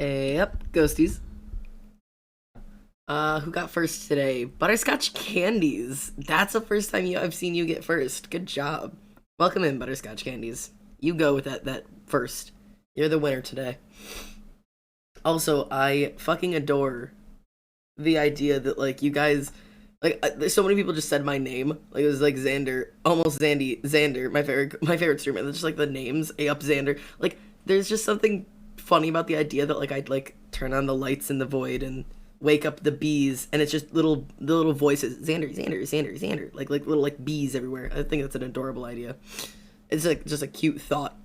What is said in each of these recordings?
Yep, ghosties. Who got first today? Butterscotch Candies. That's the first time I've seen you get first. Good job. Welcome in, Butterscotch Candies. You go with that first. You're the winner today. Also, I fucking adore the idea that, like, you guys, like, so many people just said my name. Like, it was like Xander, almost Xander, my favorite streamer. That's just like the names, A up Xander. Like, there's just something funny about the idea that, like, I'd like turn on the lights in the void and wake up the bees, and it's just the little voices, Xander, like little like bees everywhere. I think that's an adorable idea. It's like just a cute thought.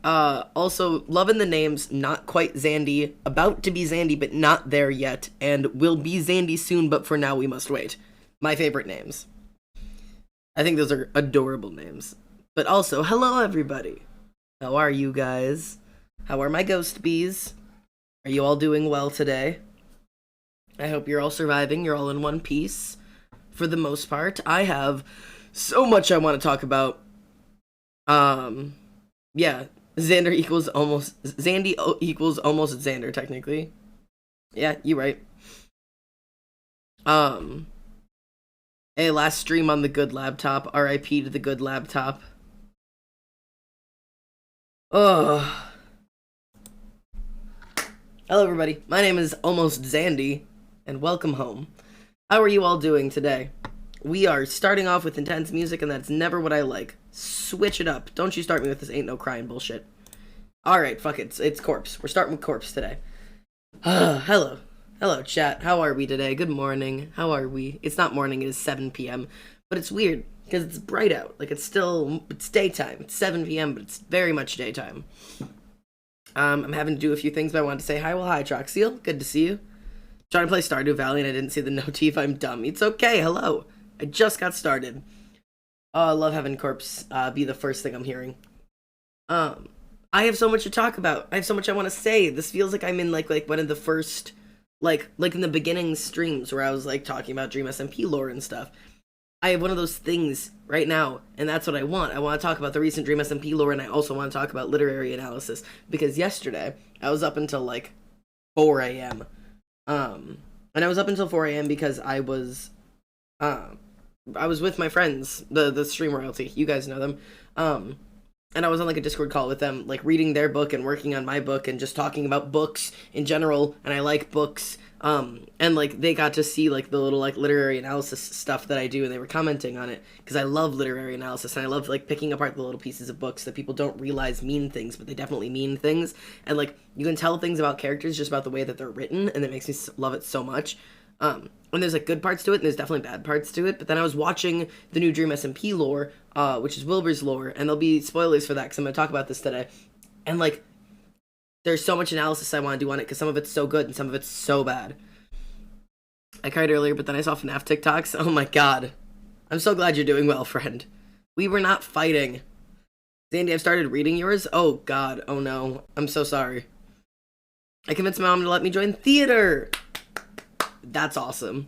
Also, loving the names, not quite Zandy, about to be Zandy, but not there yet, and will be Zandy soon, but for now we must wait. My favorite names. I think those are adorable names. But also, hello everybody. How are you guys? How are my ghost bees? Are you all doing well today? I hope you're all surviving, you're all in one piece. For the most part, I have so much I want to talk about. Yeah. Xander equals almost Zandy equals almost Xander technically. Yeah, you right. Hey, last stream on the good laptop. R.I.P. to the good laptop. Oh. Hello everybody. My name is Almost Zandy and welcome home. How are you all doing today? We are starting off with intense music, and that's never what I like. Switch it up. Don't you start me with this ain't no crying bullshit. Alright, fuck it. It's Corpse. We're starting with Corpse today. Hello. Hello, chat. How are we today? Good morning. How are we? It's not morning, it is 7 p.m. But it's weird, because it's bright out. Like, it's daytime. It's 7 p.m., but it's very much daytime. I'm having to do a few things, but I wanted to say hi. Well, hi, Troxeel. Good to see you. Trying to play Stardew Valley, and I didn't see the notif. I'm dumb. It's okay. Hello. I just got started. Oh, I love having Corpse be the first thing I'm hearing. I have so much to talk about. I have so much I want to say. This feels like I'm in like one of the first, like in the beginning streams where I was like talking about DSMP lore and stuff. I have one of those things right now, and that's what I want. I want to talk about the recent DSMP lore, and I also want to talk about literary analysis, because yesterday I was up until like 4 a.m. And I was up until 4 a.m. because I was with my friends, the stream royalty. You guys know them. And I was on like a Discord call with them, like reading their book and working on my book and just talking about books in general. And I like books. And like they got to see like the little like literary analysis stuff that I do, and they were commenting on it because I love literary analysis, and I love like picking apart the little pieces of books that people don't realize mean things, but they definitely mean things. And like you can tell things about characters just about the way that they're written, and it makes me love it so much. And there's like good parts to it, and there's definitely bad parts to it. But then I was watching the new DreamSMP lore, which is Wilbur's lore, and there'll be spoilers for that because I'm going to talk about this today. And like, there's so much analysis I want to do on it because some of it's so good and some of it's so bad. I cried earlier, but then I saw FNAF TikToks. Oh my god. I'm so glad you're doing well, friend. We were not fighting. Zandy, I've started reading yours. Oh god. Oh no. I'm so sorry. I convinced my mom to let me join theater. That's awesome.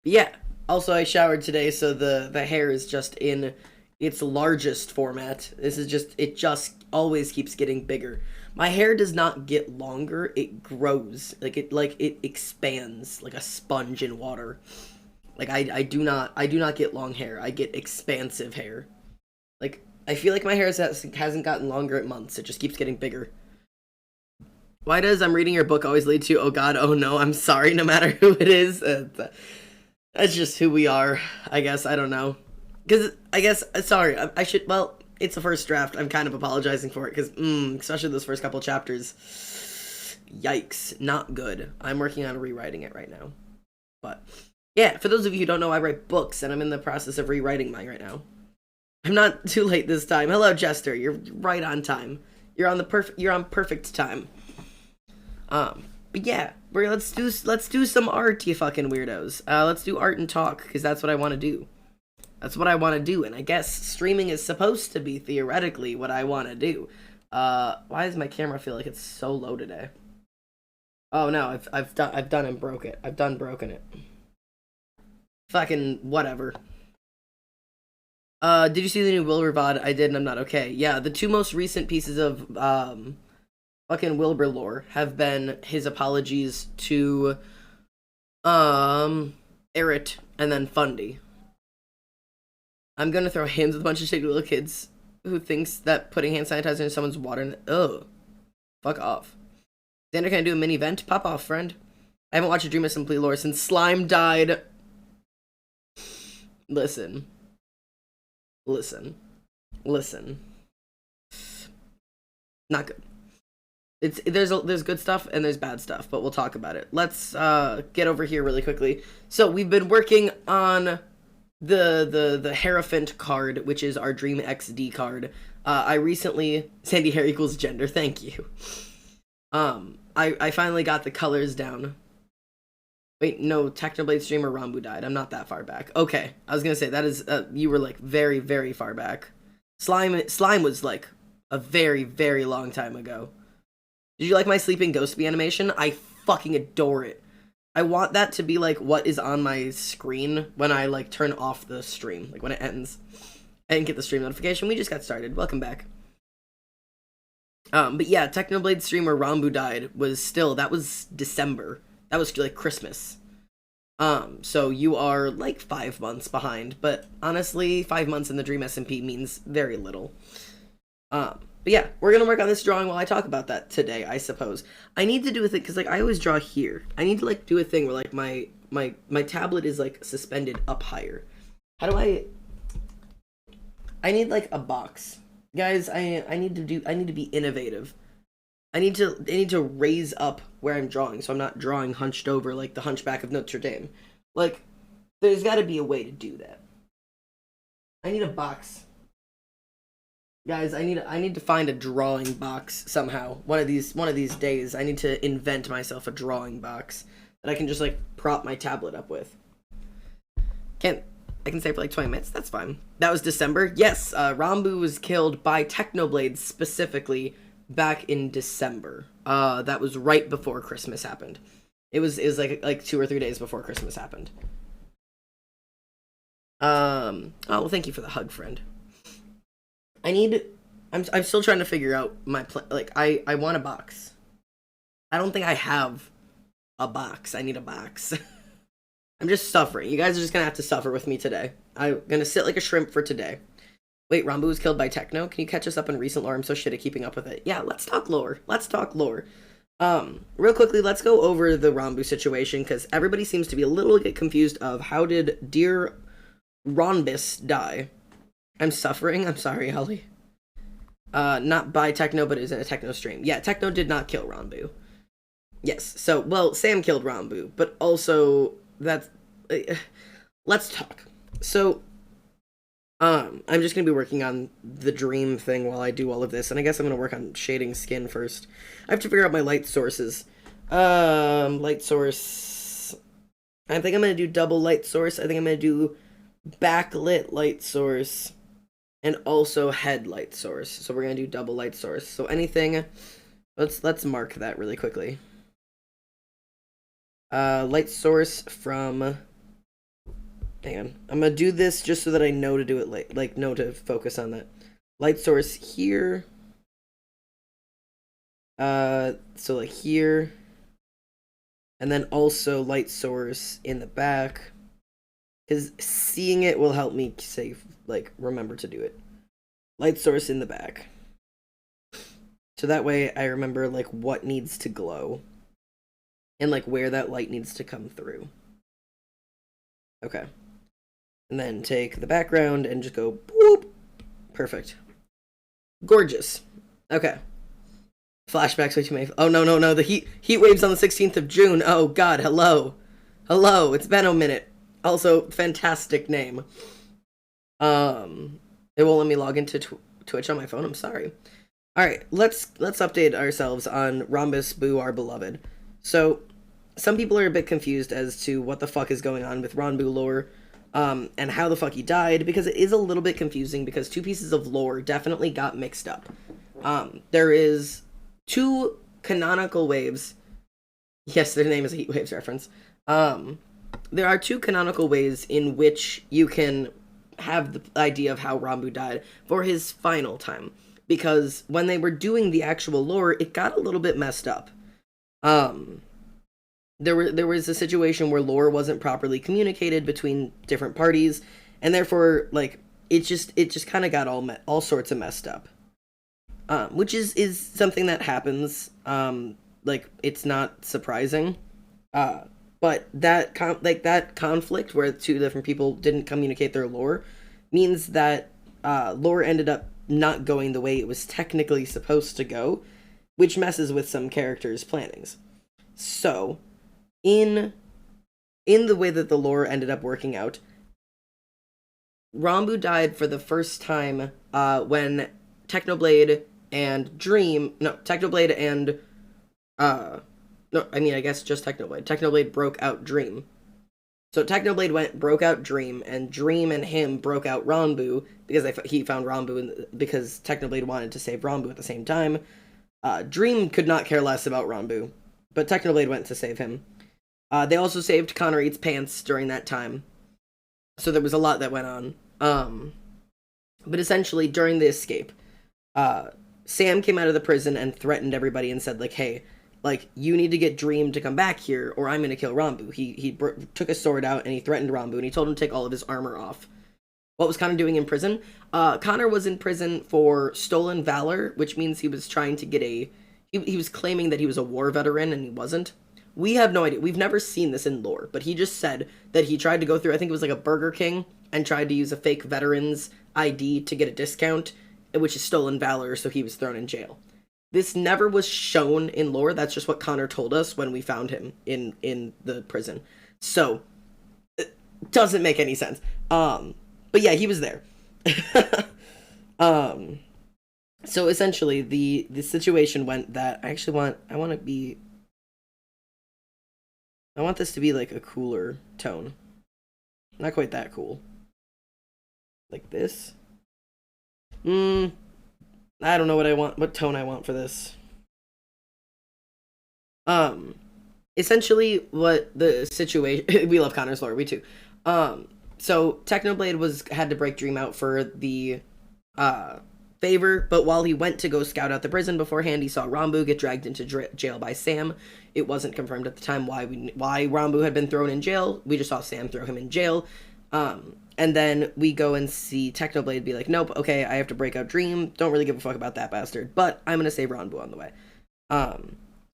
But yeah. Also, I showered today, so the hair is just in its largest format. This is just, it just always keeps getting bigger. My hair does not get longer, it grows. Like it expands like a sponge in water. Like I do not get long hair. I get expansive hair. Like I feel like my hair hasn't gotten longer in months. It just keeps getting bigger. Why does I'm reading your book always lead to, oh god, oh no, I'm sorry, no matter who it is? That's just who we are, I guess. I don't know. Because I guess, sorry, I should, well, it's the first draft. I'm kind of apologizing for it because, especially those first couple chapters. Yikes, not good. I'm working on rewriting it right now. But, yeah, for those of you who don't know, I write books, and I'm in the process of rewriting mine right now. I'm not too late this time. Hello, Jester. You're right on time. You're on perfect time. But yeah, let's do some art, you fucking weirdos. Let's do art and talk, because that's what I want to do. That's what I want to do, and I guess streaming is supposed to be theoretically what I want to do. Why does my camera feel like it's so low today? Oh no, I've done and broke it. I've done broken it. Fucking whatever. Did you see the new Wilbur VOD? I did, and I'm not okay. Yeah, the two most recent pieces of fucking Wilbur lore have been his apologies to Errett and then Fundy. I'm gonna throw hands with a bunch of shady little kids who thinks that putting hand sanitizer in someone's water. Ugh. Fuck off. Xander, can I do a mini vent? Pop off, friend. I haven't watched a Dream of Simply lore since Slime died. Listen. Listen. Listen. Not good. There's good stuff and there's bad stuff, but we'll talk about it. Let's get over here really quickly. So we've been working on the Hierophant card, which is our Dream XD card. I recently Sandy hair equals gender. Thank you. I finally got the colors down. Wait, no, Technoblade streamer Rambu died. I'm not that far back. Okay, I was gonna say that is you were like very, very far back. Slime was like a very, very long time ago. Did you like my sleeping ghost bee animation? I fucking adore it. I want that to be like what is on my screen when I like turn off the stream, like when it ends. I didn't get the stream notification. We just got started. Welcome back. But yeah, Technoblade streamer Rambu died that was December. That was like Christmas. So you are like 5 months behind, but honestly, 5 months in the Dream SMP means very little. But yeah, we're gonna work on this drawing while I talk about that today, I suppose. I need to do a thing, because like I always draw here. I need to like do a thing where like my tablet is like suspended up higher. How do I need like a box. Guys, I need to be innovative. I need to raise up where I'm drawing, so I'm not drawing hunched over like the Hunchback of Notre Dame. Like, there's gotta be a way to do that. I need a box. Guys, I need to find a drawing box somehow. One of these days, I need to invent myself a drawing box that I can just like prop my tablet up with. I can stay for like 20 minutes. That's fine. That was December. Yes, Rambu was killed by Technoblade specifically back in December. That was right before Christmas happened. It was like 2 or 3 days before Christmas happened. Oh, well, thank you for the hug, friend. I'm still trying to figure out my plan. Like, I want a box. I don't think I have a box. I need a box. I'm just suffering. You guys are just gonna have to suffer with me today. I'm gonna sit like a shrimp for today. Wait, Rambu was killed by Techno? Can you catch us up on recent lore? I'm so shit at keeping up with it. Yeah, let's talk lore. Let's talk lore. Real quickly, let's go over the Rambu situation, because everybody seems to be a little bit confused of how did dear Ronbus die? I'm suffering. I'm sorry, Holly. Not by Techno, but it was in a Techno stream. Yeah, Techno did not kill Rambu. Yes, so, well, Sam killed Rambu, but also, that's... let's talk. So, I'm just gonna be working on the dream thing while I do all of this, and I guess I'm gonna work on shading skin first. I have to figure out my light sources. Light source... I think I'm gonna do double light source. I think I'm gonna do backlit light source and also headlight source. So we're gonna do double light source. So anything, let's mark that really quickly. Light source from, hang on, I'm gonna do this just so that I know to do it like know to focus on that. Light source here. So like here, and then also light source in the back. Because seeing it will help me remember to do it. Light source in the back. So that way I remember, like, what needs to glow. And, like, where that light needs to come through. Okay. And then take the background and just go, boop. Perfect. Gorgeous. Okay. Flashbacks way too many. Oh, no. The heat waves on the 16th of June. Oh, God, hello. Hello, it's been a minute. Also, fantastic name. It won't let me log into Twitch on my phone. I'm sorry. All right, let's update ourselves on Rhombus Boo, our beloved. So, some people are a bit confused as to what the fuck is going on with Ranbu lore, and how the fuck he died, because it is a little bit confusing, because 2 pieces of lore definitely got mixed up. There is 2 canonical waves. Yes, their name is a Heat Waves reference. There are 2 canonical ways in which you can have the idea of how Rambu died for his final time. because when they were doing the actual lore, it got a little bit messed up. Um, there was a situation where lore wasn't properly communicated between different parties, and therefore, like, it just kind of got all sorts of messed up. Which is something that happens. Like, it's not surprising. But that that conflict where two different people didn't communicate their lore means that lore ended up not going the way it was technically supposed to go, which messes with some characters' plannings. So, in the way that the lore ended up working out, Rambu died for the first time when Technoblade and Technoblade and no, I mean, I guess just Technoblade. Technoblade broke out Dream. So Technoblade broke out Dream, and Dream and him broke out Ranbu because he found Ranbu because Technoblade wanted to save Ranbu at the same time. Dream could not care less about Ranbu, but Technoblade went to save him. They also saved Connor Eats Pants during that time. So there was a lot that went on. But essentially, during the escape, Sam came out of the prison and threatened everybody and said, like, hey, like, you need to get Dream to come back here, or I'm going to kill Ranbu. He took a sword out, and he threatened Ranbu, and he told him to take all of his armor off. What was Connor doing in prison? Connor was in prison for stolen valor, which means he was trying to get he was claiming that he was a war veteran, and he wasn't. We have no idea. We've never seen this in lore, but he just said that he tried to go through, I think it was like a Burger King, and tried to use a fake veteran's ID to get a discount, which is stolen valor, so he was thrown in jail. This never was shown in lore. That's just what Connor told us when we found him in the prison. So, it doesn't make any sense. But yeah, he was there. So essentially, the situation went that I want this to be like a cooler tone. Not quite that cool. Like this. I don't know what tone I want for this. Essentially what the situation, we love Connor's lore, we too. So Technoblade had to break Dream out for the favor, but while he went to go scout out the prison beforehand, he saw Ranbu get dragged into jail by Sam. It wasn't confirmed at the time why Ranbu had been thrown in jail. We just saw Sam throw him in jail. And then we go and see Technoblade be like, nope, okay, I have to break out Dream. Don't really give a fuck about that bastard, but I'm going to save Ranbu on the way.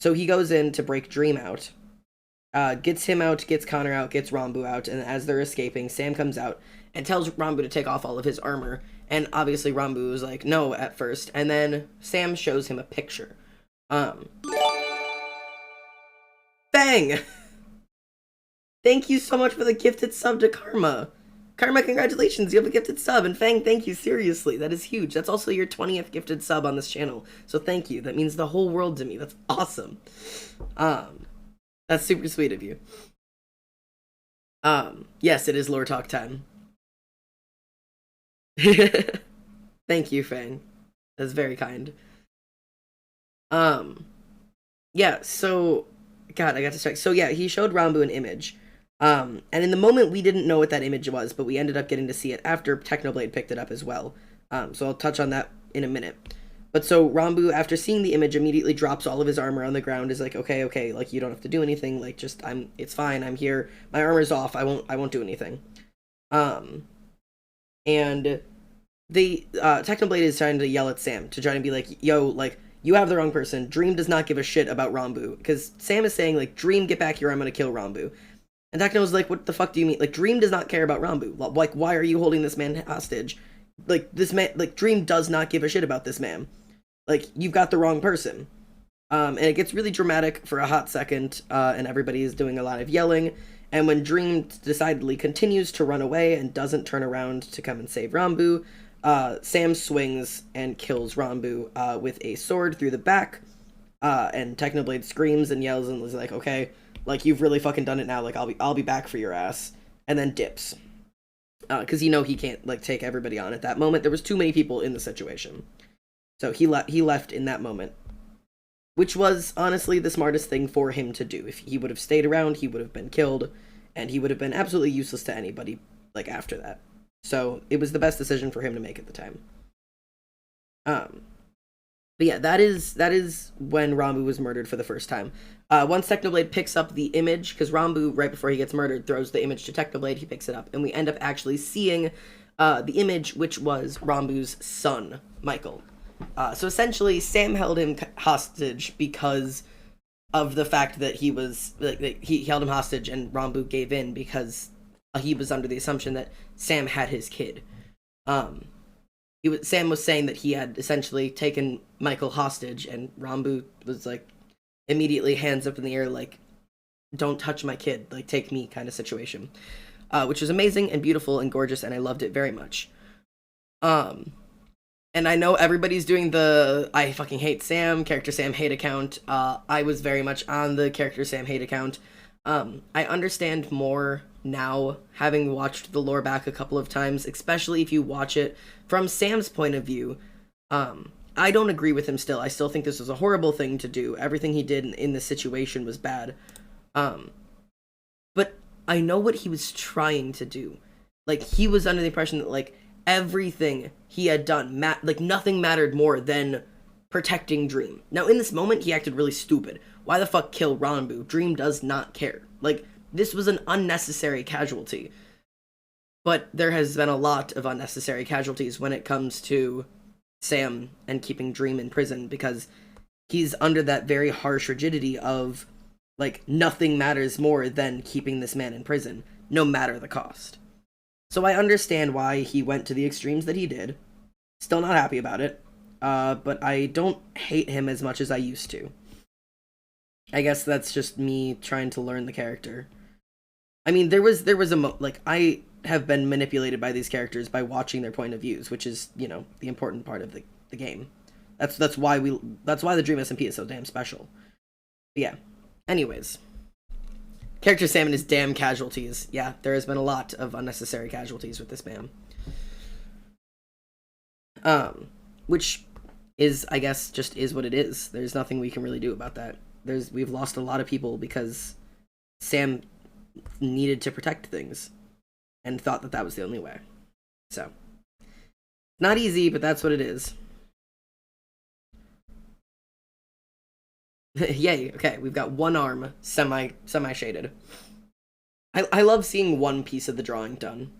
So he goes in to break Dream out, gets him out, gets Connor out, gets Ranbu out, and as they're escaping, Sam comes out and tells Ranbu to take off all of his armor, and obviously Ranbu was like, no, at first, and then Sam shows him a picture. Bang! Thank you so much for the gifted sub to Karma. Karma, congratulations, you have a gifted sub, and Fang, thank you, seriously, that is huge. That's also your 20th gifted sub on this channel, so thank you, that means the whole world to me, that's awesome. That's super sweet of you. Yes, it is lore talk time. Thank you, Fang, that's very kind. Yeah, so, God, I got to check. So yeah, he showed Ranbu an image. And in the moment, we didn't know what that image was, but we ended up getting to see it after Technoblade picked it up as well. So I'll touch on that in a minute. But so Ranbu, after seeing the image, immediately drops all of his armor on the ground, is like, okay, like, you don't have to do anything, like, just, it's fine, I'm here, my armor's off, I won't do anything. And Technoblade is trying to yell at Sam, to try to be like, yo, like, you have the wrong person, Dream does not give a shit about Ranbu, because Sam is saying, like, Dream, get back here, I'm gonna kill Ranbu. And Techno's like, what the fuck do you mean? Like, Dream does not care about Ranbu. Like, why are you holding this man hostage? Like, this man, like, Dream does not give a shit about this man. Like, you've got the wrong person. And it gets really dramatic for a hot second, and everybody is doing a lot of yelling. And when Dream decidedly continues to run away and doesn't turn around to come and save Ranbu, Sam swings and kills Ranbu with a sword through the back. And Technoblade screams and yells and is like, okay, like, you've really fucking done it now, like, I'll be back for your ass, and then dips. Because he can't, like, take everybody on at that moment. There was too many people in the situation. So he left in that moment. Which was, honestly, the smartest thing for him to do. If he would have stayed around, he would have been killed, and he would have been absolutely useless to anybody, like, after that. So, it was the best decision for him to make at the time. But yeah, that is when Rambu was murdered for the first time. Once Technoblade picks up the image, because Rambu, right before he gets murdered, throws the image to Technoblade, he picks it up, and we end up actually seeing the image, which was Rambu's son, Michael. So essentially, Sam held him hostage because of the fact that he held him hostage, and Rambu gave in because he was under the assumption that Sam had his kid. Um, Sam was saying that he had essentially taken Michael hostage, and Rambu was like immediately hands up in the air, like, "Don't touch my kid, like take me," kind of situation, which was amazing and beautiful and gorgeous, and I loved it very much. Um, and I know everybody's doing the "I fucking hate Sam" character Sam hate account. I was very much on the character Sam hate account. I understand more now, having watched the lore back a couple of times, especially if you watch it from Sam's point of view. I don't agree with him still. I still think this was a horrible thing to do. Everything he did in this situation was bad. But I know what he was trying to do. Like, he was under the impression that, like, everything he had done, like, nothing mattered more than protecting Dream. Now, in this moment, he acted really stupid. Why the fuck kill Ranbu? Dream does not care. Like, this was an unnecessary casualty. But there has been a lot of unnecessary casualties when it comes to Sam and keeping Dream in prison, because he's under that very harsh rigidity of, like, nothing matters more than keeping this man in prison, no matter the cost. So I understand why he went to the extremes that he did. Still not happy about it. But I don't hate him as much as I used to. I guess that's just me trying to learn the character. I mean, there was I have been manipulated by these characters by watching their point of views, which is, you know, the important part of the game. That's why the Dream SMP is so damn special. But yeah. Anyways. Character Sam and his damn casualties. Yeah, there has been a lot of unnecessary casualties with this man. Which is, I guess, just is what it is. There's nothing we can really do about that. We've lost a lot of people because Sam needed to protect things and thought that that was the only way. So, not easy, but that's what it is. Yay, okay, we've got one arm semi-shaded. I love seeing one piece of the drawing done.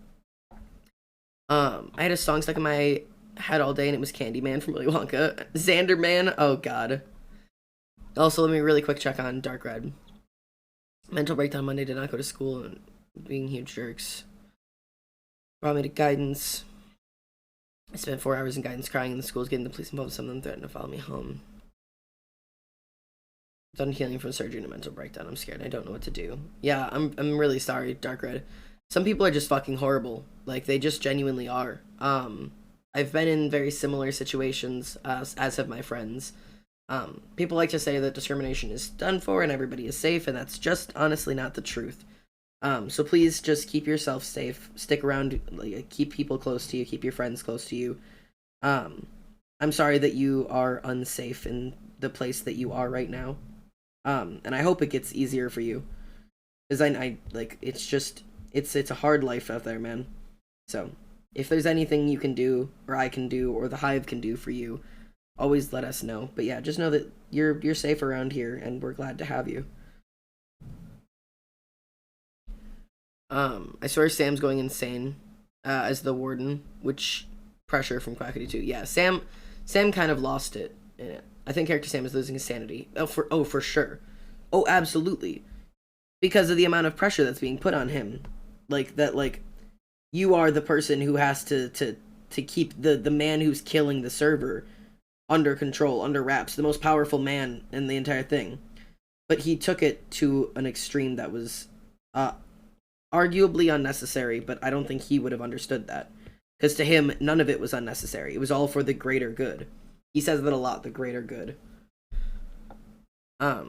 I had a song stuck in my head all day, and it was Candyman from Willy Wonka. Xanderman, oh god. Also, let me really quick check on Dark Red. Mental breakdown Monday, did not go to school, and being huge jerks. Brought me to guidance. I spent 4 hours in guidance crying in the schools, getting the police involved. Some of them threatened to follow me home. Done healing from surgery and a mental breakdown. I'm scared. I don't know what to do. Yeah, I'm really sorry, Dark Red. Some people are just fucking horrible. Like, they just genuinely are. I've been in very similar situations, as have my friends. People like to say that discrimination is done for and everybody is safe, and that's just honestly not the truth. So please just keep yourself safe. Stick around. Like, keep people close to you. Keep your friends close to you. I'm sorry that you are unsafe in the place that you are right now. And I hope it gets easier for you. Because I like, it's just, it's a hard life out there, man. So, if there's anything you can do, or I can do, or the Hive can do for you, always let us know. But yeah, just know that you're safe around here, and we're glad to have you. I swear Sam's going insane, as the warden, which pressure from Quackity 2. Yeah, Sam kind of lost it in it. I think character Sam is losing his sanity. For sure. Oh, absolutely. Because of the amount of pressure that's being put on him. Like, that, like, you are the person who has to keep the man who's killing the server under control, under wraps, the most powerful man in the entire thing. But he took it to an extreme that was arguably unnecessary, but I don't think he would have understood that. Because to him, none of it was unnecessary. It was all for the greater good. He says that a lot, the greater good. They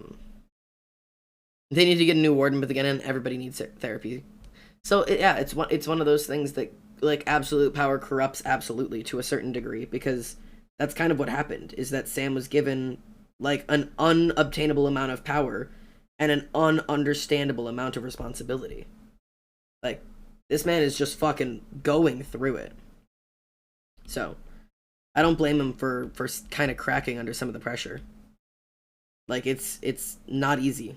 need to get a new warden, but again, everybody needs therapy. So, yeah, it's one of those things that, like, absolute power corrupts absolutely to a certain degree, because that's kind of what happened, is that Sam was given, like, an unobtainable amount of power and an ununderstandable amount of responsibility. Like, this man is just fucking going through it. So, I don't blame him for kind of cracking under some of the pressure. Like it's not easy.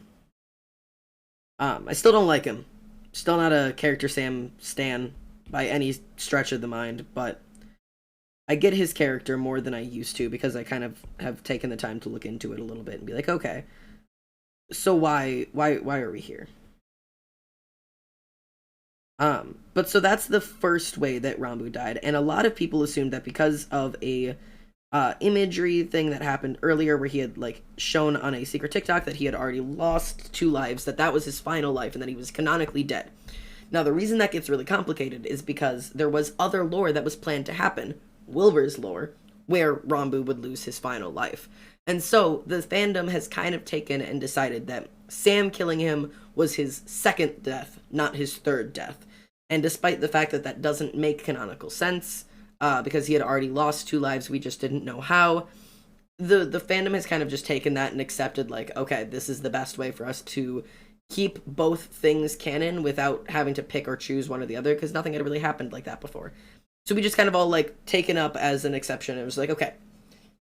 I still don't like him. Still not a character Sam stan by any stretch of the mind, but I get his character more than I used to because I kind of have taken the time to look into it a little bit and be like, okay, so why are we here? But so that's the first way that Rambu died, and a lot of people assumed that because of a imagery thing that happened earlier where he had like shown on a secret TikTok that he had already lost 2 lives, that was his final life and that he was canonically dead. Now the reason that gets really complicated is because there was other lore that was planned to happen, Wilbur's lore, where Rambu would lose his final life. And so the fandom has kind of taken and decided that Sam killing him was his second death, not his third death. And despite the fact that that doesn't make canonical sense, because he had already lost 2 lives, we just didn't know how, the fandom has kind of just taken that and accepted, like, okay, this is the best way for us to keep both things canon without having to pick or choose one or the other, because nothing had really happened like that before. So we just kind of all, like, taken up as an exception. It was like, okay,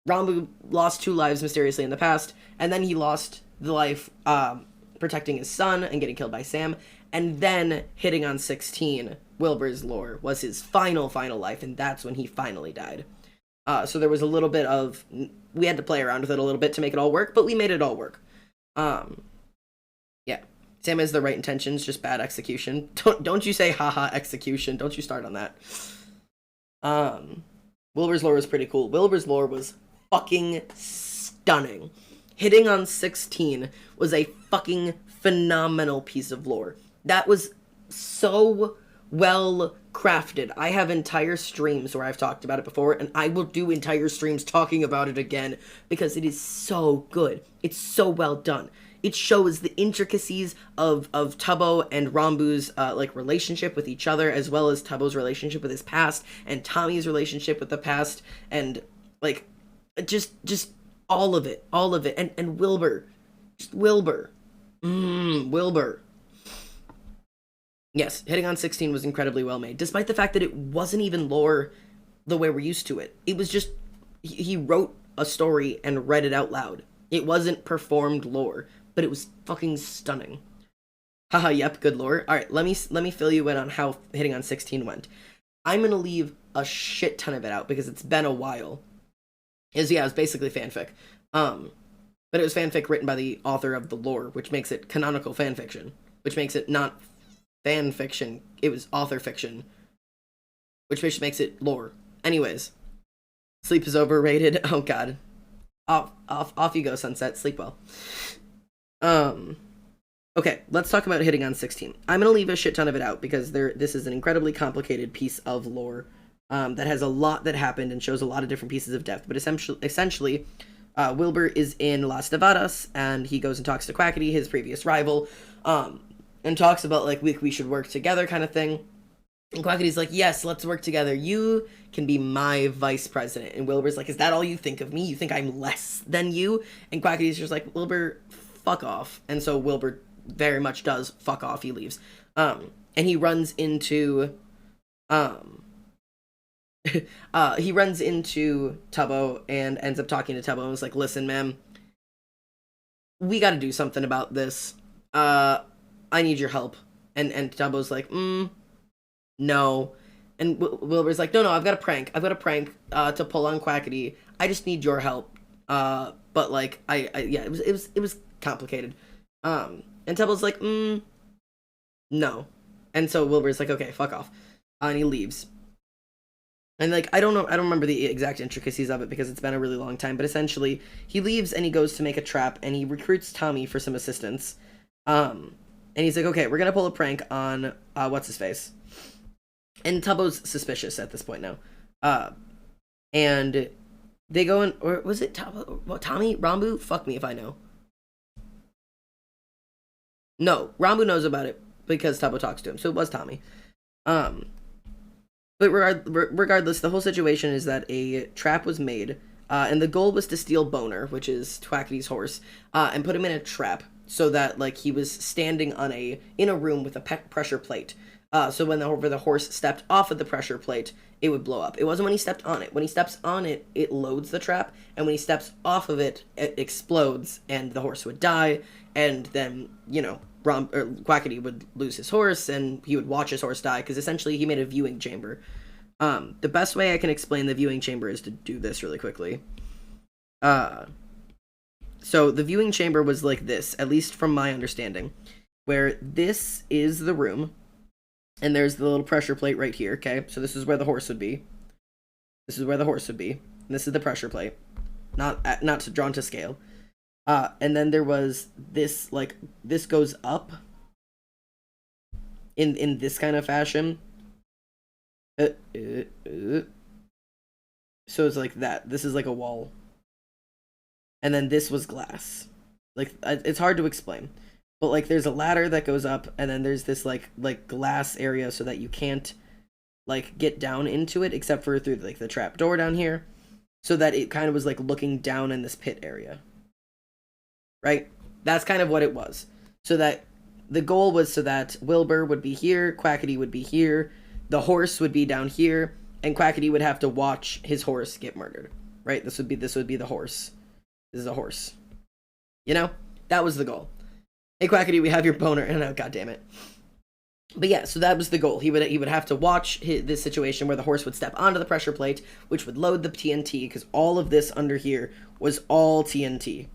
Rambu lost 2 lives mysteriously in the past, and then he lost the life protecting his son and getting killed by Sam, and then hitting on 16, Wilbur's lore, was his final life, and that's when he finally died. So there was a little bit of, we had to play around with it a little bit to make it all work, but we made it all work. Yeah, Sam has the right intentions, just bad execution. Don't you say haha execution, don't you start on that. Wilbur's lore was pretty cool. Wilbur's lore was fucking stunning. Hitting on 16 was a fucking phenomenal piece of lore. That was so well crafted. I have entire streams where I've talked about it before, and I will do entire streams talking about it again because it is so good. It's so well done. It shows the intricacies of Tubbo and Rambu's like relationship with each other, as well as Tubbo's relationship with his past and Tommy's relationship with the past, and like just all of it. And Wilbur, just Wilbur. Wilbur. Yes, hitting on 16 was incredibly well made, despite the fact that it wasn't even lore the way we're used to it. It was just, he wrote a story and read it out loud. It wasn't performed lore, but it was fucking stunning. Haha, yep, good lore. Alright, let me fill you in on how hitting on 16 went. I'm gonna leave a shit ton of it out because it's been a while. It was basically fanfic. But it was fanfic written by the author of the lore, which makes it canonical fanfiction, which makes it not fan fiction. It was author fiction, which makes it lore. Anyways, sleep is overrated. Oh god, off you go, Sunset. Sleep well. Okay, let's talk about hitting on 16. I'm gonna leave a shit ton of it out because this is an incredibly complicated piece of lore that has a lot that happened and shows a lot of different pieces of depth. But essentially, Wilbur is in Las Nevadas and he goes and talks to Quackity, his previous rival, and talks about like we should work together kind of thing. And Quackity's like, yes, let's work together. You can be my vice president. And Wilbur's like, is that all you think of me? You think I'm less than you? And Quackity's just like, Wilbur, fuck off. And so Wilbur very much does fuck off. He leaves. And he runs into Tubbo and ends up talking to Tubbo and was like, listen, man, we got to do something about this. I need your help. And Tubbo's like, no. And Wilbur's like, no, I've got a prank to pull on Quackity. I just need your help. But like, yeah, it was complicated. And Tubbo's like, no. And so Wilbur's like, okay, fuck off. And he leaves. And like, I don't remember the exact intricacies of it because it's been a really long time, but essentially he leaves and he goes to make a trap and he recruits Tommy for some assistance. And he's like, okay, we're gonna pull a prank on what's his face. And Tubbo's suspicious at this point now. And they go in, or was it Tubbo? What, Tommy? Rambu? Fuck me if I know. No, Rambu knows about it because Tubbo talks to him, so it was Tommy. But regardless, the whole situation is that a trap was made, and the goal was to steal Boner, which is Quackity's horse, and put him in a trap so that like he was standing in a room with a pressure plate, So when the horse stepped off of the pressure plate, it would blow up. It wasn't when he stepped on it. When he steps on it, it loads the trap, and when he steps off of it, it explodes, and the horse would die, and then, Quackity would lose his horse, and he would watch his horse die, because essentially he made a viewing chamber. The best way I can explain the viewing chamber is to do this really quickly. So the viewing chamber was like this, at least from my understanding, where this is the room, and there's the little pressure plate right here, okay? So this is where the horse would be. This is where the horse would be. And this is the pressure plate. Not drawn to scale. And then there was this, this goes up in this kind of fashion. So it's like that. This is like a wall. And then this was glass. It's hard to explain. But, there's a ladder that goes up, and then there's this, glass area so that you can't, get down into it, except for through, the trap door down here, so that it kind of was, looking down in this pit area. Right? That's kind of what it was. So that the goal was so that Wilbur would be here, Quackity would be here, the horse would be down here, and Quackity would have to watch his horse get murdered. Right? This would be the horse. This is a horse. That was the goal. Hey, Quackity, we have your boner. No, God damn it. But yeah, so that was the goal. He would have to watch this situation where the horse would step onto the pressure plate, which would load the TNT, because all of this under here was all TNT.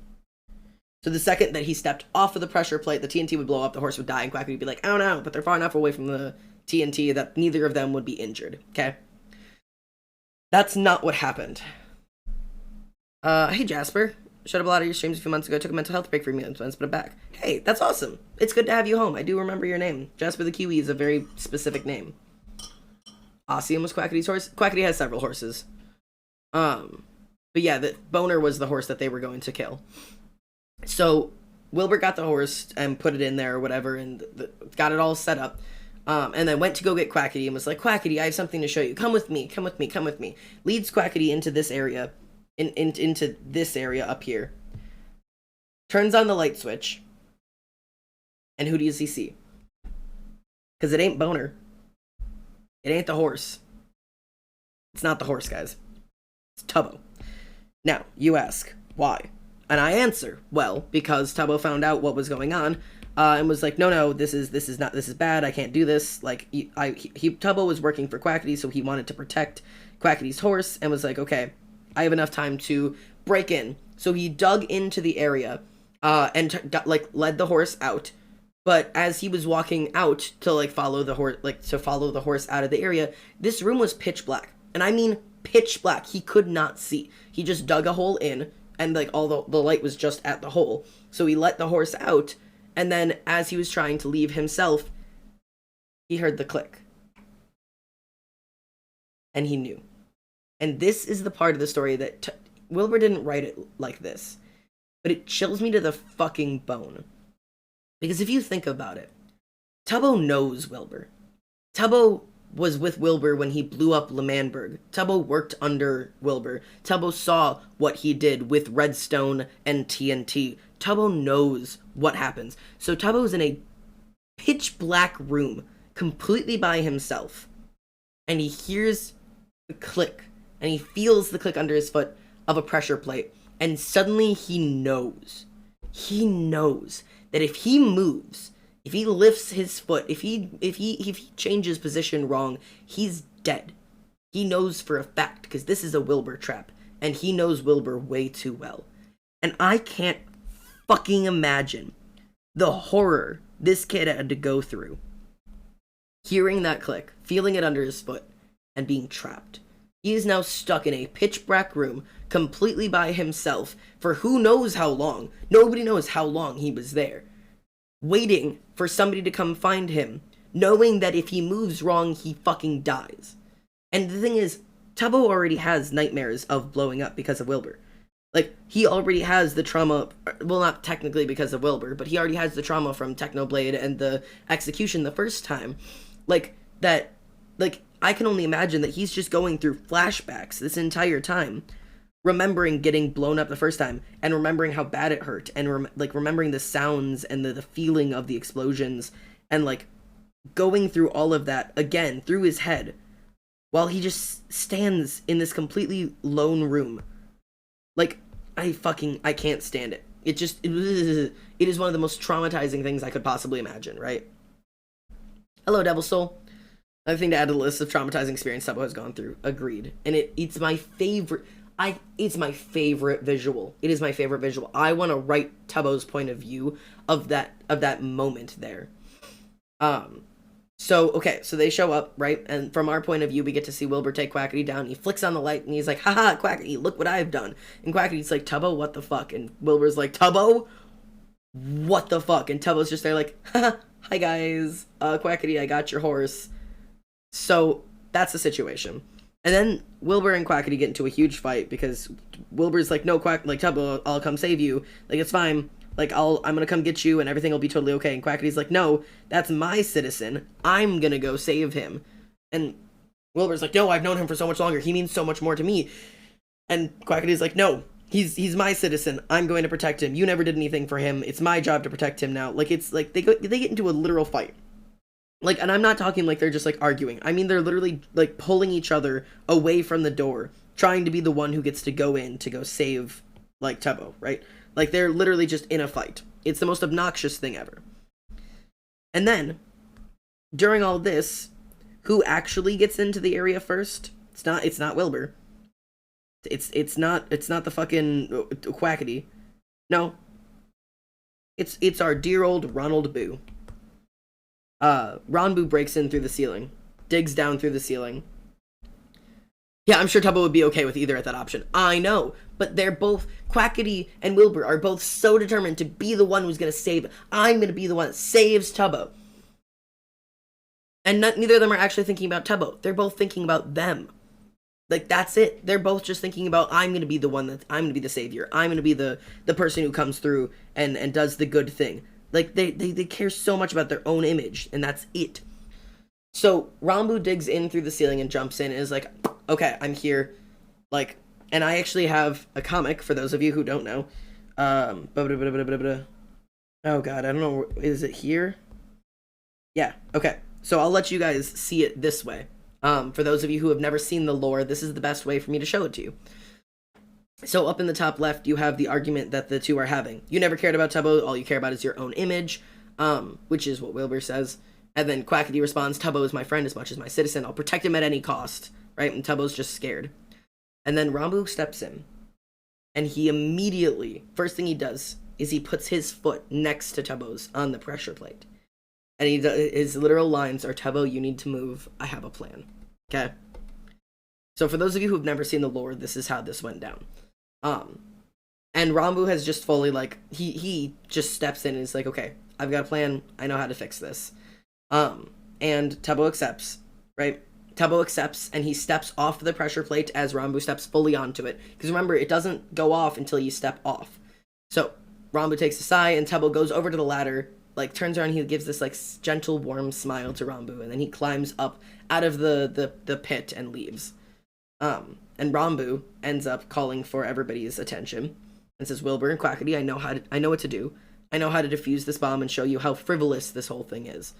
So the second that he stepped off of the pressure plate, the TNT would blow up, the horse would die, and Quackity would be like, I don't know, but they're far enough away from the TNT that neither of them would be injured, okay? That's not what happened. Hey, Jasper. Shut up a lot of your streams a few months ago. Took a mental health break for me months, but I'm back. Hey, that's awesome. It's good to have you home. I do remember your name. Jasper the Kiwi is a very specific name. Ossium was Quackity's horse. Quackity has several horses. But yeah, the Boner was the horse that they were going to kill. So Wilbur got the horse and put it in there or whatever, and got it all set up. And then went to go get Quackity and was like, Quackity, I have something to show you. Come with me. Come with me. Come with me. Leads Quackity into this area. Into this area up here. Turns on the light switch. And who does he see? Because it ain't Boner. It ain't the horse. It's not the horse, guys. It's Tubbo. Now, you ask, why? And I answer, well, because Tubbo found out what was going on, and was like, no, this is bad, I can't do this. Tubbo was working for Quackity, so he wanted to protect Quackity's horse, and was like, okay, I have enough time to break in. So he dug into the area, and led the horse out. But as he was walking out to follow the horse out of the area, this room was pitch black, and I mean pitch black. He could not see. He just dug a hole in, and all the light was just at the hole. So he let the horse out, and then as he was trying to leave himself, he heard the click, and he knew. And this is the part of the story that Wilbur didn't write it like this, but it chills me to the fucking bone. Because if you think about it, Tubbo knows Wilbur. Tubbo was with Wilbur when he blew up L'Manberg. Tubbo worked under Wilbur. Tubbo saw what he did with Redstone and TNT. Tubbo knows what happens. So Tubbo's in a pitch black room, completely by himself. And he hears the click. And he feels the click under his foot of a pressure plate. And suddenly he knows. He knows that if he moves, if he lifts his foot, if he changes position wrong, he's dead. He knows for a fact, because this is a Wilbur trap. And he knows Wilbur way too well. And I can't fucking imagine the horror this kid had to go through. Hearing that click, feeling it under his foot, and being trapped. He is now stuck in a pitch black room, completely by himself, for who knows how long. Nobody knows how long he was there. Waiting for somebody to come find him, knowing that if he moves wrong, he fucking dies. And the thing is, Tubbo already has nightmares of blowing up because of Wilbur. He already has the trauma, well, not technically because of Wilbur, but he already has the trauma from Technoblade and the execution the first time. I can only imagine that he's just going through flashbacks this entire time, remembering getting blown up the first time, and remembering how bad it hurt, and remembering the sounds and the feeling of the explosions, and going through all of that again through his head while he just stands in this completely lone room. Like, I can't stand it. It is one of the most traumatizing things I could possibly imagine, right? Hello, Devil Soul. Another thing to add to the list of traumatizing experience Tubbo has gone through. Agreed. And it's my favorite. It's my favorite visual. It is my favorite visual. I want to write Tubbo's point of view of that moment there. So they show up, right? And from our point of view, we get to see Wilbur take Quackity down. He flicks on the light and he's like, haha, Quackity, look what I've done. And Quackity's like, Tubbo, what the fuck? And Wilbur's like, Tubbo, what the fuck? And Tubbo's just there like, haha, hi guys, Quackity, I got your horse. So that's the situation. And then Wilbur and Quackity get into a huge fight because Wilbur's like, no, Tubbo, I'll come save you. Like, it's fine. Like, I'm gonna come get you and everything will be totally okay. And Quackity's like, no, that's my citizen. I'm gonna go save him. And Wilbur's like, no, I've known him for so much longer. He means so much more to me. And Quackity's like, no, he's my citizen. I'm going to protect him. You never did anything for him. It's my job to protect him now. Like, it's like they get into a literal fight. Like, and I'm not talking like they're just like arguing. I mean, they're literally like pulling each other away from the door, trying to be the one who gets to go in to go save like Tubbo, right? Like, they're literally just in a fight. It's the most obnoxious thing ever. And then, during all this, who actually gets into the area first? It's not Wilbur. It's not the fucking Quackity. No. It's our dear old Ronald Boo. Ron Boo breaks in through the ceiling, digs down through the ceiling. Yeah, I'm sure Tubbo would be okay with either at that option. I know, but they're both, Quackity and Wilbur are both so determined to be the one who's going to save. I'm going to be the one that saves Tubbo. And neither of them are actually thinking about Tubbo. They're both thinking about them. Like, that's it. They're both just thinking about, I'm going to be the one I'm going to be the savior. I'm going to be the person who comes through and does the good thing. Like, they care so much about their own image, and that's it. So, Ron Boo digs in through the ceiling and jumps in and is like, okay, I'm here. Like, and I actually have a comic, for those of you who don't know. Oh god, I don't know, is it here? Yeah, okay. So I'll let you guys see it this way. For those of you who have never seen the lore, this is the best way for me to show it to you. So up in the top left, you have the argument that the two are having. You never cared about Tubbo, all you care about is your own image, which is what Wilbur says. And then Quackity responds, Tubbo is my friend as much as my citizen. I'll protect him at any cost, right? And Tubbo's just scared. And then Ron Boo steps in. And he immediately, first thing he does, is he puts his foot next to Tubbo's on the pressure plate. And his literal lines are, Tubbo, you need to move. I have a plan. Okay? So for those of you who have never seen the lore, this is how this went down. And Ron Boo has just fully, like, he just steps in and is like, okay, I've got a plan. I know how to fix this. And Tubbo accepts, right? Tubbo accepts, and he steps off the pressure plate as Ron Boo steps fully onto it. Because remember, it doesn't go off until you step off. So, Ron Boo takes a sigh, and Tubbo goes over to the ladder, like, turns around, and he gives this, like, gentle, warm smile to Ron Boo, and then he climbs up out of the pit and leaves. And Ron Boo ends up calling for everybody's attention, and says, Wilbur and Quackity, I know what to do. I know how to defuse this bomb and show you how frivolous this whole thing is.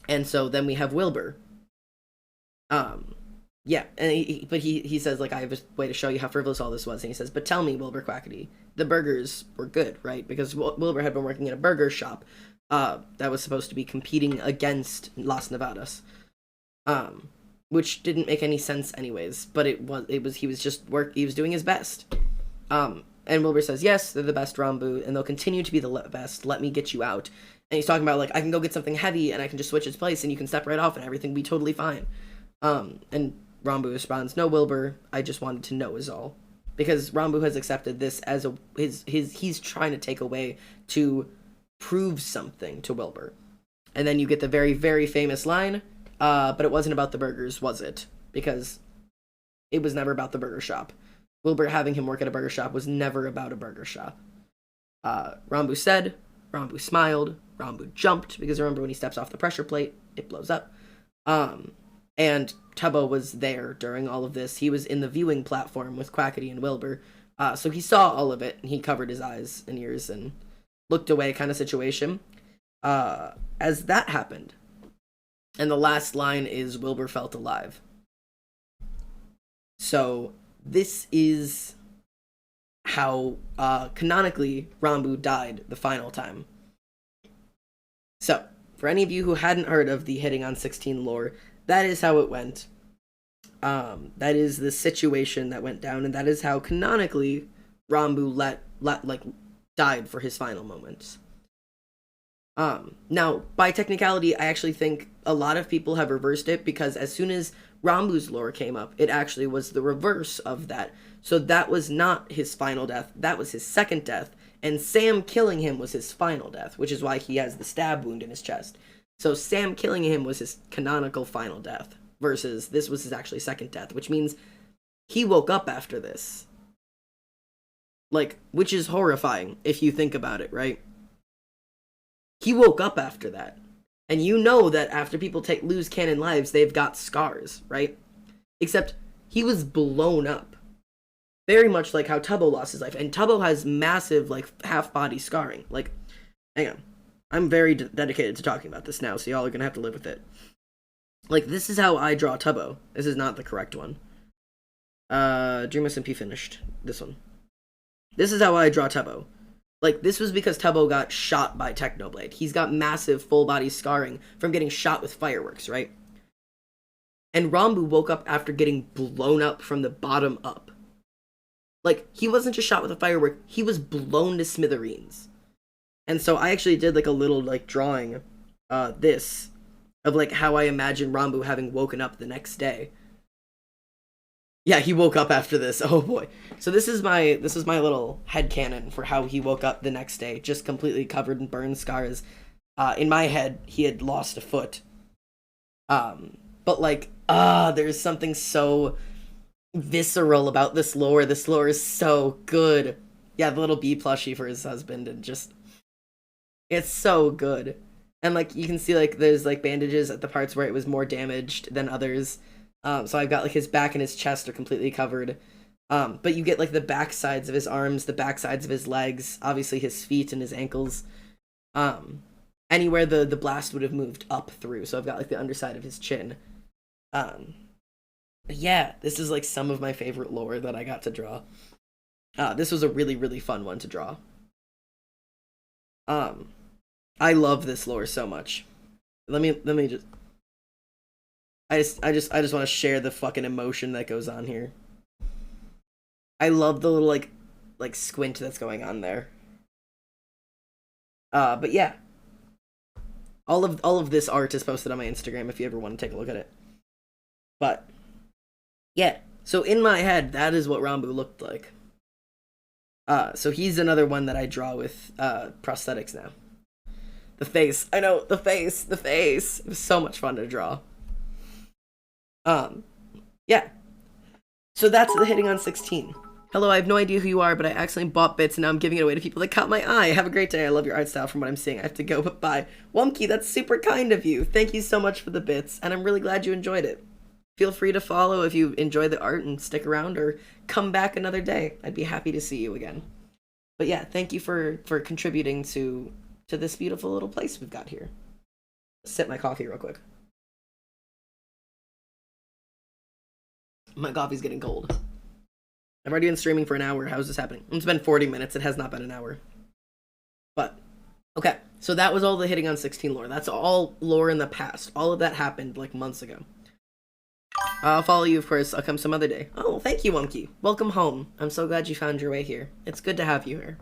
And so then we have Wilbur. Yeah, and he says, like, I have a way to show you how frivolous all this was. And he says, but tell me, Wilbur Quackity, the burgers were good, right? Because Wilbur had been working in a burger shop that was supposed to be competing against Las Nevadas. Which didn't make any sense anyways, but he was doing his best. And Wilbur says, yes, they're the best, Ron Boo, and they'll continue to be the best. Let me get you out. And he's talking about, like, I can go get something heavy, and I can just switch its place, and you can step right off, and everything will be totally fine. And Ron Boo responds, no, Wilbur, I just wanted to know is all. Because Ron Boo has accepted this as he's trying to take away to prove something to Wilbur. And then you get the very, very famous line, but it wasn't about the burgers, was it? Because it was never about the burger shop. Wilbur having him work at a burger shop was never about a burger shop. Ron Boo said, Ron Boo smiled, Ron Boo jumped, because remember when he steps off the pressure plate, it blows up. And Tubbo was there during all of this. He was in the viewing platform with Quackity and Wilbur. So he saw all of it, and he covered his eyes and ears and looked away kind of situation. as that happened. And the last line is Wilbur felt alive. So this is how canonically Rambu died the final time. So, for any of you who hadn't heard of the hitting on 16 lore, that is how it went. That is the situation that went down, and that is how canonically Rambu died for his final moments. Now, by technicality, I actually think a lot of people have reversed it, because as soon as Rambu's lore came up, it actually was the reverse of that. So that was not his final death, that was his second death, and Sam killing him was his final death, which is why he has the stab wound in his chest. So Sam killing him was his canonical final death, versus this was his actually second death, which means he woke up after this. Like, which is horrifying if you think about it, right? He woke up after that. And you know that after people lose canon lives, they've got scars, right? Except he was blown up. Very much like how Tubbo lost his life. And Tubbo has massive, like, half-body scarring. Like, hang on. I'm very dedicated to talking about this now, so y'all are gonna have to live with it. Like, this is how I draw Tubbo. This is not the correct one. DSMP finished. This one. This is how I draw Tubbo. Like, this was because Tubbo got shot by Technoblade. He's got massive full-body scarring from getting shot with fireworks, right? And Rambu woke up after getting blown up from the bottom up. Like, he wasn't just shot with a firework, he was blown to smithereens. And so I actually did, like, a little, like, drawing, this, of, like, how I imagine Rambu having woken up the next day. Yeah, he woke up after this. Oh boy. So this is my little headcanon for how he woke up the next day, just completely covered in burn scars. In my head, he had lost a foot. But like, there's something so visceral about this lore. This lore is so good. Yeah, the little bee plushie for his husband, and just, it's so good. And like, you can see like there's like bandages at the parts where it was more damaged than others. So I've got like his back and his chest are completely covered. But you get like the back sides of his arms, the back sides of his legs, obviously his feet and his ankles. Anywhere the blast would have moved up through. So I've got like the underside of his chin. But yeah, this is like some of my favorite lore that I got to draw. This was a really, really fun one to draw. I love this lore so much. Let me just... I just want to share the fucking emotion that goes on here. I love the little like squint that's going on there. But yeah. All of this art is posted on my Instagram if you ever want to take a look at it. But yeah, so in my head, that is what Rambu looked like. So he's another one that I draw with prosthetics now. The face. I know, the face. It was so much fun to draw. Yeah. So that's the hitting on 16. Hello, I have no idea who you are, but I accidentally bought bits and now I'm giving it away to people that caught my eye. Have a great day. I love your art style from what I'm seeing. I have to go, but bye. Wumkey, that's super kind of you. Thank you so much for the bits, and I'm really glad you enjoyed it. Feel free to follow if you enjoy the art and stick around, or come back another day. I'd be happy to see you again. But yeah, thank you for contributing to this beautiful little place we've got here. Sip my coffee real quick. My coffee's getting cold. I've already been streaming for an hour. How is this happening? It's been 40 minutes. It has not been an hour. But, okay. So that was all the hitting on 16 lore. That's all lore in the past. All of that happened, like, months ago. I'll follow you, of course. I'll come some other day. Oh, thank you, Wumkey. Welcome home. I'm so glad you found your way here. It's good to have you here.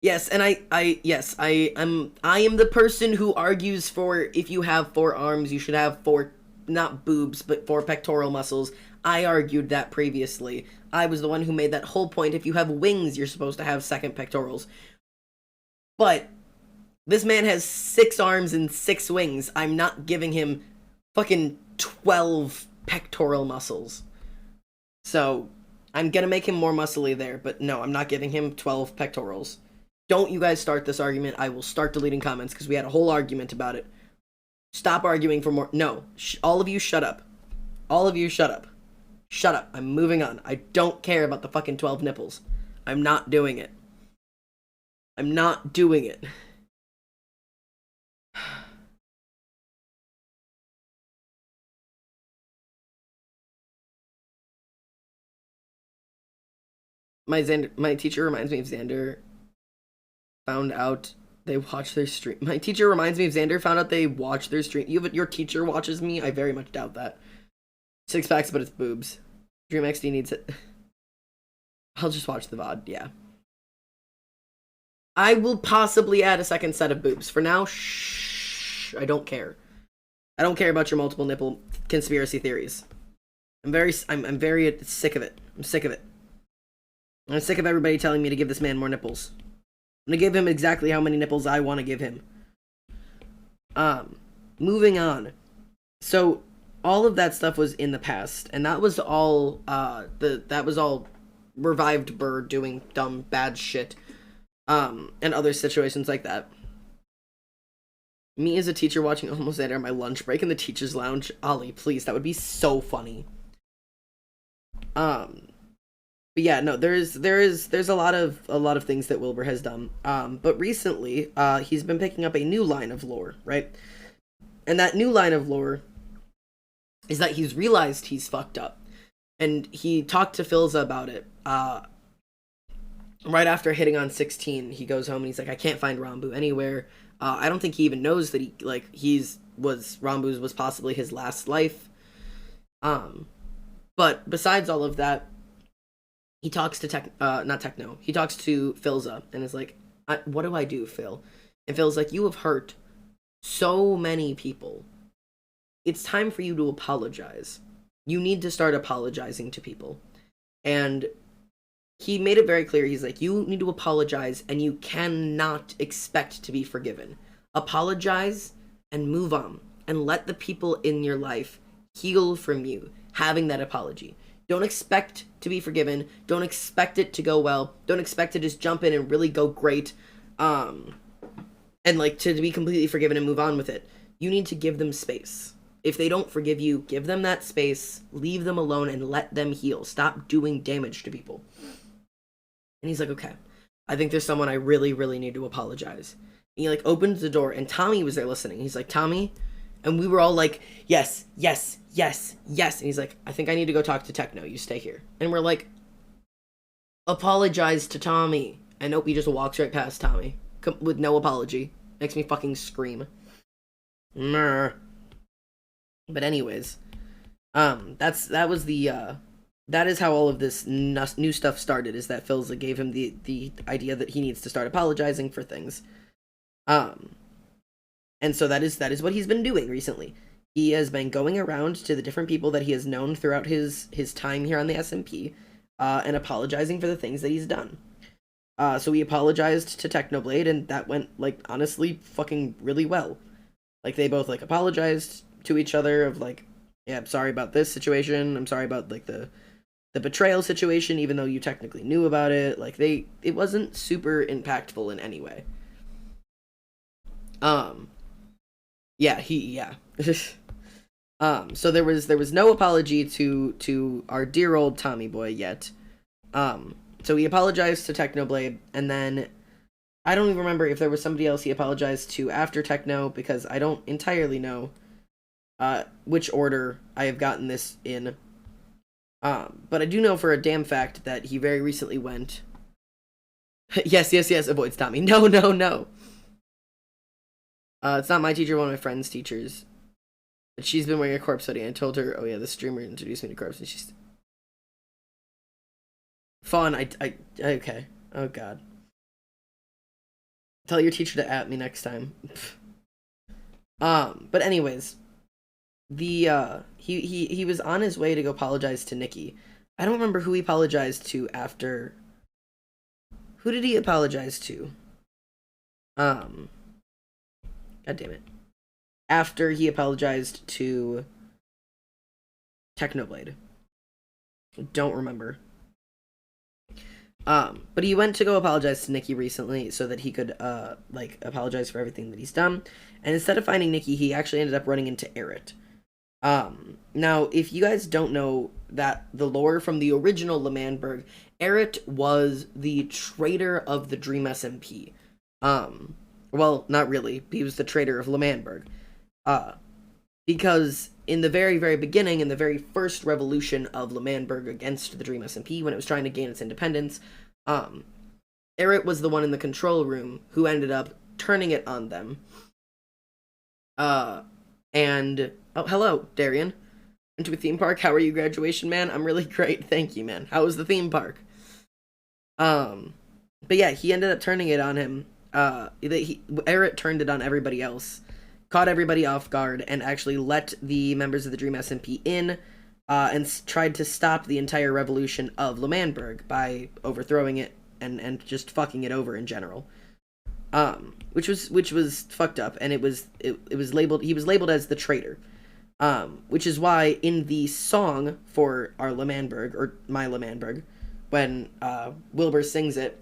Yes, and I am the person who argues for if you have 4 arms, you should have 4, not boobs, but 4 pectoral muscles. I argued that previously. I was the one who made that whole point. If you have wings, you're supposed to have 2nd pectorals. But this man has 6 arms and 6 wings. I'm not giving him fucking 12 pectoral muscles. So, I'm gonna make him more muscly there, but no, I'm not giving him 12 pectorals. Don't you guys start this argument. I will start deleting comments because we had a whole argument about it. Stop arguing for more. No. All of you shut up. All of you shut up. Shut up. I'm moving on. I don't care about the fucking 12 nipples. I'm not doing it. I'm not doing it. My teacher reminds me of Xander found out they watch their stream. My teacher reminds me of Xander found out they watch their stream. Your teacher watches me? I very much doubt that. 6 packs, but it's boobs. Dream XD needs it. I'll just watch the VOD, yeah. I will possibly add a second set of boobs. For now, shh. I don't care. I don't care about your multiple nipple conspiracy theories. I'm very sick of it. I'm sick of it. I'm sick of everybody telling me to give this man more nipples. I'm gonna give him exactly how many nipples I want to give him. Moving on. So, all of that stuff was in the past, and that was all, that was all revived Burr doing dumb, bad shit, and other situations like that. Me as a teacher watching Almost There on my lunch break in the teacher's lounge. Ollie, please, that would be so funny. But yeah, no, there's a lot of things that Wilbur has done. But recently, he's been picking up a new line of lore, right? And that new line of lore is that he's realized he's fucked up. And he talked to Philza about it. Right after hitting on 16, he goes home and he's like, I can't find Rambu anywhere. I don't think he even knows that Rambu's was possibly his last life. But besides all of that, he talks to he talks to Philza and is like, what do I do, Phil? And Phil's like, you have hurt so many people. It's time for you to apologize. You need to start apologizing to people. And he made it very clear. He's like, you need to apologize and you cannot expect to be forgiven. Apologize and move on and let the people in your life heal from you having that apology. Don't expect to be forgiven. Don't expect it to go well. Don't expect to just jump in and really go great. And like to be completely forgiven and move on with it. You need to give them space. If they don't forgive you, give them that space, leave them alone and let them heal. Stop doing damage to people. And he's like, okay, I think there's someone I really, really need to apologize. And he like opens the door and Tommy was there listening. He's like, Tommy? And we were all like, yes, yes, yes, yes. And he's like, I think I need to go talk to Techno. You stay here. And we're like, apologize to Tommy. And nope, he just walks right past Tommy with no apology. Makes me fucking scream. Mrr. But anyways, that is how all of this new stuff started, is that Philza gave him the idea that he needs to start apologizing for things. And so that is what he's been doing recently. He has been going around to the different people that he has known throughout his time here on the SMP, and apologizing for the things that he's done. So he apologized to Technoblade, and that went, like, honestly fucking really well. Like, they both, like, apologized to each other of, like, yeah, I'm sorry about this situation, I'm sorry about, like, the betrayal situation, even though you technically knew about it. Like, it wasn't super impactful in any way. Yeah. So there was no apology to our dear old Tommy boy yet. So he apologized to Technoblade, and then I don't even remember if there was somebody else he apologized to after Techno, because I don't entirely know which order I have gotten this in. But I do know for a damn fact that he very recently went... yes, avoids Tommy. No. It's not my teacher, one of my friend's teachers. But she's been wearing a corpse hoodie, and I told her, oh yeah, the streamer introduced me to corpse, and she's... Fawn, okay. Oh god. Tell your teacher to at me next time. But anyways... he was on his way to go apologize to Nikki. I don't remember who he apologized to after. Who did he apologize to? God damn it. After he apologized to Technoblade. Don't remember. But he went to go apologize to Nikki recently so that he could, like, apologize for everything that he's done. And instead of finding Nikki, he actually ended up running into Errit. Now, if you guys don't know that the lore from the original L'Manberg, Errit was the traitor of the Dream SMP. Um, well, not really. He was the traitor of L'Manberg. Uh, because in the very, very beginning, in the very first revolution of L'Manberg against the Dream SMP, when it was trying to gain its independence, um, Eret was the one in the control room who ended up turning it on them. And oh, hello, Darian. Into a theme park. How are you, graduation man? I'm really great, thank you, man. How was the theme park? But yeah, he ended up turning it on him. Eret turned it on everybody else, caught everybody off guard, and actually let the members of the Dream SMP in, and tried to stop the entire revolution of L'Manberg by overthrowing it and just fucking it over in general. Which was fucked up, and it was labeled, he was labeled as the traitor. Which is why in the song for our L'Manberg, or my L'Manberg, when Wilbur sings it,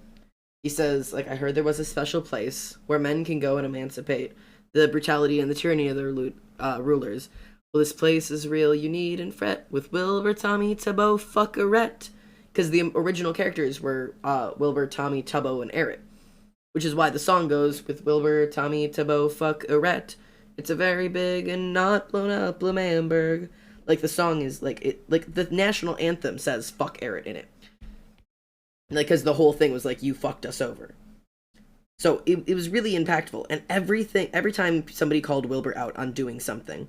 he says, like, I heard there was a special place where men can go and emancipate the brutality and the tyranny of their rulers. Well, this place is real, you needn't fret, with Wilbur, Tommy, Tubbo, fuck-a-ret. Because the original characters were Wilbur, Tommy, Tubbo, and Eret. Which is why the song goes, with Wilbur, Tommy, Tubbo, fuck-a-ret. It's a very big and not blown up L'Manberg. Like, the song is, like, the national anthem says fuck Eret in it. Like, because the whole thing was like, you fucked us over. So it was really impactful. And every time somebody called Wilbur out on doing something,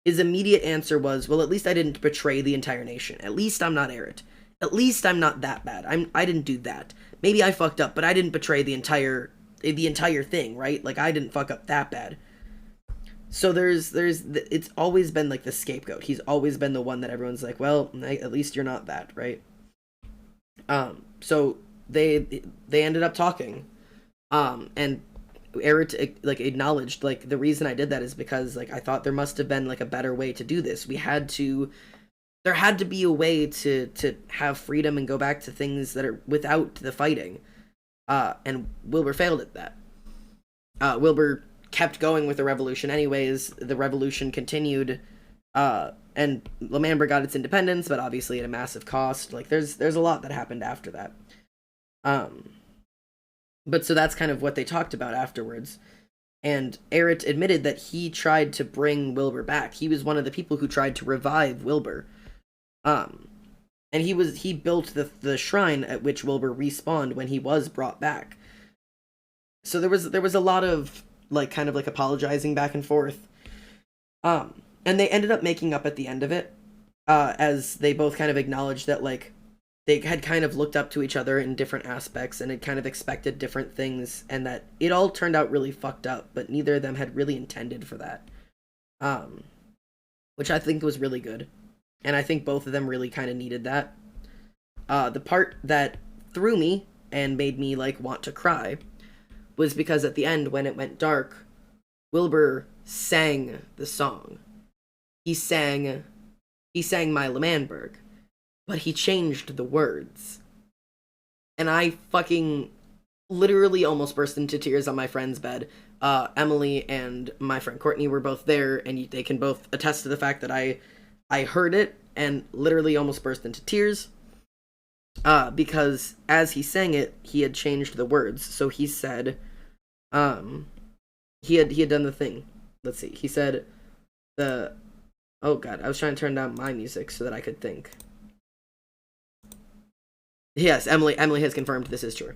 his immediate answer was, well, at least I didn't betray the entire nation. At least I'm not Eret. At least I'm not that bad. I didn't do that. Maybe I fucked up, but I didn't betray the entire thing, right? Like, I didn't fuck up that bad. So it's always been like the scapegoat. He's always been the one that everyone's like, well, at least you're not that, right? So they ended up talking, and Eret like acknowledged, like, the reason I did that is because, like, I thought there must have been like a better way to do this. There had to be a way to have freedom and go back to things that are without the fighting, and Wilbur failed at that. Wilbur kept going with the revolution anyways. The revolution continued, and L'Manberg got its independence, but obviously at a massive cost. Like, there's a lot that happened after that. But so that's kind of what they talked about afterwards. And Eret admitted that he tried to bring Wilbur back. He was one of the people who tried to revive Wilbur. And he built the shrine at which Wilbur respawned when he was brought back. So there was a lot of, like, kind of like apologizing back and forth. And they ended up making up at the end of it, as they both kind of acknowledged that, like, they had kind of looked up to each other in different aspects and had kind of expected different things, and that it all turned out really fucked up, but neither of them had really intended for that. Which I think was really good. And I think both of them really kind of needed that. The part that threw me and made me, like, want to cry was because at the end, when it went dark, Wilbur sang the song. He sang My L'Manberg, but he changed the words. And I fucking literally almost burst into tears on my friend's bed. Emily and my friend Courtney were both there, and they can both attest to the fact that I heard it and literally almost burst into tears. Because as he sang it, he had changed the words. So he said, he had done the thing. Let's see. He said oh god, I was trying to turn down my music so that I could think. Yes, Emily has confirmed this is true.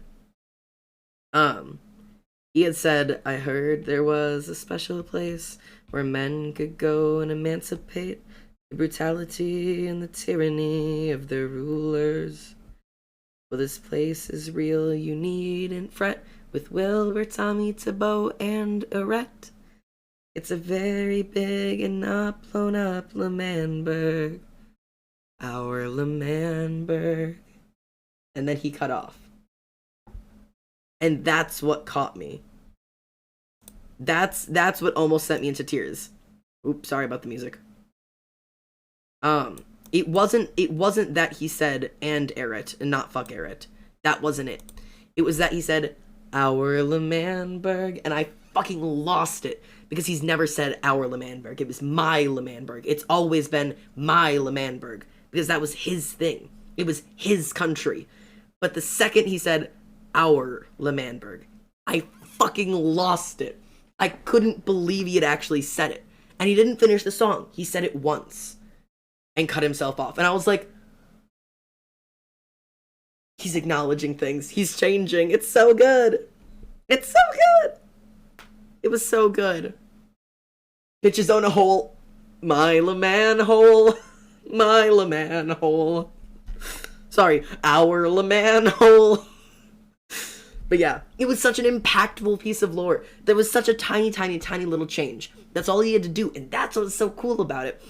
He had said, I heard there was a special place where men could go and emancipate the brutality and the tyranny of their rulers. Well, this place is real, you needn't fret, with Wilbur, Tommy, Tubbo, and Eret. It's a very big and not blown up L'Manberg. Our L'Manberg. And then he cut off. And that's what caught me. That's what almost sent me into tears. Oops, sorry about the music. It wasn't that he said and Eret and not fuck Eret. That wasn't it. It was that he said our L'Manberg, and I fucking lost it because he's never said our L'Manberg. It was my L'Manberg. It's always been my L'Manberg because that was his thing. It was his country. But the second he said our L'Manberg, I fucking lost it. I couldn't believe he had actually said it. And he didn't finish the song. He said it once and cut himself off. And I was like, he's acknowledging things. He's changing. It's so good. It's so good. It was so good. Bitches own a hole. Mile a manhole. Mile a manhole. Sorry, our la manhole. But yeah, it was such an impactful piece of lore. There was such a tiny, tiny, tiny little change. That's all he had to do, and that's what was so cool about it.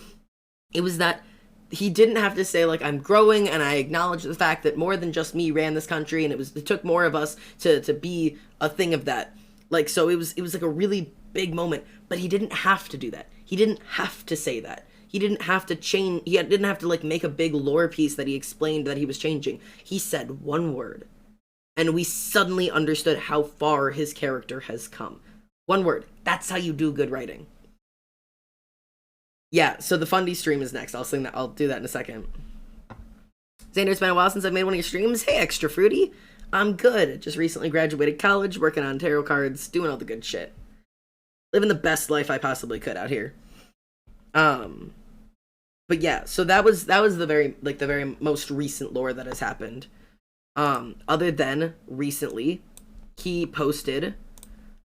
It was that he didn't have to say, like, I'm growing, and I acknowledge the fact that more than just me ran this country, and it took more of us to be a thing of that. Like, so it was like a really big moment, but he didn't have to do that. He didn't have to say that. He didn't have to change, he didn't have to, like, make a big lore piece that he explained that he was changing. He said one word. And we suddenly understood how far his character has come. One word. That's how you do good writing. Yeah, so the Fundy stream is next. I'll do that in a second. Xander, it's been a while since I've made one of your streams. Hey, Extra Fruity. I'm good. Just recently graduated college, working on tarot cards, doing all the good shit. Living the best life I possibly could out here. But yeah, so that was the very most recent lore that has happened. Other than recently, he posted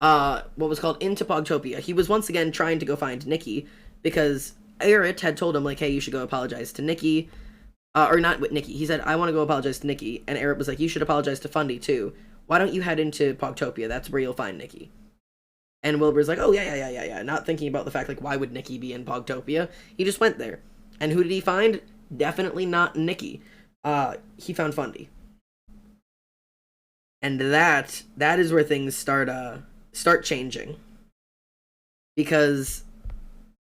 what was called Into Pogtopia. He was once again trying to go find Nikki because Aerith had told him, like, hey, you should go apologize to Nikki. Or not with Nikki. He said, I want to go apologize to Nikki. And Aerith was like, you should apologize to Fundy too. Why don't you head into Pogtopia? That's where you'll find Nikki. And Wilbur's like, oh, yeah. Not thinking about the fact, like, why would Nikki be in Pogtopia? He just went there. And who did he find? Definitely not Nikki. He found Fundy. And that is where things start changing. Because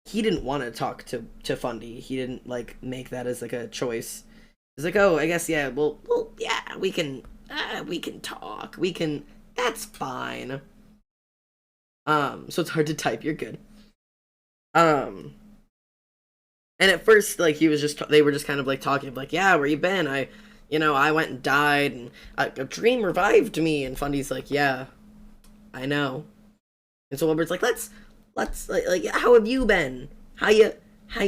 he didn't want to talk to Fundy. He didn't, like, make that as, like, a choice. He's like, oh, I guess, yeah, well, yeah, we can talk. That's fine. So it's hard to type. You're good. And at first, like, they were just kind of, like, talking, like, yeah, where you been? I went and died, and a dream revived me. And Fundy's like, yeah, I know. And so Wilbur's like, let's, like, how have you been? How you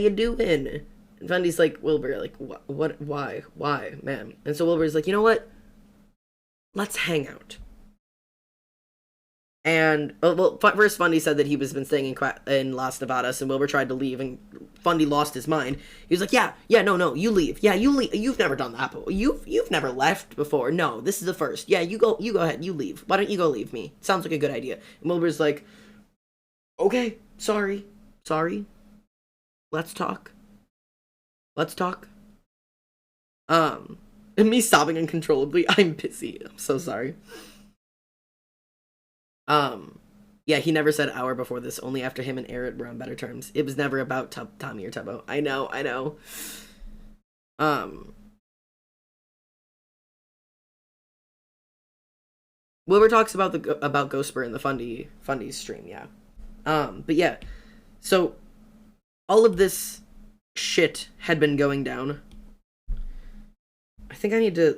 doing? And Fundy's like, Wilbur, like, what, why, man? And so Wilbur's like, you know what? Let's hang out. And, well, first Fundy said that he was been staying in Las Nevadas, and Wilbur tried to leave, and Fundy lost his mind. He was like, yeah, no, you leave. Yeah, you leave. You've never done that before. You've never left before. No, this is the first. Yeah, you go ahead, you leave. Why don't you go leave me? Sounds like a good idea. And Wilbur's like, okay, sorry. Let's talk. And me sobbing uncontrollably. I'm busy. I'm so sorry. Yeah, he never said our before this, only after him and Aerith were on better terms. It was never about Tommy or Tubbo. I know. Wilbur talks about Ghostbur in the Fundy stream, yeah. But yeah, so all of this shit had been going down. I think I need to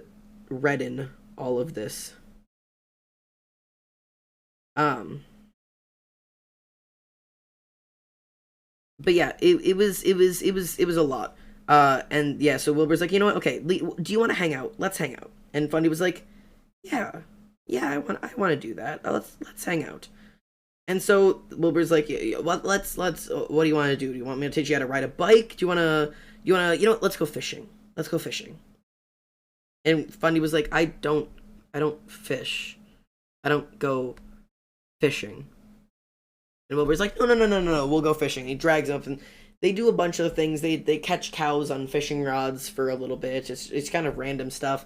redden all of this. But yeah, it was a lot. And yeah, so Wilbur's like, you know what? Okay, do you want to hang out? Let's hang out. And Fundy was like, yeah, I want to do that. Let's hang out. And so Wilbur's like, let's. What do you want to do? Do you want me to teach you how to ride a bike? Do you want to? You know what? Let's go fishing. And Fundy was like, I don't fish. I don't go fishing. And Wilbur's like, no, we'll go fishing. He drags up, and they do a bunch of things. They catch cows on fishing rods for a little bit. It's kind of random stuff.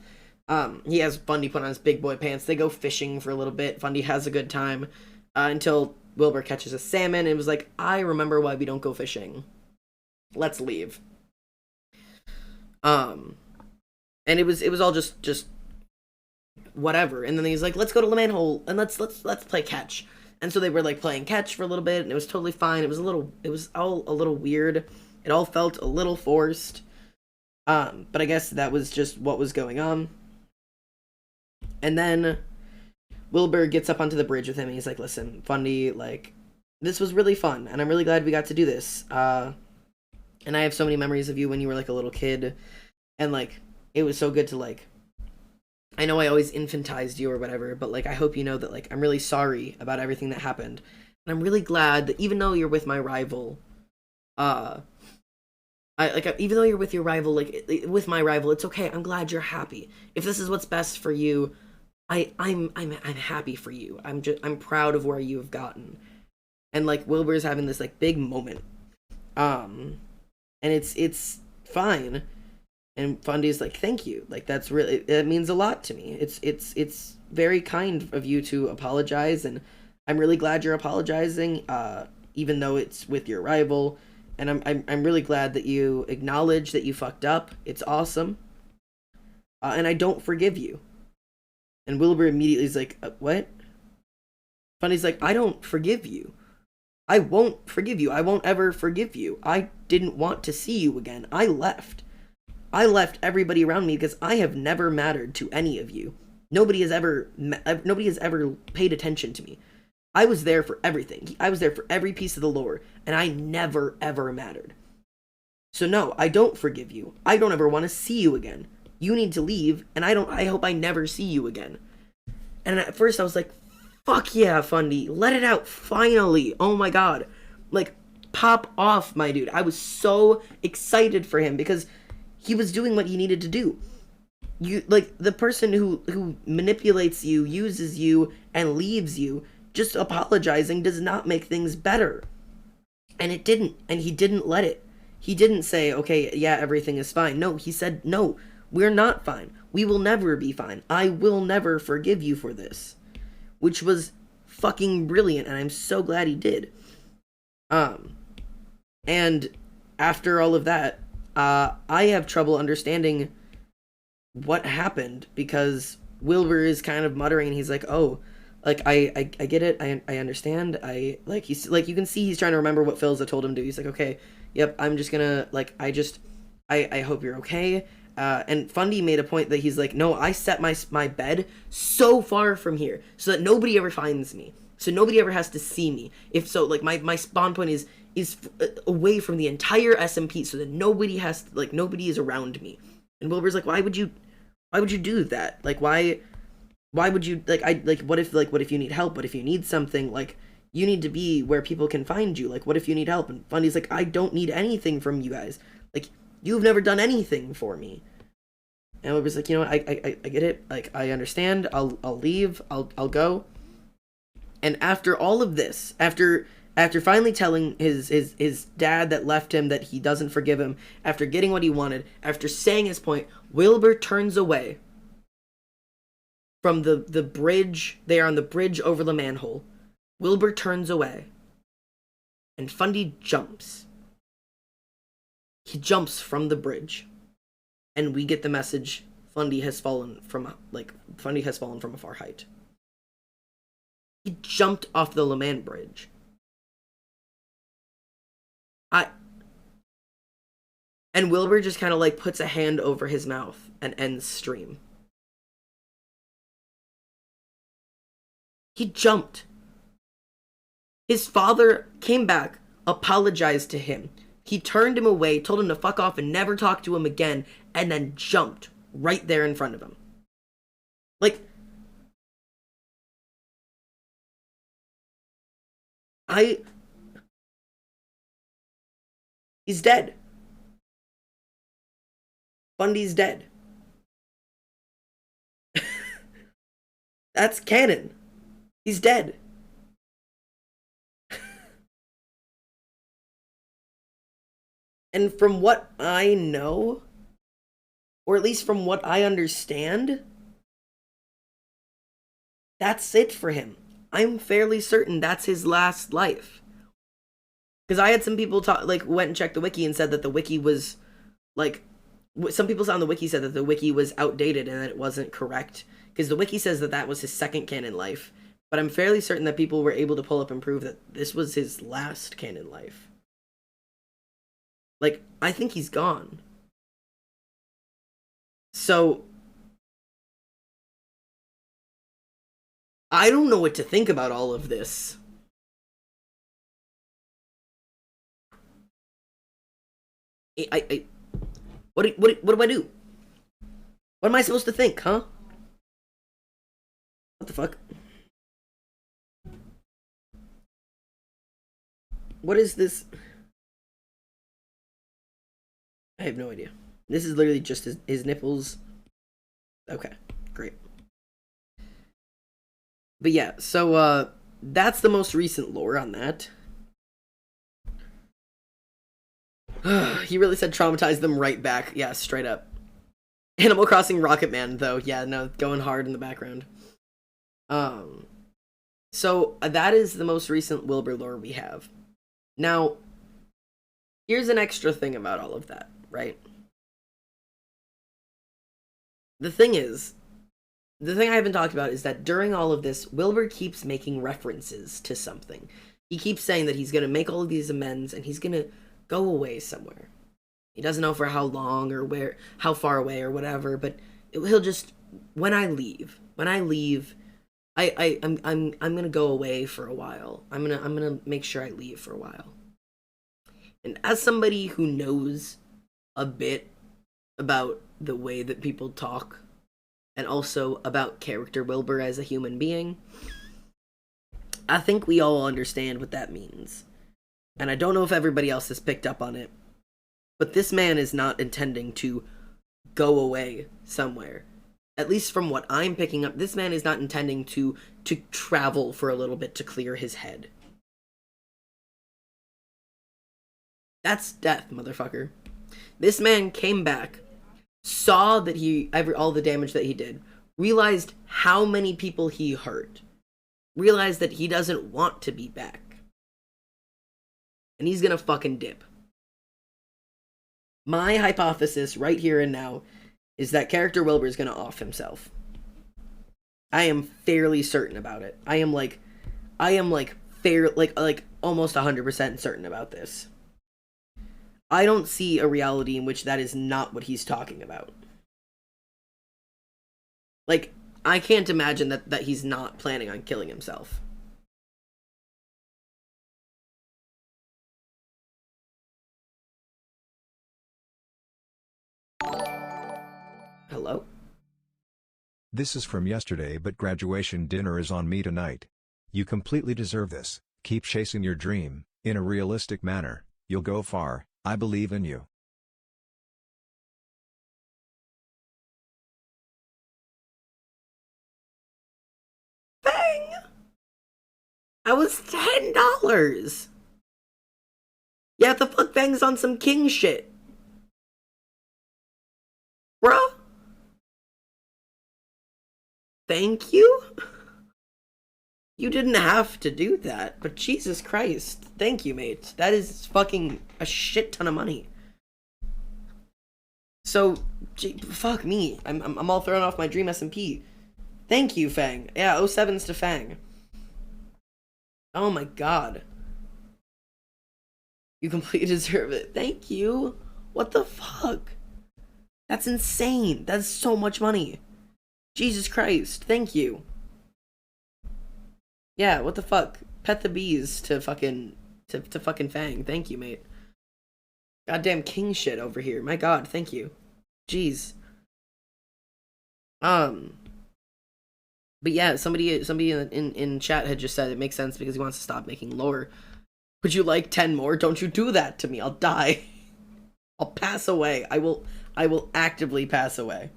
He has Fundy put on his big boy pants. They go fishing for a little bit. Fundy has a good time until Wilbur catches a salmon and was like, I remember why we don't go fishing. Let's leave. And it was all just whatever. And then he's like, let's go to the manhole and let's play catch. And so they were, like, playing catch for a little bit, and it was totally fine. It was all a little weird. It all felt a little forced. But I guess that was just what was going on. And then Wilbur gets up onto the bridge with him and he's like, listen, Fundy, like, this was really fun and I'm really glad we got to do this. And I have so many memories of you when you were like a little kid, and like it was so good to like, I know I always infantized you or whatever, but like I hope you know that like I'm really sorry about everything that happened. And I'm really glad that even though you're with my rival, even though you're with your rival, like with my rival, it's okay. I'm glad you're happy. If this is what's best for you, I'm happy for you. I'm proud of where you've gotten. And like Wilbur's having this like big moment. And it's fine. And Fundy's like, thank you. Like that means a lot to me. It's very kind of you to apologize, and I'm really glad you're apologizing, even though it's with your rival. And I'm really glad that you acknowledge that you fucked up. It's awesome. And I don't forgive you. And Wilbur immediately is like, what? Funny's like, I don't forgive you. I won't forgive you. I won't ever forgive you. I didn't want to see you again. I left. I left everybody around me because I have never mattered to any of you. Nobody has ever paid attention to me. I was there for everything. I was there for every piece of the lore, and I never ever mattered. So no, I don't forgive you. I don't ever want to see you again. You need to leave, and I hope I never see you again. And at first I was like, fuck yeah, Fundy, let it out, finally. Oh my god. Like, pop off, my dude. I was so excited for him because he was doing what he needed to do. You, like, the person who manipulates you, uses you, and leaves you, just apologizing does not make things better. And it didn't, and he didn't let it. He didn't say, okay, yeah, everything is fine. No, he said, no, we're not fine. We will never be fine. I will never forgive you for this. Which was fucking brilliant, and I'm so glad he did. And after all of that, I have trouble understanding what happened, because Wilbur is kind of muttering, he's like, oh, like, I get it, I understand, he's, like, you can see he's trying to remember what Philza told him to. He's like, okay, yep, I'm just gonna, like, I hope you're okay. And Fundy made a point that he's like, no, I set my bed so far from here so that nobody ever finds me. So nobody ever has to see me. If so, like, my spawn point is away from the entire SMP so that nobody is around me. And Wilbur's like, why would you do that? Like, why would you, like, what if you need help? What if you need something? Like, you need to be where people can find you. Like, what if you need help? And Fundy's like, I don't need anything from you guys. Like, you've never done anything for me. And Wilbur's like, you know what, I get it. Like, I understand. I'll leave. I'll go. And after all of this, after finally telling his dad that left him that he doesn't forgive him, after getting what he wanted, after saying his point, Wilbur turns away from the bridge. They are on the bridge over the manhole. Wilbur turns away. And Fundy jumps. He jumps from the bridge. And we get the message, Fundy has fallen from a far height. He jumped off the Le Mans bridge. And Wilbur just kind of like puts a hand over his mouth and ends stream. He jumped. His father came back, apologized to him. He turned him away, told him to fuck off and never talk to him again, and then jumped right there in front of him. Like, he's dead. Fundy's dead. That's canon. He's dead. And from what I know, or at least from what I understand, that's it for him. I'm fairly certain that's his last life. Because I had some people went and checked the wiki and said that the wiki was, like, some people on the wiki said that the wiki was outdated and that it wasn't correct. Because the wiki says that was his second canon life. But I'm fairly certain that people were able to pull up and prove that this was his last canon life. Like, I think he's gone. So I don't know what to think about all of this. What do I do? What am I supposed to think, huh? What the fuck? What is this? I have no idea. This is literally just his nipples. Okay, great. But yeah, so that's the most recent lore on that. He really said traumatize them right back. Yeah, straight up. Animal Crossing Rocket Man, though. Yeah, no, going hard in the background. So that is the most recent Wilbur lore we have. Now, here's an extra thing about all of that, right? The thing I haven't talked about is that during all of this, Wilbur keeps making references to something. He keeps saying that he's going to make all of these amends and he's going to go away somewhere. He doesn't know for how long or where, how far away or whatever, but he'll just, when I leave, I'm going to go away for a while. I'm going to make sure I leave for a while. And as somebody who knows a bit about the way that people talk, and also about character Wilbur as a human being, I think we all understand what that means. And I don't know if everybody else has picked up on it, but this man is not intending to go away somewhere. At least from what I'm picking up, this man is not intending to travel for a little bit to clear his head. That's death, motherfucker. This man came back, saw that all the damage that he did, realized how many people he hurt, realized that he doesn't want to be back, and he's gonna fucking dip. My hypothesis right here and now is that character Wilbur is gonna off himself. I am fairly certain about it. I am like almost 100% certain about this. I don't see a reality in which that is not what he's talking about. Like, I can't imagine that he's not planning on killing himself. Hello? This is from yesterday, but graduation dinner is on me tonight. You completely deserve this. Keep chasing your dream, in a realistic manner. You'll go far. I believe in you. Bang! I was $10! Yeah, the fuck Bang's on some king shit. Bruh? Thank you? You didn't have to do that, but Jesus Christ. Thank you, mate. That is fucking a shit ton of money. So, fuck me. I'm all thrown off my dream DSMP. Thank you, Fang. Yeah, 07's to Fang. Oh my god. You completely deserve it. Thank you. What the fuck? That's insane. That's so much money. Jesus Christ. Thank you. Yeah, what the fuck? Pet the bees to fucking Fang. Thank you, mate. Goddamn king shit over here. My god, thank you. Jeez. But yeah, somebody in chat had just said it makes sense because he wants to stop making lore. Would you like 10 more? Don't you do that to me. I'll die. I'll pass away. I will actively pass away.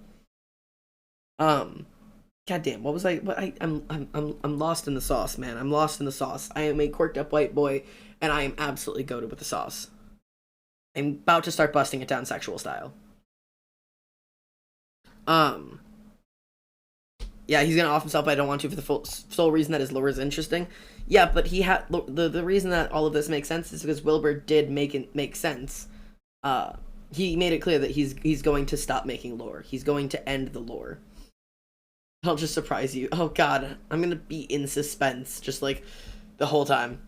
Goddamn, what was I'm lost in the sauce, man. I'm lost in the sauce. I am a quirked up white boy, and I am absolutely goated with the sauce. I'm about to start busting it down sexual style. Yeah, he's gonna off himself, but I don't want to for the sole reason that his lore is interesting. Yeah, but he had the reason that all of this makes sense is because Wilbur did make sense. He made it clear that he's going to stop making lore. He's going to end the lore. I'll just surprise you. Oh god, I'm gonna be in suspense just like the whole time.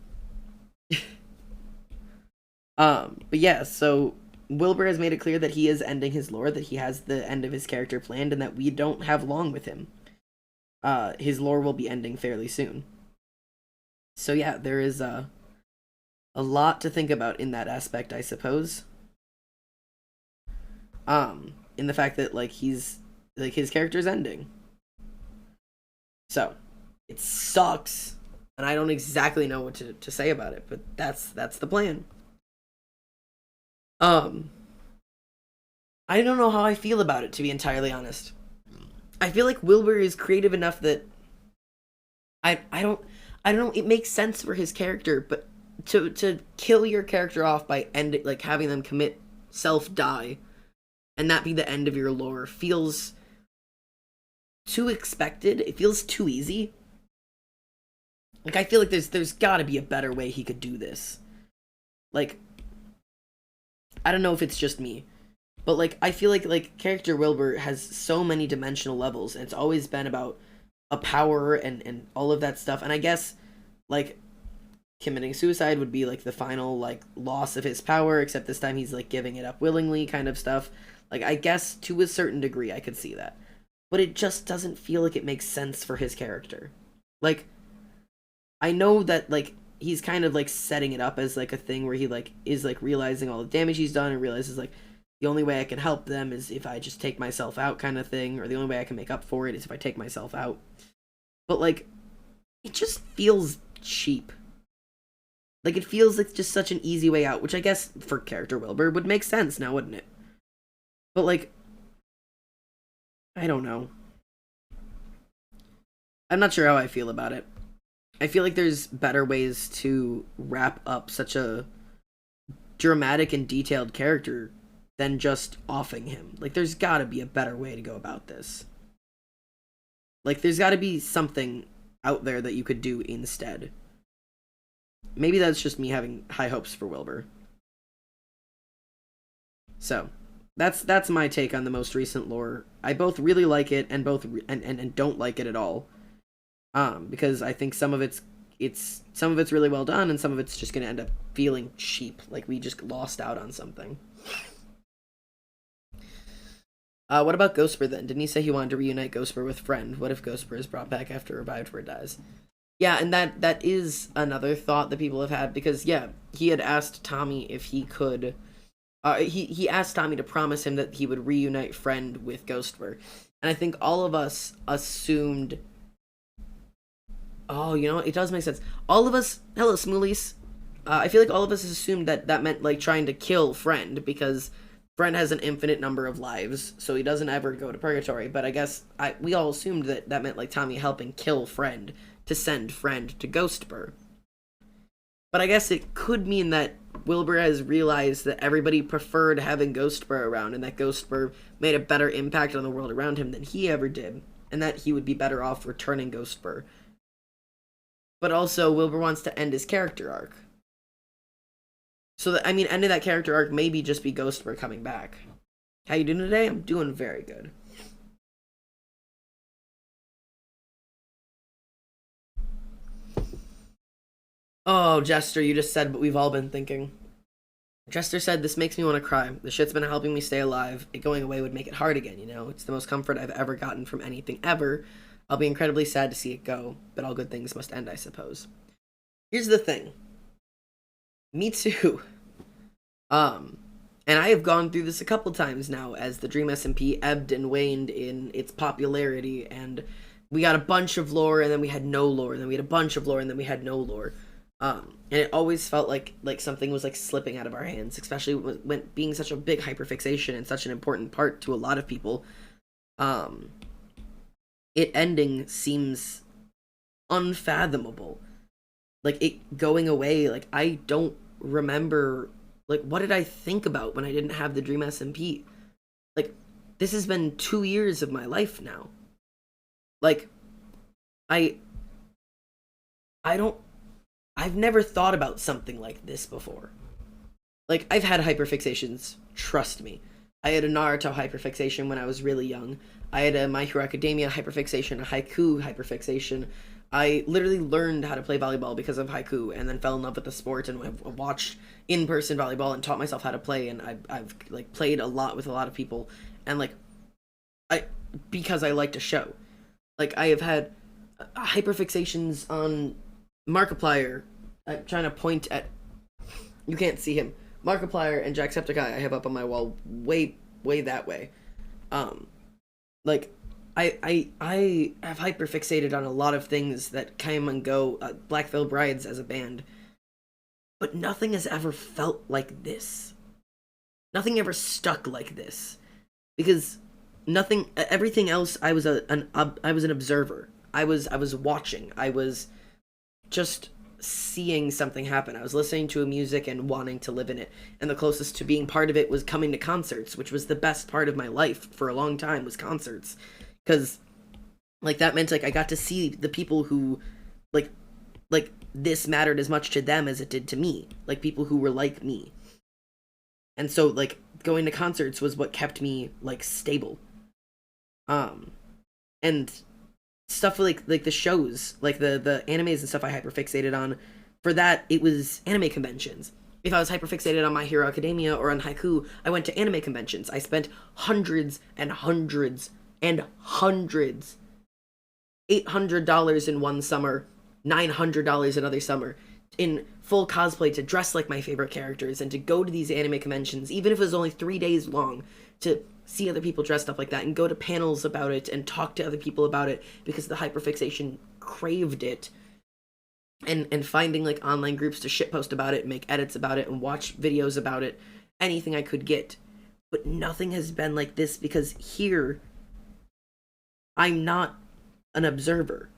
But yeah, so Wilbur has made it clear that he is ending his lore, that he has the end of his character planned, and that we don't have long with him. his lore will be ending fairly soon. So yeah, there is a lot to think about in that aspect, I suppose. In the fact that like he's like his character's ending. So it sucks, and I don't exactly know what to say about it, but that's the plan. Um, I don't know how I feel about it, to be entirely honest. I feel like Wilbur is creative enough that I don't I don't know. It makes sense for his character, but to kill your character off by end like having them commit self die, and that be the end of your lore feels too expected. It feels too easy. Like I feel like there's got to be a better way he could do this. Like I don't know if it's just me, but like I feel like character Wilbur has so many dimensional levels, and it's always been about a power and all of that stuff. And I guess like committing suicide would be like the final like loss of his power, except this time he's like giving it up willingly kind of stuff. Like I guess to a certain degree I could see that. But it just doesn't feel like it makes sense for his character. Like I know that like he's kind of like setting it up as like a thing where he like is like realizing all the damage he's done and realizes like the only way I can help them is if I just take myself out kind of thing, or the only way I can make up for it is if I take myself out. But like it just feels cheap. Like it feels like just such an easy way out, which I guess for character Wilbur would make sense now, wouldn't it? But like I don't know. I'm not sure how I feel about it. I feel like there's better ways to wrap up such a dramatic and detailed character than just offing him. Like, there's gotta be a better way to go about this. Like, there's gotta be something out there that you could do instead. Maybe that's just me having high hopes for Wilbur. So, that's my take on the most recent lore. I both really like it and and don't like it at all. Because I think some of it's really well done, and some of it's just gonna end up feeling cheap, like we just lost out on something. What about Ghostbur then? Didn't he say he wanted to reunite Ghostbur with Friend? What if Ghostbur is brought back after revived where it dies? Yeah, and that is another thought that people have had, because yeah, he had asked Tommy if he could. He asked Tommy to promise him that he would reunite Friend with Ghostbur, and I think all of us assumed. Oh, you know what? It does make sense. All of us, hello, Smoolies. I feel like all of us assumed that meant like trying to kill Friend, because Friend has an infinite number of lives, so he doesn't ever go to purgatory. But I guess we all assumed that meant like Tommy helping kill Friend to send Friend to Ghostbur. But I guess it could mean that Wilbur has realized that everybody preferred having Ghostbur around, and that Ghostbur made a better impact on the world around him than he ever did, and that he would be better off returning Ghostbur. But also, Wilbur wants to end his character arc. So, ending that character arc maybe just be Ghostbur coming back. How you doing today? I'm doing very good. Oh, Jester, you just said what we've all been thinking. Jester said, this makes me want to cry. The shit's been helping me stay alive. It going away would make it hard again, you know? It's the most comfort I've ever gotten from anything ever. I'll be incredibly sad to see it go, but all good things must end, I suppose. Here's the thing. Me too. And I have gone through this a couple times now as the Dream SMP ebbed and waned in its popularity, and we got a bunch of lore, and then we had no lore, and then we had a bunch of lore, and then we had no lore. And it always felt like something was like slipping out of our hands, especially when being such a big hyperfixation and such an important part to a lot of people. It ending seems unfathomable. Like, it going away, like, I don't remember, like, what did I think about when I didn't have the Dream SMP? Like, this has been 2 years of my life now. Like, I've never thought about something like this before. Like, I've had hyperfixations, trust me. I had a Naruto hyperfixation when I was really young. I had a My Hero Academia hyperfixation, a Haiku hyperfixation. I literally learned how to play volleyball because of Haiku, and then fell in love with the sport and watched in-person volleyball and taught myself how to play, and I've like played a lot with a lot of people, and like because I like to show. Like, I have had hyperfixations on Markiplier. I'm trying to point at. You can't see him. Markiplier and Jacksepticeye I have up on my wall way, way that way. Um, like, I have hyperfixated on a lot of things that came and go. Black Veil Brides as a band. But nothing has ever felt like this. Nothing ever stuck like this. Because nothing, everything else, I was an observer. I was watching. I was just seeing something happen. I was listening to a music and wanting to live in it. And the closest to being part of it was coming to concerts, which was the best part of my life for a long time, was concerts. Because, like, that meant, like, I got to see the people who, like, this mattered as much to them as it did to me. Like, people who were like me. And so, like, going to concerts was what kept me, like, stable. And stuff like the shows, like the animes and stuff I hyperfixated on, for that, it was anime conventions. If I was hyperfixated on My Hero Academia or on haiku, I went to anime conventions. I spent hundreds and hundreds and hundreds. $800 in one summer, $900 another summer, in full cosplay to dress like my favorite characters and to go to these anime conventions, even if it was only 3 days long, to see other people dressed up like that and go to panels about it and talk to other people about it because the hyperfixation craved it. And finding, like, online groups to shitpost about it, make edits about it, and watch videos about it, anything I could get. But nothing has been like this, because here, I'm not an observer.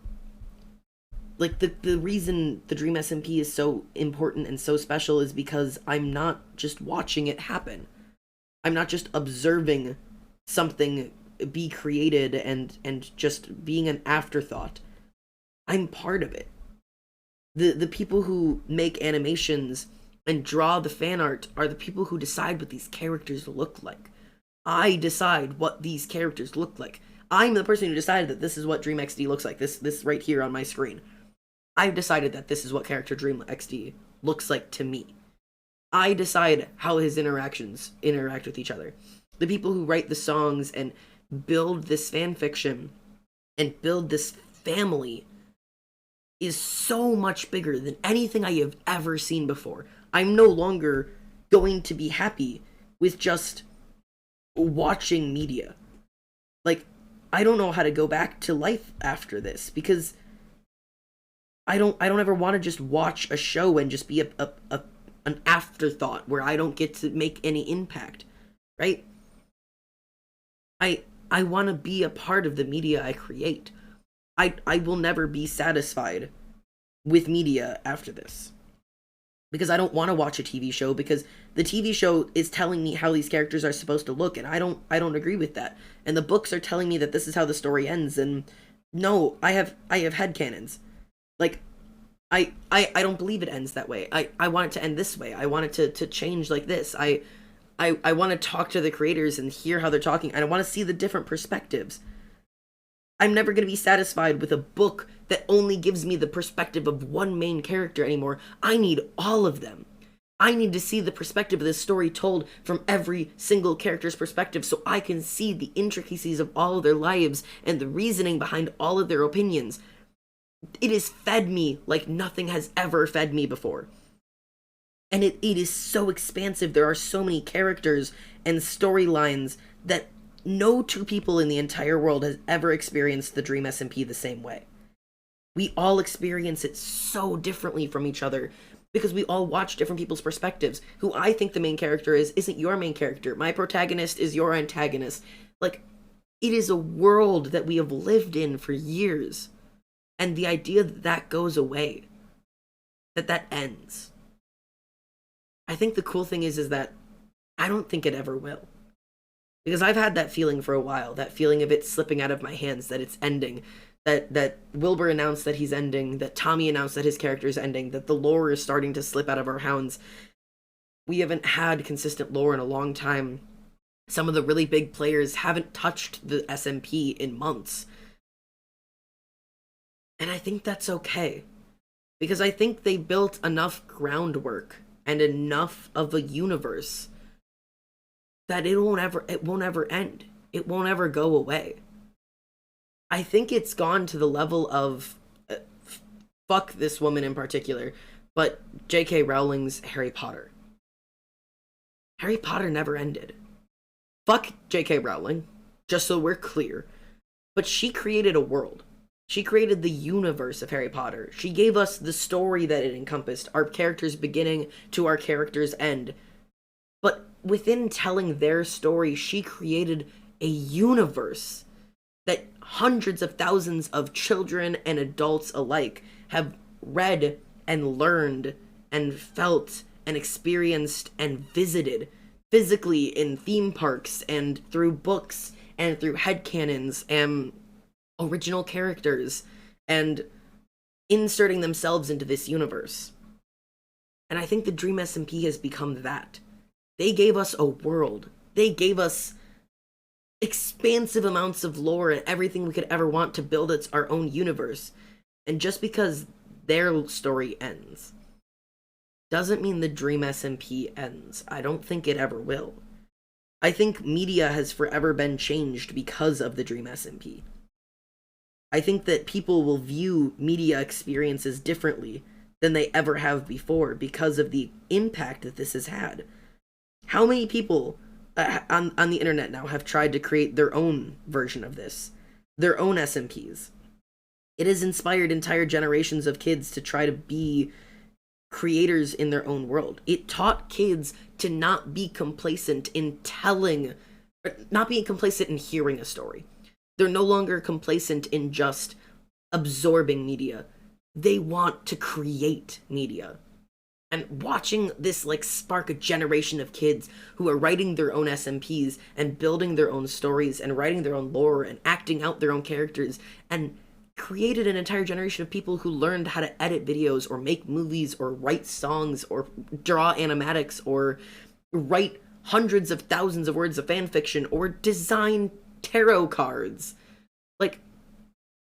Like, the reason the Dream SMP is so important and so special is because I'm not just watching it happen. I'm not just observing something be created and just being an afterthought. I'm part of it. The people who make animations and draw the fan art are the people who decide what these characters look like. I decide what these characters look like. I'm the person who decided that this is what Dream XD looks like. This right here on my screen. I've decided that this is what character Dream XD looks like to me. I decide how his interactions interact with each other. The people who write the songs and build this fan fiction and build this family is so much bigger than anything I have ever seen before. I'm no longer going to be happy with just watching media. Like, I don't know how to go back to life after this, because I don't ever want to just watch a show and just be an afterthought where I don't get to make any impact, right? I want to be a part of the media I create. I will never be satisfied with media after this, because I don't want to watch a TV show, because the TV show is telling me how these characters are supposed to look, and I don't agree with that. And the books are telling me that this is how the story ends, and no, I have headcanons. Like, I don't believe it ends that way. I want it to end this way. I want it to change like this. I want to talk to the creators and hear how they're talking, and I want to see the different perspectives. I'm never going to be satisfied with a book that only gives me the perspective of one main character anymore. I need all of them. I need to see the perspective of this story told from every single character's perspective, so I can see the intricacies of all of their lives and the reasoning behind all of their opinions. It has fed me like nothing has ever fed me before. And it is so expansive. There are so many characters and storylines that no two people in the entire world has ever experienced the Dream SMP the same way. We all experience it so differently from each other, because we all watch different people's perspectives. Who I think the main character isn't your main character. My protagonist is your antagonist. Like, it is a world that we have lived in for years. And the idea that that goes away, that ends. I think the cool thing is that I don't think it ever will. Because I've had that feeling for a while, that feeling of it slipping out of my hands, that it's ending, that Wilbur announced that he's ending, that Tommy announced that his character is ending, that the lore is starting to slip out of our hounds. We haven't had consistent lore in a long time. Some of the really big players haven't touched the SMP in months. And I think that's okay. Because I think they built enough groundwork and enough of a universe that it won't ever end. It won't ever go away. I think it's gone to the level of fuck this woman in particular, but J.K. Rowling's Harry Potter. Harry Potter never ended. Fuck J.K. Rowling, just so we're clear. But she created a world. She created the universe of Harry Potter. She gave us the story that it encompassed, our character's beginning to our character's end. But within telling their story, she created a universe that hundreds of thousands of children and adults alike have read and learned and felt and experienced and visited physically in theme parks and through books and through headcanons and original characters and inserting themselves into this universe. And I think the Dream SMP has become that. They gave us a world. They gave us expansive amounts of lore and everything we could ever want to build our own universe. And just because their story ends doesn't mean the Dream SMP ends. I don't think it ever will. I think media has forever been changed because of the Dream SMP. I think that people will view media experiences differently than they ever have before because of the impact that this has had. How many people on the internet now have tried to create their own version of this, their own SMPs? It has inspired entire generations of kids to try to be creators in their own world. It taught kids to not be complacent in not being complacent in hearing a story. They're no longer complacent in just absorbing media. They want to create media. And watching this spark a generation of kids who are writing their own SMPs and building their own stories and writing their own lore and acting out their own characters and created an entire generation of people who learned how to edit videos or make movies or write songs or draw animatics or write hundreds of thousands of words of fan fiction or design tarot cards.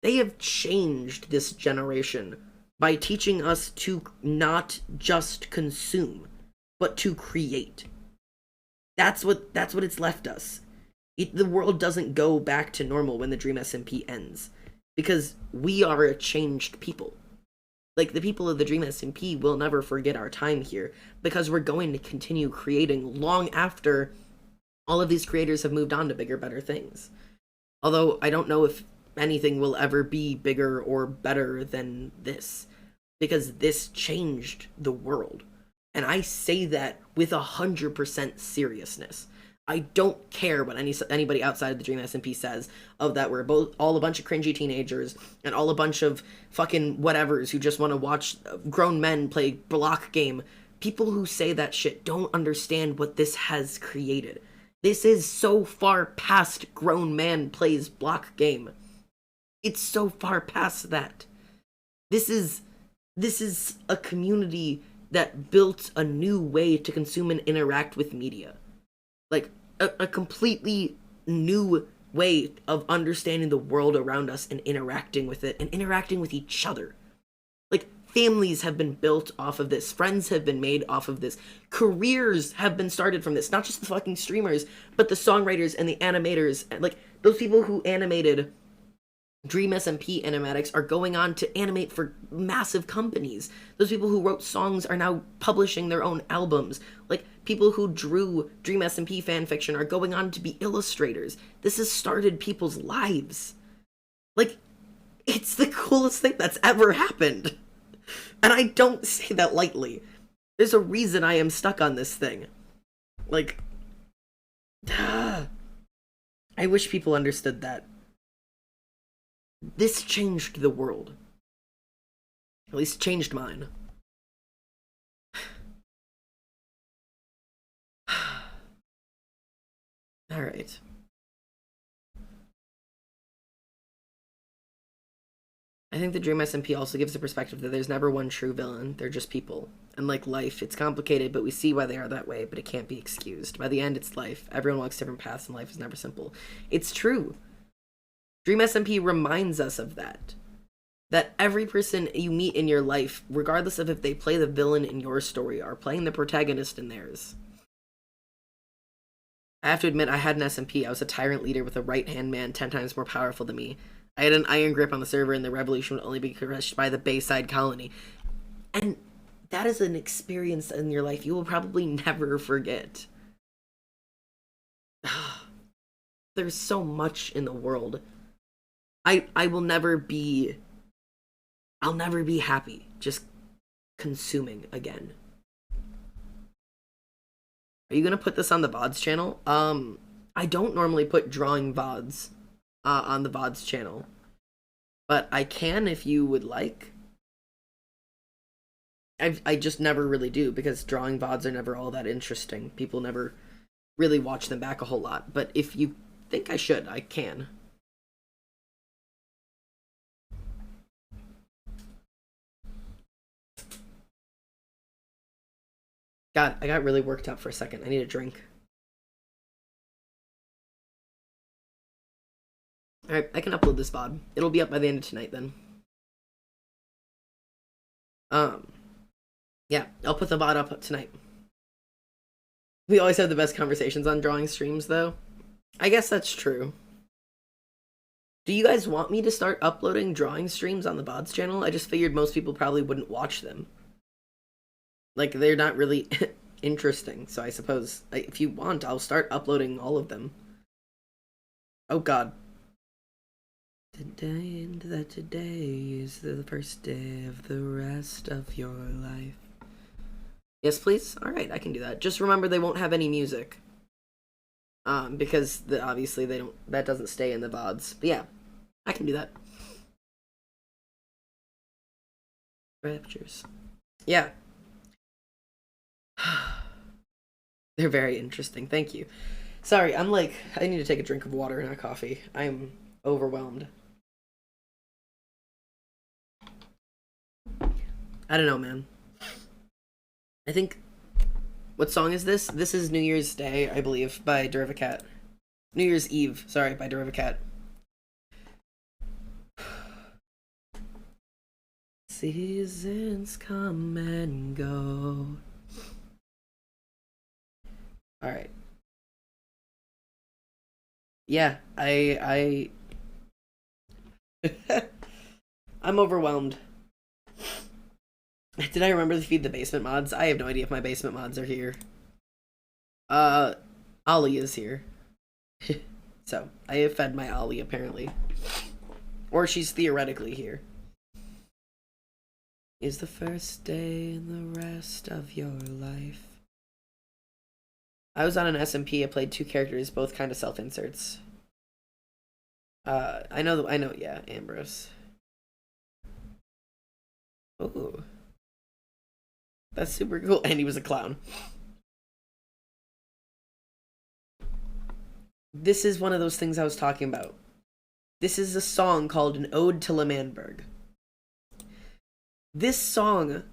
They have changed this generation by teaching us to not just consume, but to create. That's what it's left us. The world doesn't go back to normal when the Dream SMP ends, because we are a changed people. The people of the Dream SMP will never forget our time here, because we're going to continue creating long after all of these creators have moved on to bigger, better things. Although I don't know if anything will ever be bigger or better than this, because this changed the world. And I say that with 100% seriousness. I don't care what anybody outside of the Dream SMP says of that we're both all a bunch of cringy teenagers and all a bunch of fucking whatevers who just want to watch grown men play block game. People who say that shit don't understand what this has created. This is so far past grown man plays block game. It's so far past that. This is a community that built a new way to consume and interact with media. A completely new way of understanding the world around us and interacting with it and interacting with each other. Families have been built off of this. Friends have been made off of this. Careers have been started from this. Not just the fucking streamers, but the songwriters and the animators. Those people who animated Dream SMP animatics are going on to animate for massive companies. Those people who wrote songs are now publishing their own albums. People who drew Dream SMP fanfiction are going on to be illustrators. This has started people's lives. It's the coolest thing that's ever happened. And I don't say that lightly. There's a reason I am stuck on this thing. I wish people understood that. This changed the world. At least changed mine. Alright. I think the Dream SMP also gives the perspective that there's never one true villain. They're just people. And life, it's complicated, but we see why they are that way, but it can't be excused. By the end, it's life. Everyone walks different paths, and life is never simple. It's true. Dream SMP reminds us of that. That every person you meet in your life, regardless of if they play the villain in your story, are playing the protagonist in theirs. I have to admit, I had an SMP. I was a tyrant leader with a right-hand man 10 times more powerful than me. I had an iron grip on the server, and the revolution would only be crushed by the Bayside colony. And that is an experience in your life you will probably never forget. There's so much in the world. I will never be... I'll never be happy just consuming again. Are you gonna put this on the VODs channel? I don't normally put drawing VODs on the VODs channel, but I can if you would like. I just never really do, because drawing VODs are never all that interesting. People never really watch them back a whole lot, but if you think I should, I can. God, I got really worked up for a second. I need a drink. Alright, I can upload this VOD. It'll be up by the end of tonight then. Yeah, I'll put the VOD up tonight. We always have the best conversations on drawing streams, though. I guess that's true. Do you guys want me to start uploading drawing streams on the VODs channel? I just figured most people probably wouldn't watch them. Like, they're not really interesting, so I suppose, like, if you want, I'll start uploading all of them. Oh god. Today is the first day of the rest of your life. Yes, please? Alright, I can do that. Just remember they won't have any music. Because obviously that doesn't stay in the VODs. But yeah, I can do that. Raptures. Yeah. They're very interesting. Thank you. Sorry, I need to take a drink of water, not coffee. I'm overwhelmed. I don't know, man. I think... What song is this? This is New Year's Day, I believe, by Derivacat. New Year's Eve, sorry, by Derivacat. Seasons come and go. Alright. Yeah, I'm overwhelmed. Did I remember to feed the basement mods? I have no idea if my basement mods are here. Ollie is here. So, I have fed my Ollie, apparently. Or she's theoretically here. Is the first day in the rest of your life. I was on an SMP, I played 2 characters, both kind of self-inserts. I know, yeah, Ambrose. Ooh. That's super cool. And he was a clown. This is one of those things I was talking about. This is a song called An Ode to L'Manberg. This song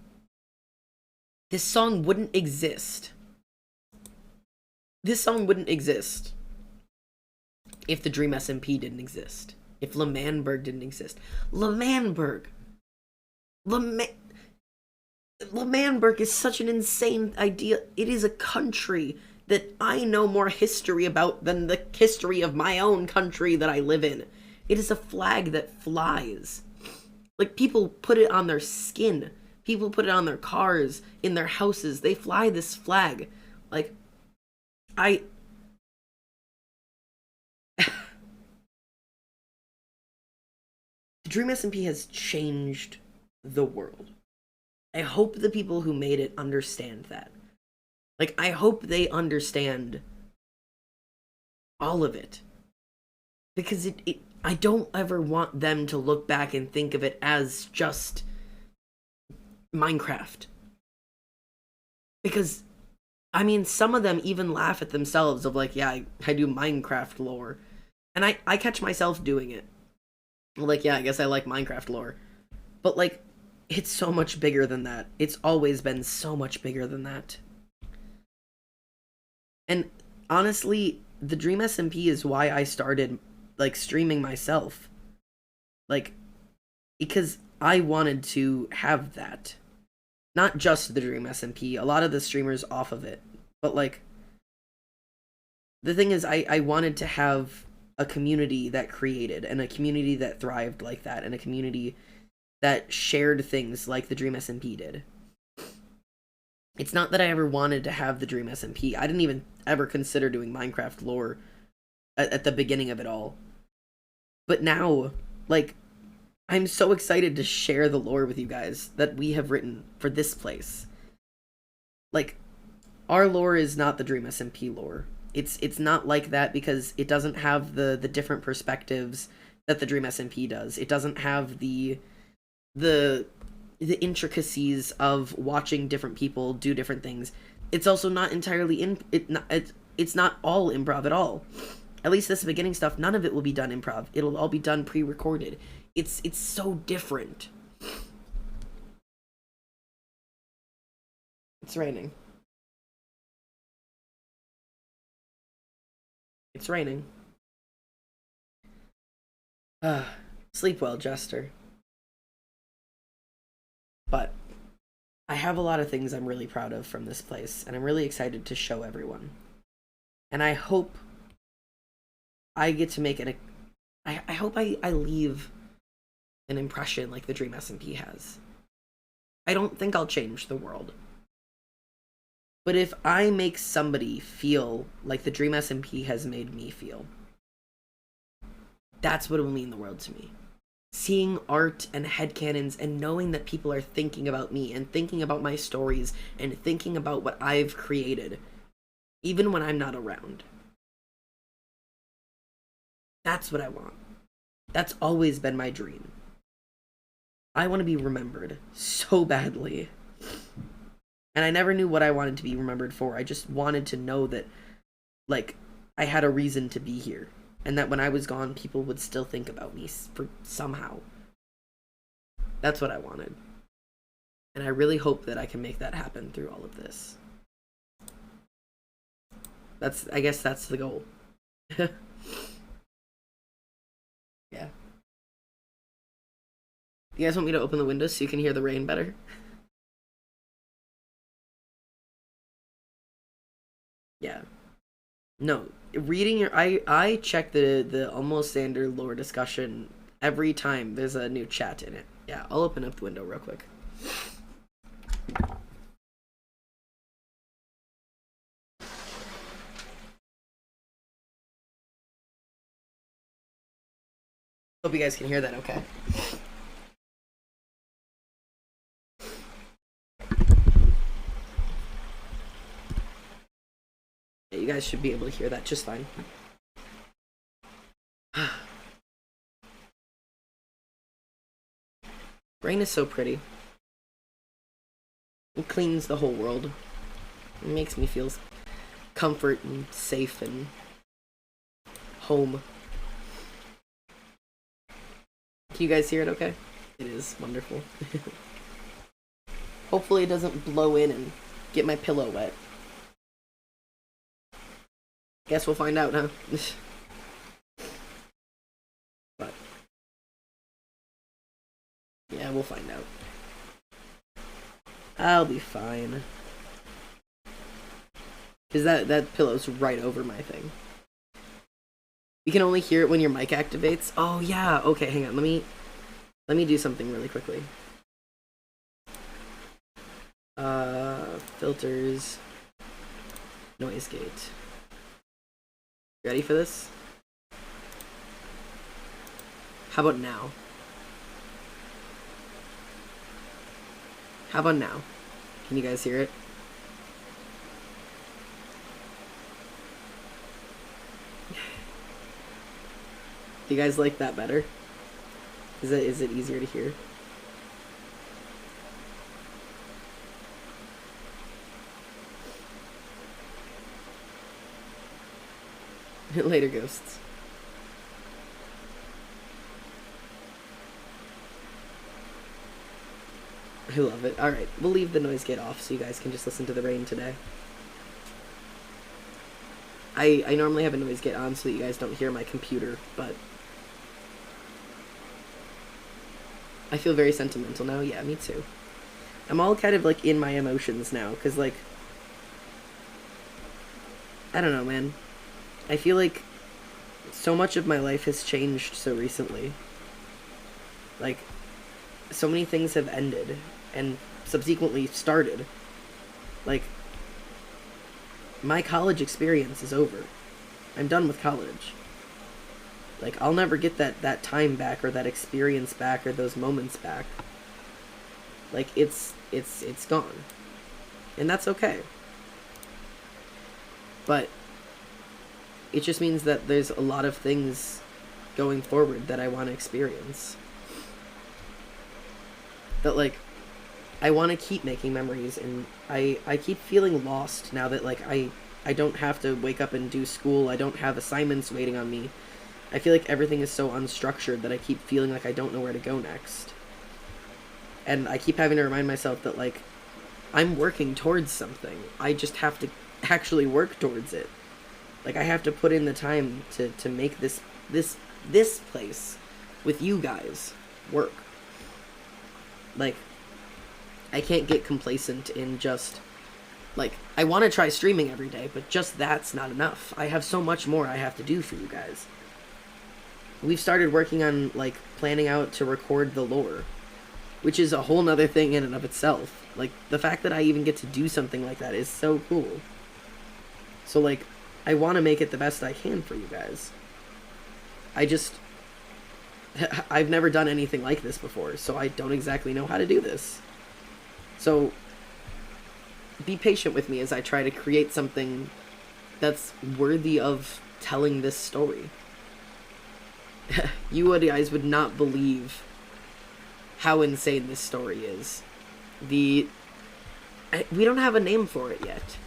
wouldn't exist. This song wouldn't exist if the Dream SMP didn't exist. If L'Manberg didn't exist. L'Manberg is such an insane idea. It is a country that I know more history about than the history of my own country that I live in. It is a flag that flies. Like, people put it on their skin. People put it on their cars, in their houses. They fly this flag. Like, the Dream SMP has changed the world. I hope the people who made it understand that. Like, I hope they understand all of it. Because I don't ever want them to look back and think of it as just Minecraft. Because, I mean, some of them even laugh at themselves of like, yeah, I do Minecraft lore. And I catch myself doing it. Like, yeah, I guess I like Minecraft lore. But, like, it's so much bigger than that. It's always been so much bigger than that. And, honestly, the Dream SMP is why I started, like, streaming myself. Like, because I wanted to have that. Not just the Dream SMP, a lot of the streamers off of it. But, like, the thing is, I wanted to have a community that created, and a community that thrived like that, and a community that shared things like the Dream SMP did. It's not that I ever wanted to have the Dream SMP. I didn't even ever consider doing Minecraft lore at the beginning of it all. But now, like, I'm so excited to share the lore with you guys that we have written for this place. Like, our lore is not the Dream SMP lore. It's not like that because it doesn't have the different perspectives that the Dream SMP does. It doesn't have the intricacies of watching different people do different things. It's also not entirely it's not all improv at all. At least this beginning stuff, none of it will be done improv. It'll all be done pre-recorded. It's so different. It's raining. It's raining. Sleep well, Jester. But I have a lot of things I'm really proud of from this place, and I'm really excited to show everyone. And I hope I get to make I hope I leave an impression like the Dream SMP has. I don't think I'll change the world. But if I make somebody feel like the Dream SMP has made me feel, that's what it will mean the world to me. Seeing art and headcanons and knowing that people are thinking about me and thinking about my stories and thinking about what I've created, even when I'm not around. That's what I want. That's always been my dream. I want to be remembered so badly. And I never knew what I wanted to be remembered for. I just wanted to know that, like, I had a reason to be here. And that when I was gone, people would still think about me for somehow. That's what I wanted. And I really hope that I can make that happen through all of this. I guess that's the goal. Yeah. You guys want me to open the windows so you can hear the rain better? Yeah. No, reading your I check the Almost Standard lore discussion every time there's a new chat in it. Yeah, I'll open up the window real quick. Hope you guys can hear that okay. Yeah, you guys should be able to hear that just fine. Rain is so pretty. It cleans the whole world. It makes me feel comfort and safe and home. Can you guys hear it okay? It is wonderful. Hopefully it doesn't blow in and get my pillow wet. Guess we'll find out, huh? But yeah, we'll find out. I'll be fine. Cause that pillow's right over my thing. You can only hear it when your mic activates. Oh yeah. Okay, hang on. Let me do something really quickly. Filters, noise gate. Ready for this? How about now? How about now? Can you guys hear it? Do you guys like that better? Is it easier to hear? Later, ghosts. I love it. Alright, we'll leave the noise gate off so you guys can just listen to the rain today. I normally have a noise gate on so that you guys don't hear my computer, but I feel very sentimental now. Yeah, me too. I'm all kind of like in my emotions now, because like, I don't know, man. I feel like so much of my life has changed so recently. Like, so many things have ended and subsequently started. Like, my college experience is over. I'm done with college. Like, I'll never get that time back or that experience back or those moments back. Like, it's gone. And that's okay. But it just means that there's a lot of things going forward that I want to experience. That, like, I want to keep making memories, and I keep feeling lost now that, like, I don't have to wake up and do school. I don't have assignments waiting on me. I feel like everything is so unstructured that I keep feeling like I don't know where to go next. And I keep having to remind myself that, like, I'm working towards something. I just have to actually work towards it. Like, I have to put in the time to make this place with you guys work. Like, I can't get complacent in just, like, I want to try streaming every day, but just that's not enough. I have so much more I have to do for you guys. We've started working on, like, planning out to record the lore, which is a whole nother thing in and of itself. Like, the fact that I even get to do something like that is so cool. So, like, I want to make it the best I can for you guys. I've never done anything like this before, so I don't exactly know how to do this. So, be patient with me as I try to create something that's worthy of telling this story. You guys would not believe how insane this story is. We don't have a name for it yet.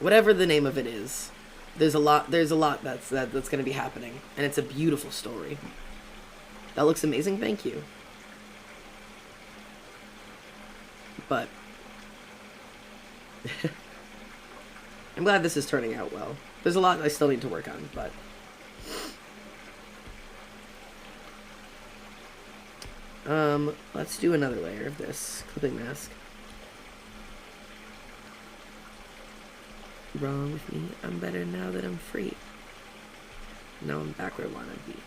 Whatever the name of it is, there's a lot that's going to be happening, and it's a beautiful story. That looks amazing, thank you. But I'm glad this is turning out well. There's a lot I still need to work on, but let's do another layer of this clipping mask. Wrong with me, I'm better now that I'm free. Now I'm back where I want to be.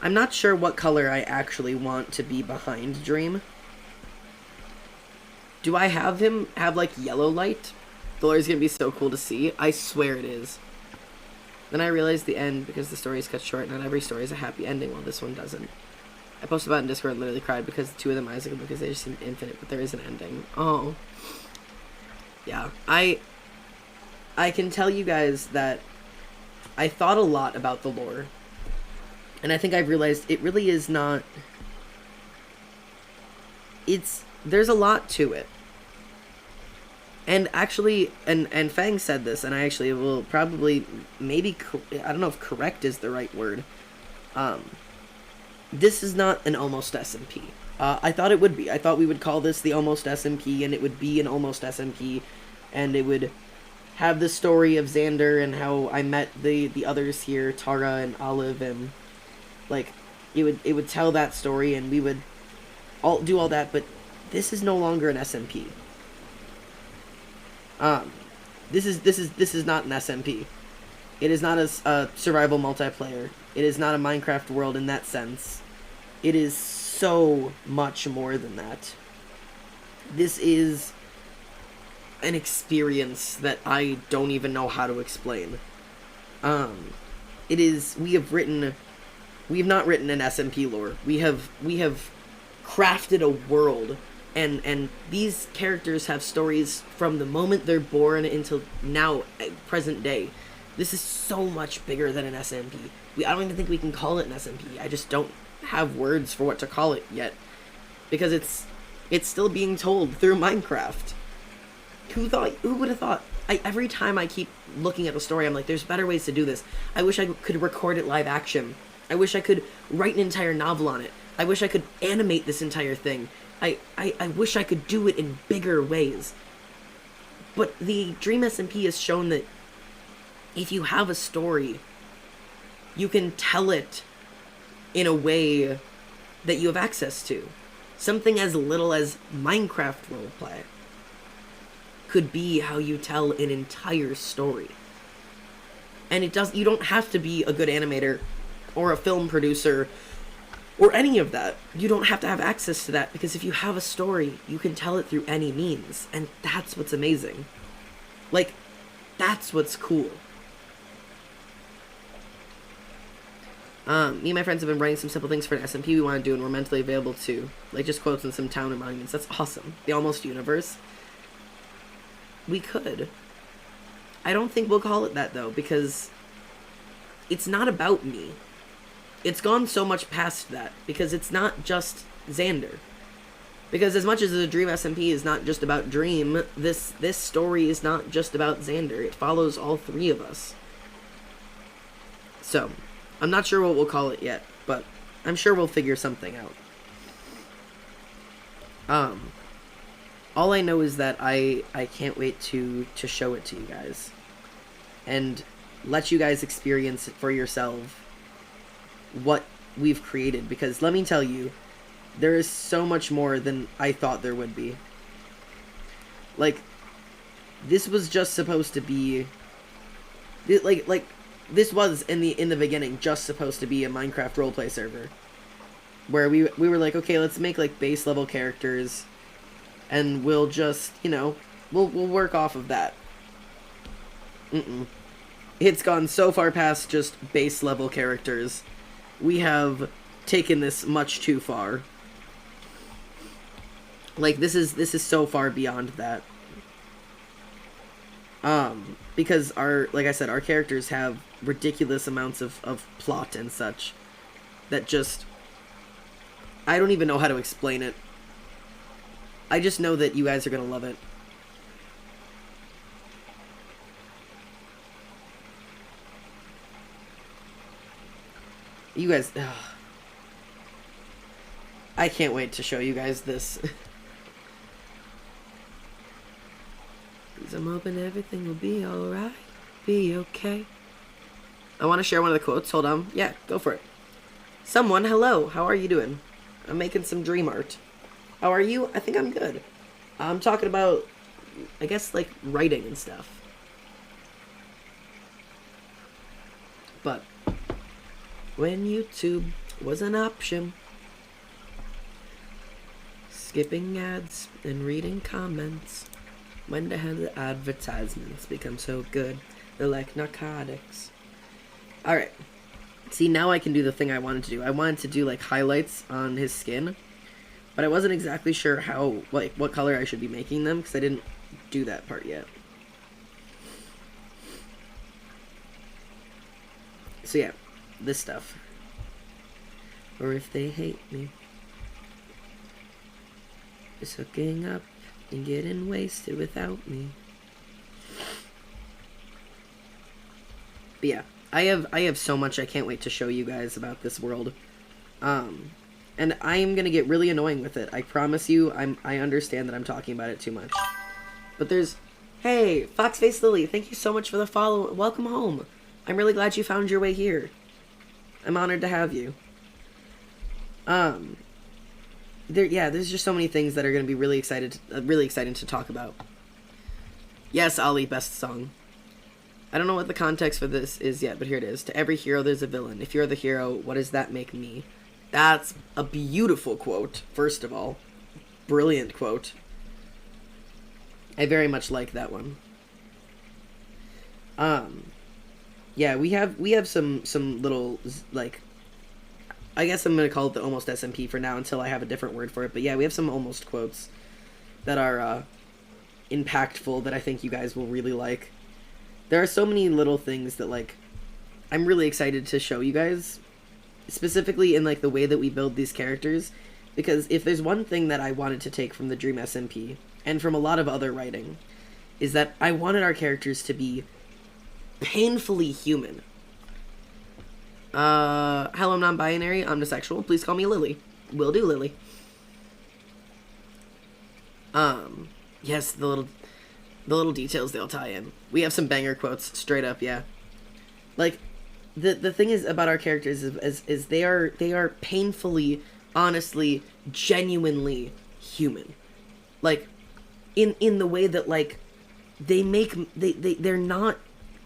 I'm not sure what color I actually want to be behind Dream. Do I have him have, like, yellow light? The lore is going to be so cool to see. I swear it is. Then I realized the end, because the story is cut short. Not every story is a happy ending, while this one doesn't. I posted about it in Discord and literally cried because two of them Isaac because they just seem infinite, but there is an ending. Oh. Yeah. I can tell you guys that I thought a lot about the lore. And I think I've realized it really is not... There's a lot to it. And actually, and Fang said this, and I actually will probably, maybe, I don't know if correct is the right word. This is not an almost SMP. I thought it would be. I thought we would call this the almost SMP, and it would be an almost SMP, and it would have the story of Xander and how I met the others here, Tara and Olive, and, like, it would tell that story, and we would do all that, but this is no longer an SMP. This is not an SMP. It is not a survival multiplayer. It is not a Minecraft world in that sense. It is so much more than that. This is an experience that I don't even know how to explain. It is, we have not written an SMP lore. We have crafted a world, and these characters have stories from the moment they're born until now, present day. This is so much bigger than an SMP. I don't even think we can call it an SMP. I just don't have words for what to call it yet, because it's still being told through Minecraft. Who would have thought? Every time I keep looking at the story, I'm like, there's better ways to do this. I wish I could record it live action. I wish I could write an entire novel on it. I wish I could animate this entire thing. I wish I could do it in bigger ways. But the Dream SMP has shown that if you have a story, you can tell it in a way that you have access to. Something as little as Minecraft roleplay could be how you tell an entire story. And you don't have to be a good animator or a film producer or any of that. You don't have to have access to that, because if you have a story, you can tell it through any means, and that's what's amazing. Like, that's what's cool. Me and my friends have been writing some simple things for an SMP we want to do, and we're mentally available to, like, just quotes and some town and monuments. That's awesome. The Almost Universe. We could. I don't think we'll call it that, though, because it's not about me. It's gone so much past that, because it's not just Xander. Because as much as the Dream SMP is not just about Dream, this story is not just about Xander. It follows all three of us. So, I'm not sure what we'll call it yet, but I'm sure we'll figure something out. All I know is that I can't wait to show it to you guys. And let you guys experience it for yourself what we've created, because let me tell you, there is so much more than I thought there would be. Like, this was just supposed to be like this was in the beginning just supposed to be a Minecraft roleplay server where we were like, okay, let's make like base level characters and we'll just, you know, we'll work off of that. It's gone so far past just base level characters. We have taken this much too far. Like, this is so far beyond that. Because like I said, our characters have ridiculous amounts of plot and such that just, I don't even know how to explain it. I just know that you guys are gonna love it. You guys, I can't wait to show you guys this. Because I'm hoping everything will be alright. Be okay. I want to share one of the quotes. Hold on. Yeah, go for it. Someone, hello. How are you doing? I'm making some dream art. How are you? I think I'm good. I'm talking about, I guess, like, writing and stuff. But when YouTube was an option, skipping ads and reading comments, when the hell did advertisements become so good? They're like narcotics. Alright. See, now I can do the thing I wanted to do. I wanted to do, like, highlights on his skin, but I wasn't exactly sure how, like, what color I should be making them, because I didn't do that part yet. So yeah, this stuff. Or if they hate me, just hooking up and getting wasted without me. But yeah, I have so much I can't wait to show you guys about this world. And I am gonna get really annoying with it. I promise you, I understand that I'm talking about it too much. But there's, hey, Foxface Lily, thank you so much for the follow. Welcome home. I'm really glad you found your way here. I'm honored to have you. There's just so many things that are going to be really exciting to talk about. Yes, Ali, best song. I don't know what the context for this is yet, but here it is. To every hero, there's a villain. If you're the hero, what does that make me? That's a beautiful quote, first of all. Brilliant quote. I very much like that one. Yeah, we have some little, like, I guess I'm going to call it the almost SMP for now until I have a different word for it. But yeah, we have some almost quotes that are impactful that I think you guys will really like. There are so many little things that, like, I'm really excited to show you guys, specifically in, like, the way that we build these characters, because if there's one thing that I wanted to take from the Dream SMP, and from a lot of other writing, is that I wanted our characters to be painfully human. Hello, non-binary, omnisexual, please call me Lily. Will do, Lily. Yes, the little details they'll tie in. We have some banger quotes, straight up, yeah. Like, the thing is about our characters is they are painfully, honestly, genuinely human. Like, in the way that, like, they're not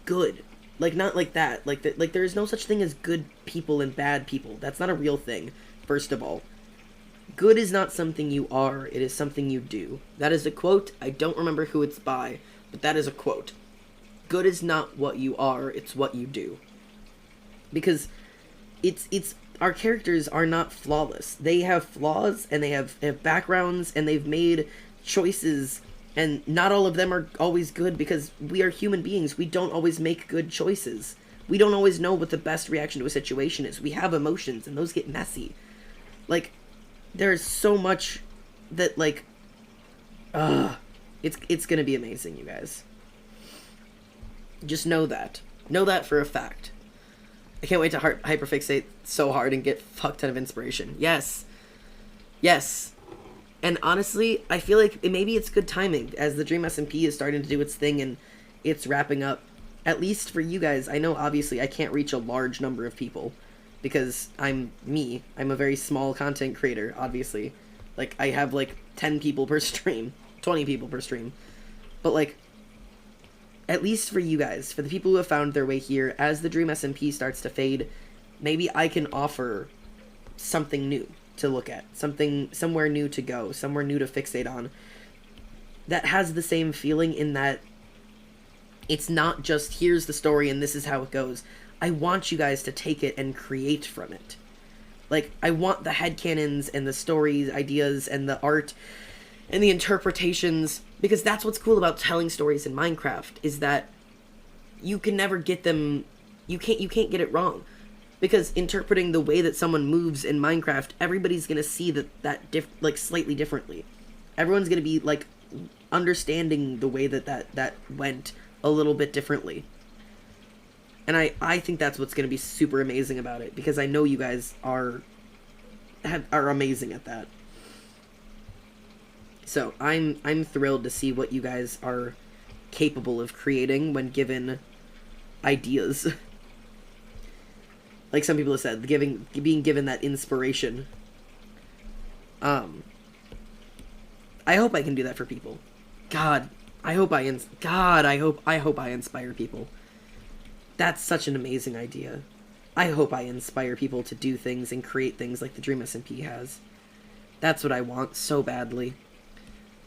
good. Like, not like that. Like, like there is no such thing as good people and bad people. That's not a real thing, first of all. Good is not something you are, it is something you do. That is a quote. I don't remember who it's by, but that is a quote. Good is not what you are, it's what you do. Because it's our characters are not flawless. They have flaws, and they have backgrounds, and they've made choices, and not all of them are always good, because we are human beings. We don't always make good choices. We don't always know what the best reaction to a situation is. We have emotions, and those get messy. Like, there's so much that, like, it's gonna be amazing, you guys. Just know that. Know that for a fact. I can't wait to hyperfixate so hard and get fuck ton of inspiration. Yes. Yes. And honestly, I feel like maybe it's good timing, as the Dream SMP is starting to do its thing and it's wrapping up. At least for you guys, I know obviously I can't reach a large number of people, because I'm me. I'm a very small content creator, obviously. Like, I have like 10 people per stream, 20 people per stream. But like, at least for you guys, for the people who have found their way here, as the Dream SMP starts to fade, maybe I can offer something new to look at, somewhere new to go, somewhere new to fixate on, that has the same feeling, in that it's not just, here's the story and this is how it goes. I want you guys to take it and create from it. Like, I want the headcanons and the stories, ideas, and the art, and the interpretations, because that's what's cool about telling stories in Minecraft, is that you can never get them, you can't get it wrong. Because interpreting the way that someone moves in Minecraft, everybody's gonna see like, slightly differently. Everyone's gonna be, like, understanding the way that went a little bit differently. And I think that's what's gonna be super amazing about it, because I know you guys are amazing at that. So I'm thrilled to see what you guys are capable of creating when given ideas. Like some people have said, being given that inspiration. I hope I can do that for people. God, I hope I inspire people. That's such an amazing idea. I hope I inspire people to do things and create things like the Dream SMP has. That's what I want so badly.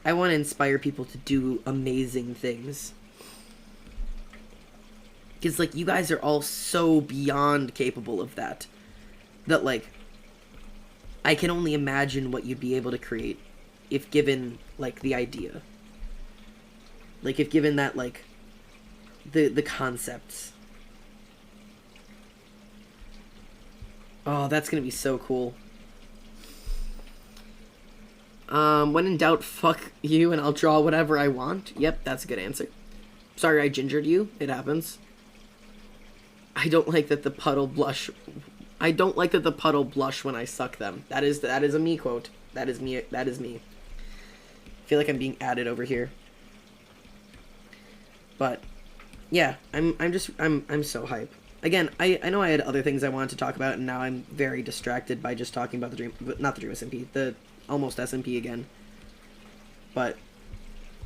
I want to inspire people to do amazing things. Because, like, you guys are all so beyond capable of that. That, like, I can only imagine what you'd be able to create if given, like, the idea. Like, if given that, like, the concepts. Oh, that's gonna be so cool. When in doubt, fuck you and I'll draw whatever I want. Yep, that's a good answer. Sorry I gingered you. It happens. I don't like that the puddle blush when I suck them. That is a me quote. That is me. I feel like I'm being added over here. But yeah, I'm so hype. Again, I know I had other things I wanted to talk about, and now I'm very distracted by just talking about not the Dream SMP, the almost SMP again. But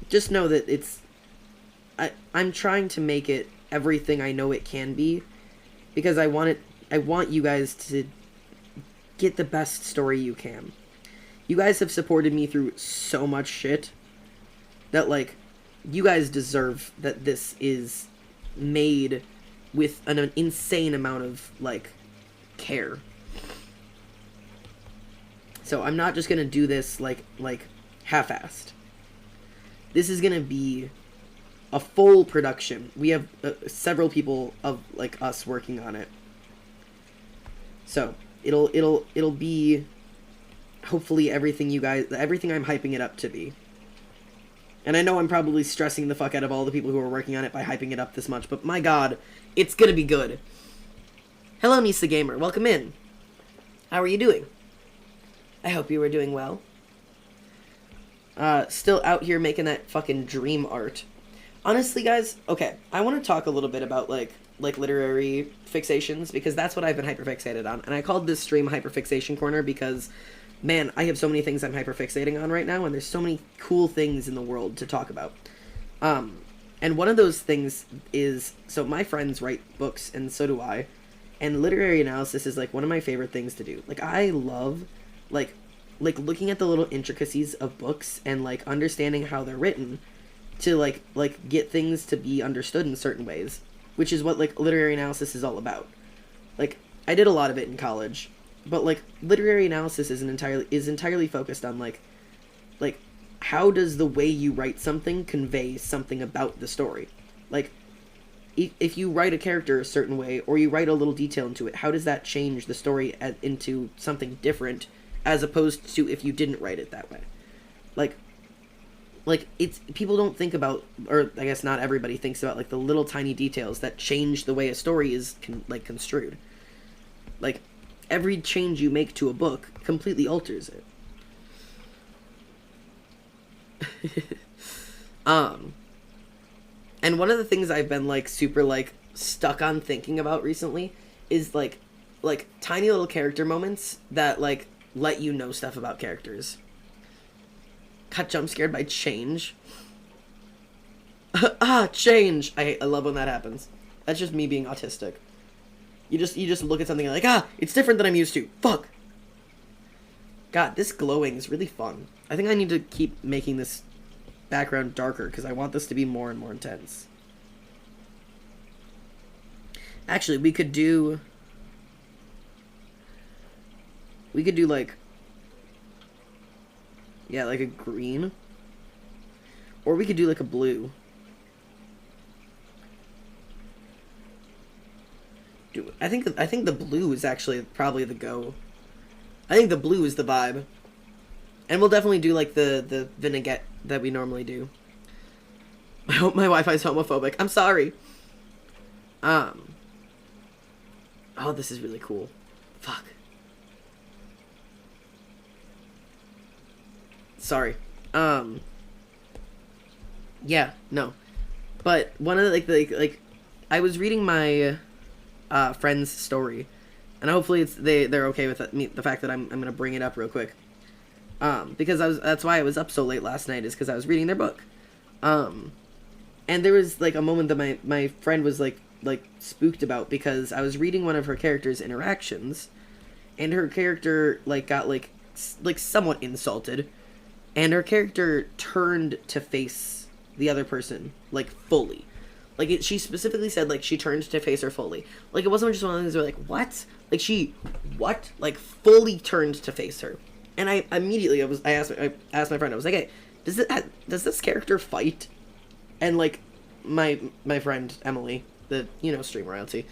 just know that I'm trying to make it everything I know it can be, because I want you guys to get the best story you can. You guys have supported me through so much shit that, like, you guys deserve that this is made with an insane amount of, like, care. So I'm not just gonna do this like half-assed. This is gonna be a full production. We have several people of, like, us working on it. So it'll be hopefully everything I'm hyping it up to be. And I know I'm probably stressing the fuck out of all the people who are working on it by hyping it up this much, but my god, it's gonna be good. Hello, Nisa Gamer. Welcome in. How are you doing? I hope you were doing well. Still out here making that fucking dream art. Honestly, guys, okay, I want to talk a little bit about, like literary fixations, because that's what I've been hyperfixated on. And I called this stream Hyperfixation Corner because, man, I have so many things I'm hyperfixating on right now, and there's so many cool things in the world to talk about. And And one of those things is, so my friends write books, and so do I. And literary analysis is like one of my favorite things to do. Like I love, like looking at the little intricacies of books and like understanding how they're written, to like get things to be understood in certain ways, which is what like literary analysis is all about. Like I did a lot of it in college, but like literary analysis is entirely focused on like how does the way you write something convey something about the story. Like if you write a character a certain way, or you write a little detail into it, how does that change the story into something different, as opposed to if you didn't write it that way. Like it's, people don't think about, or I guess not everybody thinks about, like the little tiny details that change the way a story is construed. Like every change you make to a book completely alters it. And one of the things I've been like super like stuck on thinking about recently is like tiny little character moments that like let you know stuff about characters. Got jump scared by change. Change. I love when that happens. That's just me being autistic. You just look at something and like, it's different than I'm used to. Fuck. God, this glowing is really fun. I think I need to keep making this background darker because I want this to be more and more intense. Actually, we could do like, yeah, like a green, or we could do like a blue. I think the blue is actually probably the go. I think the blue is the vibe. And we'll definitely do like the vignette that we normally do. I hope my Wi-Fi's homophobic. I'm sorry. Oh, this is really cool. Fuck. Sorry. Yeah, no. But one of the like I was reading my friend's story, and hopefully they're okay with the fact that I'm gonna bring it up real quick. Because that's why I was up so late last night, is because I was reading their book. And there was like a moment that my friend was like spooked about, because I was reading one of her character's interactions, and her character like got like somewhat insulted, and her character turned to face the other person like fully. Like she specifically said like she turned to face her fully. Like it wasn't just one of those where like what? Like she what? Like fully turned to face her. And I immediately I asked my friend, I was like, hey, does this character fight? And like my friend Emily, the stream royalty,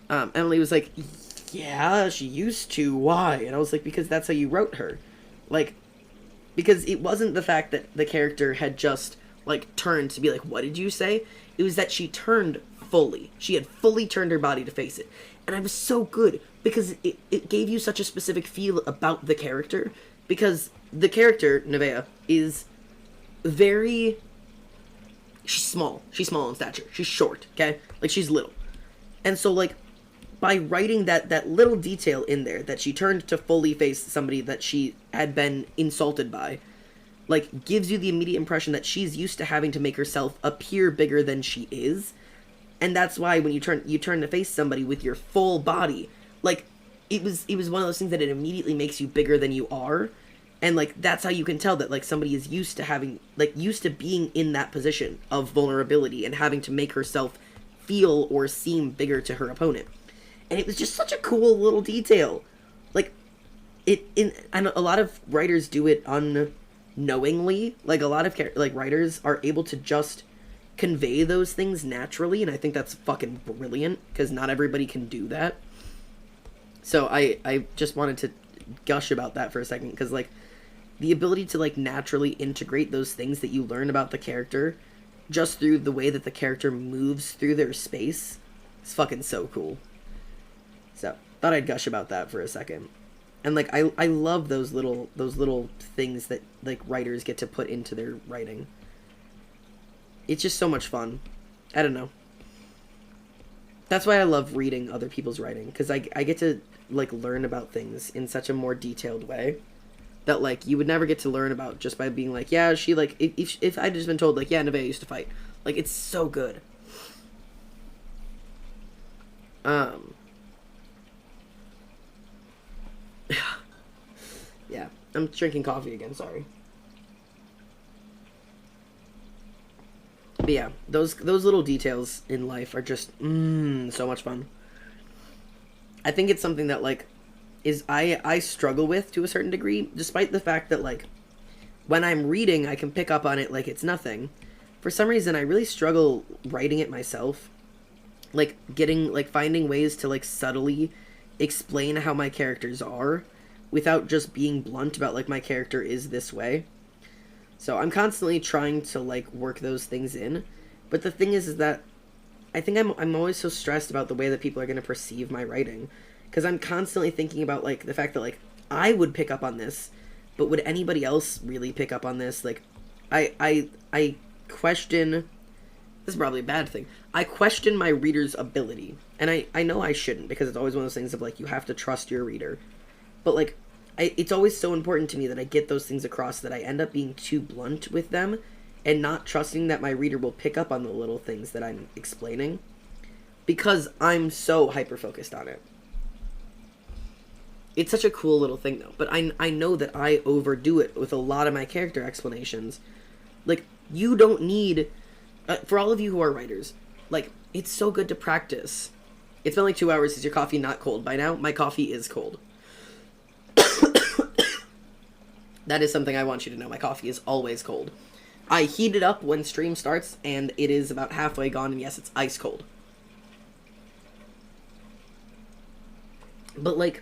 Emily was like, yeah, she used to. Why? And I was like, because that's how you wrote her. Like, because it wasn't the fact that the character had just like turned to be like, what did you say? It was that she turned fully. She had fully turned her body to face it. And I was so good, because it gave you such a specific feel about the character. Because the character, Nevaeh, is very... She's small. She's small in stature. She's short, okay? Like, she's little. And so, like, by writing that little detail in there, that she turned to fully face somebody that she had been insulted by, like, gives you the immediate impression that she's used to having to make herself appear bigger than she is. And that's why when you turn to face somebody with your full body, like, it was one of those things that it immediately makes you bigger than you are. And like that's how you can tell that like somebody is used to being in that position of vulnerability and having to make herself feel or seem bigger to her opponent. And it was just such a cool little detail. Like and a lot of writers do it unknowingly. Like a lot of writers are able to just convey those things naturally, and I think that's fucking brilliant, because not everybody can do that. So I just wanted to gush about that for a second, because like the ability to like naturally integrate those things that you learn about the character just through the way that the character moves through their space is fucking so cool. So thought I'd gush about that for a second. And like I love those little things that like writers get to put into their writing. It's just so much fun. I don't know. That's why I love reading other people's writing, because I get to like learn about things in such a more detailed way that like you would never get to learn about just by being like, yeah, she like if I'd just been told like, yeah, Nevaeh used to fight, Like, it's so good. Yeah, I'm drinking coffee again, sorry. But yeah, those little details in life are just so much fun. I think it's something that like I struggle with to a certain degree, despite the fact that like when I'm reading I can pick up on it like it's nothing. For some reason I really struggle writing it myself. Like finding ways to like subtly explain how my characters are without just being blunt about like my character is this way. So I'm constantly trying to like work those things in, but the thing is that I think I'm always so stressed about the way that people are going to perceive my writing, because I'm constantly thinking about like the fact that like I would pick up on this, but would anybody else really pick up on this? Like I question, this is probably a bad thing. I question my reader's ability, and I know I shouldn't, because it's always one of those things of like you have to trust your reader, but like it's always so important to me that I get those things across that I end up being too blunt with them and not trusting that my reader will pick up on the little things that I'm explaining because I'm so hyper-focused on it. It's such a cool little thing, though. But I know that I overdo it with a lot of my character explanations. Like, you don't need... for all of you who are writers, like, it's so good to practice. It's been like 2 hours. Is your coffee not cold by now? My coffee is cold. That is something I want you to know. My coffee is always cold. I heat it up when stream starts, and it is about halfway gone, and yes, it's ice cold. But, like,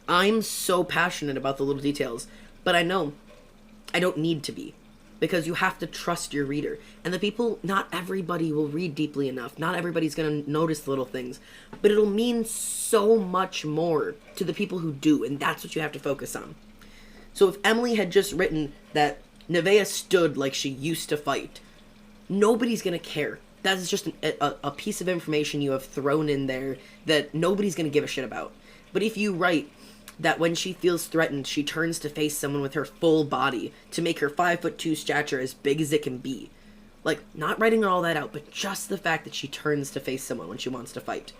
I'm so passionate about the little details, but I know I don't need to be, because you have to trust your reader. And the people, not everybody will read deeply enough. Not everybody's going to notice the little things, but it'll mean so much more to the people who do, and that's what you have to focus on. So if Emily had just written that Nevaeh stood like she used to fight, nobody's going to care. That is just a piece of information you have thrown in there that nobody's going to give a shit about. But if you write that when she feels threatened, she turns to face someone with her full body to make her 5'2" stature as big as it can be. Like, not writing all that out, but just the fact that she turns to face someone when she wants to fight.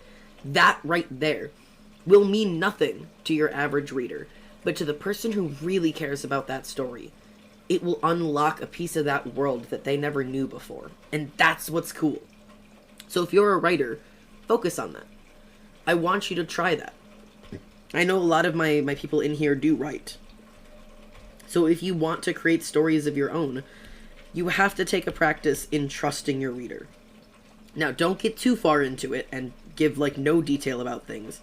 That right there will mean nothing to your average reader. But to the person who really cares about that story, it will unlock a piece of that world that they never knew before. And that's what's cool. So if you're a writer, focus on that. I want you to try that. I know a lot of my people in here do write. So if you want to create stories of your own, you have to take a practice in trusting your reader. Now, don't get too far into it and give like no detail about things.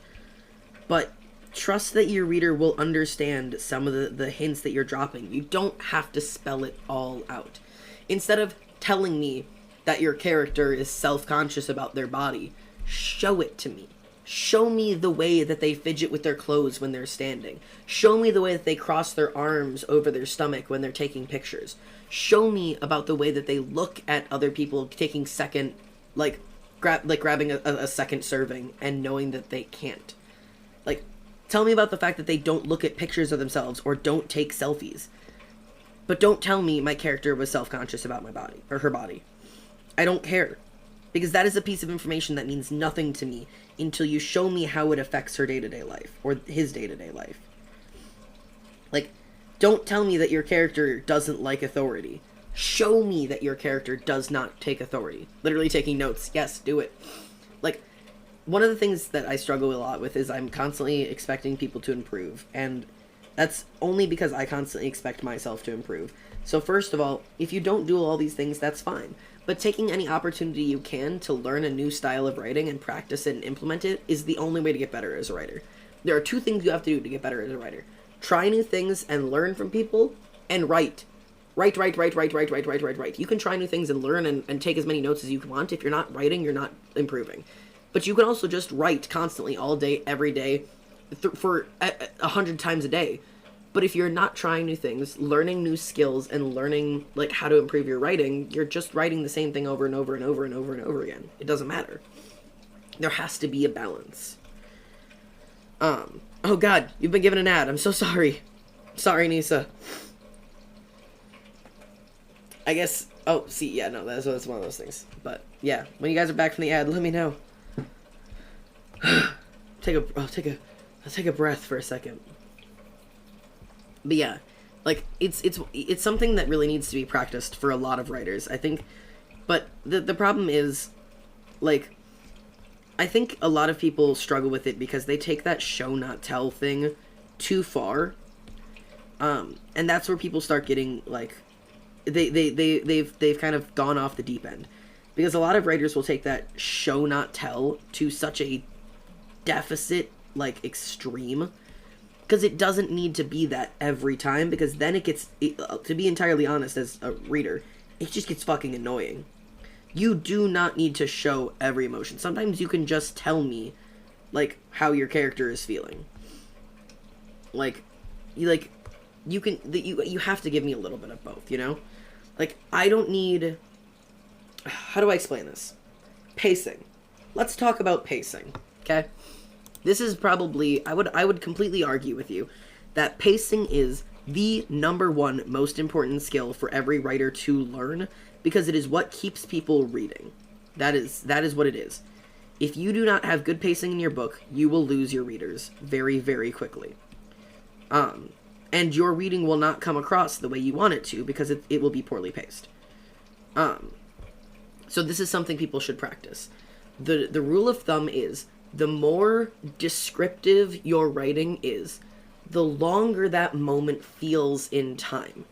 But trust that your reader will understand some of the hints that you're dropping. You don't have to spell it all out. Instead of telling me that your character is self-conscious about their body, show it to me. Show me the way that they fidget with their clothes when they're standing. Show me the way that they cross their arms over their stomach when they're taking pictures. Show me about the way that they look at other people taking second, grabbing a second serving and knowing that they can't. Like, tell me about the fact that they don't look at pictures of themselves or don't take selfies. But don't tell me my character was self-conscious about my body, or her body. I don't care. Because that is a piece of information that means nothing to me until you show me how it affects her day-to-day life, or his day-to-day life. Like, don't tell me that your character doesn't like authority. Show me that your character does not take authority. Literally taking notes. Yes, do it. Like, one of the things that I struggle a lot with is I'm constantly expecting people to improve, and that's only because I constantly expect myself to improve. So first of all, if you don't do all these things, that's fine. But taking any opportunity you can to learn a new style of writing and practice it and implement it is the only way to get better as a writer. There are two things you have to do to get better as a writer. Try new things and learn from people, and write. Write. You can try new things and learn and take as many notes as you want. If you're not writing, you're not improving. But you can also just write constantly, all day, every day, for 100 times a day. But if you're not trying new things, learning new skills, and learning like how to improve your writing, you're just writing the same thing over and over and over and over and over again. It doesn't matter. There has to be a balance. Oh god, you've been given an ad. I'm so sorry. Sorry, Nisa. I guess Oh, see, yeah, no, that's one of those things. But yeah, when you guys are back from the ad, let me know. I'll take a breath for a second. But yeah, like it's something that really needs to be practiced for a lot of writers, I think. But the problem is, like, I think a lot of people struggle with it because they take that show not tell thing too far. And that's where people start getting, like, they've kind of gone off the deep end. Because a lot of writers will take that show not tell to such a deficit, like, extreme. Because it doesn't need to be that every time, because then it gets, to be entirely honest as a reader, it just gets fucking annoying. You do not need to show every emotion. Sometimes you can just tell me, like, how your character is feeling. You have to give me a little bit of both, you know? Like, I don't need... How do I explain this? Pacing. Let's talk about pacing, okay? This is probably... I would completely argue with you that pacing is the #1 most important skill for every writer to learn, because it is what keeps people reading. That is what it is. If you do not have good pacing in your book, you will lose your readers very, very quickly. And your reading will not come across the way you want it to, because it will be poorly paced. So this is something people should practice. The rule of thumb is, the more descriptive your writing is, the longer that moment feels in time.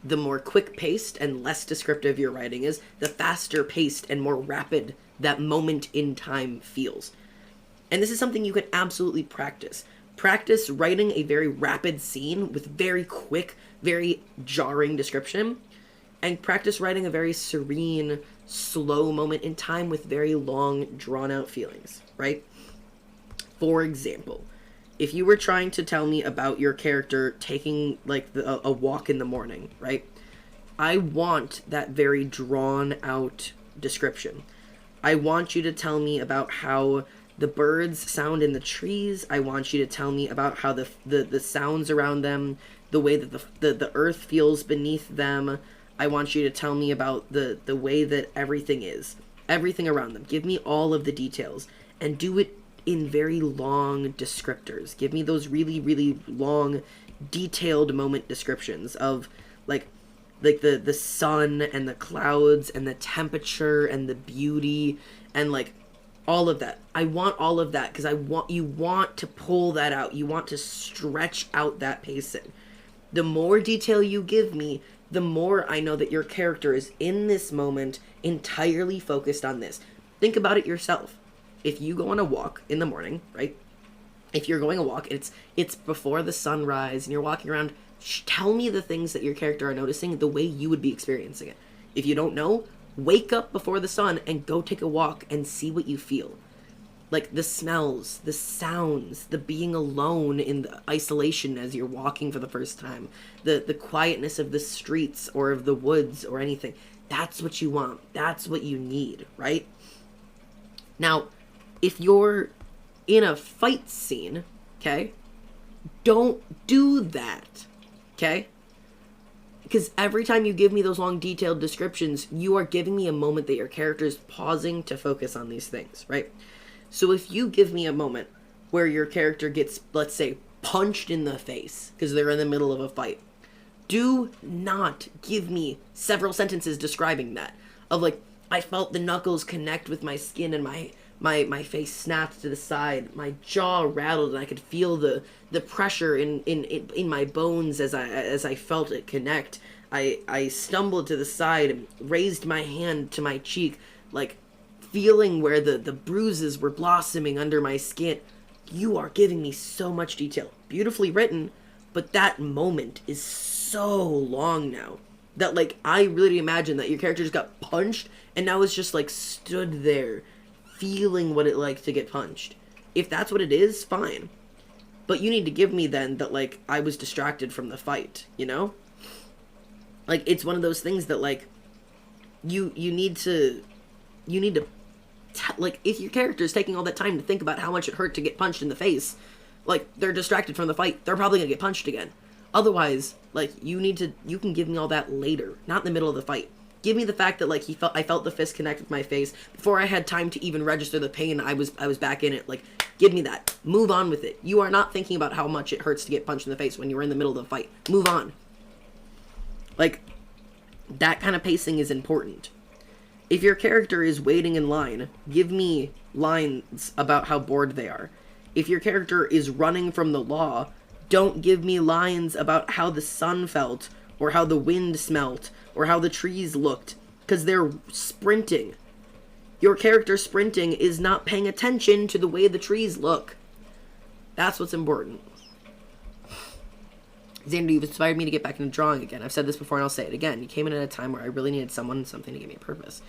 The more quick-paced and less descriptive your writing is, the faster-paced and more rapid that moment in time feels. And this is something you can absolutely practice. Practice writing a very rapid scene with very quick, very jarring description, and practice writing a very serene, slow moment in time with very long, drawn-out feelings, right? For example, if you were trying to tell me about your character taking, like, a walk in the morning, right? I want that very drawn-out description. I want you to tell me about how the birds sound in the trees. I want you to tell me about how the sounds around them, the way that the earth feels beneath them. I want you to tell me about the way that everything is. Everything around them. Give me all of the details. And do it in very long descriptors. Give me those really, really long, detailed moment descriptions of, like the sun and the clouds and the temperature and the beauty and, like, all of that. I want all of that because you want to pull that out. You want to stretch out that pacing. The more detail you give me, the more I know that your character is in this moment entirely focused on this. Think about it yourself. If you go on a walk in the morning, right? If you're going a walk, it's before the sunrise and you're walking around, tell me the things that your character are noticing the way you would be experiencing it. If you don't know, wake up before the sun and go take a walk and see what you feel. Like the smells, the sounds, the being alone in the isolation as you're walking for the first time, the quietness of the streets or of the woods or anything. That's what you want. That's what you need, right? Now, if you're in a fight scene, okay, don't do that, okay? Because every time you give me those long, detailed descriptions, you are giving me a moment that your character is pausing to focus on these things, right? So if you give me a moment where your character gets, let's say, punched in the face because they're in the middle of a fight, do not give me several sentences describing that. Of, like, I felt the knuckles connect with my skin and my face snapped to the side, my jaw rattled, and I could feel the pressure in my bones as I felt it connect. I stumbled to the side and raised my hand to my cheek, like, feeling where the bruises were blossoming under my skin. You are giving me so much detail. Beautifully written, but that moment is so long now that, like, I really imagine that your character just got punched and now is just, like, stood there feeling what it like to get punched. If that's what it is, fine. But you need to give me then that, like, I was distracted from the fight, you know? Like, it's one of those things that, like, you need to like, if your character is taking all that time to think about how much it hurt to get punched in the face, like, they're distracted from the fight, they're probably gonna get punched again. Otherwise, like, you can give me all that later, not in the middle of the fight. Give me the fact that, like, I felt the fist connect with my face. Before I had time to even register the pain, I was back in it. Like, give me that. Move on with it. You are not thinking about how much it hurts to get punched in the face when you were in the middle of the fight. Move on. Like, that kind of pacing is important. If your character is waiting in line, give me lines about how bored they are. If your character is running from the law, don't give me lines about how the sun felt, or how the wind smelt, or how the trees looked, because they're sprinting. Your character sprinting is not paying attention to the way the trees look. That's what's important. Xander, you've inspired me to get back into drawing again. I've said this before and I'll say it again. You came in at a time where I really needed someone and something to give me a purpose.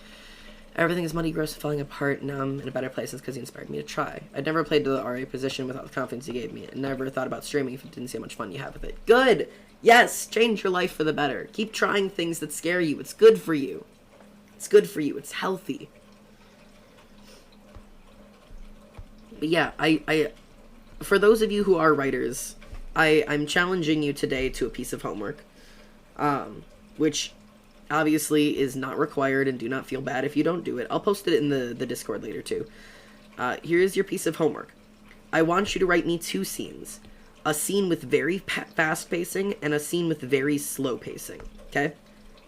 Everything is muddy, gross, and falling apart, and I'm in a better place because he inspired me to try. I'd never played to the RA position without the confidence he gave me, and never thought about streaming if you didn't see how much fun you have with it. Good! Yes! Change your life for the better. Keep trying things that scare you. It's good for you. It's good for you. It's healthy. But yeah, I for those of you who are writers, I'm challenging you today to a piece of homework, which obviously is not required, and do not feel bad if you don't do it. I'll post it in the Discord later too. Here's your piece of homework. I want you to write me 2 scenes. A scene with very fast pacing and a scene with very slow pacing. Okay?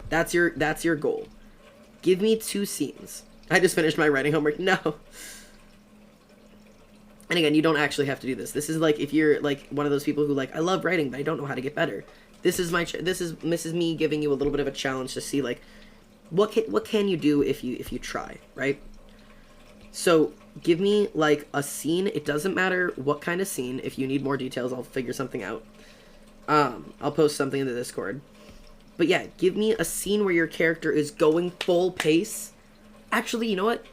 That's your goal. Give me 2 scenes. I just finished my writing homework. No. And again, you don't actually have to do this. This is like if you're like one of those people who like, I love writing, but I don't know how to get better. This is me giving you a little bit of a challenge to see like what can you do if you try, right? So give me like a scene. It doesn't matter what kind of scene. If you need more details, I'll figure something out. I'll post something in the Discord. But yeah, give me a scene where your character is going full pace. Actually, you know what?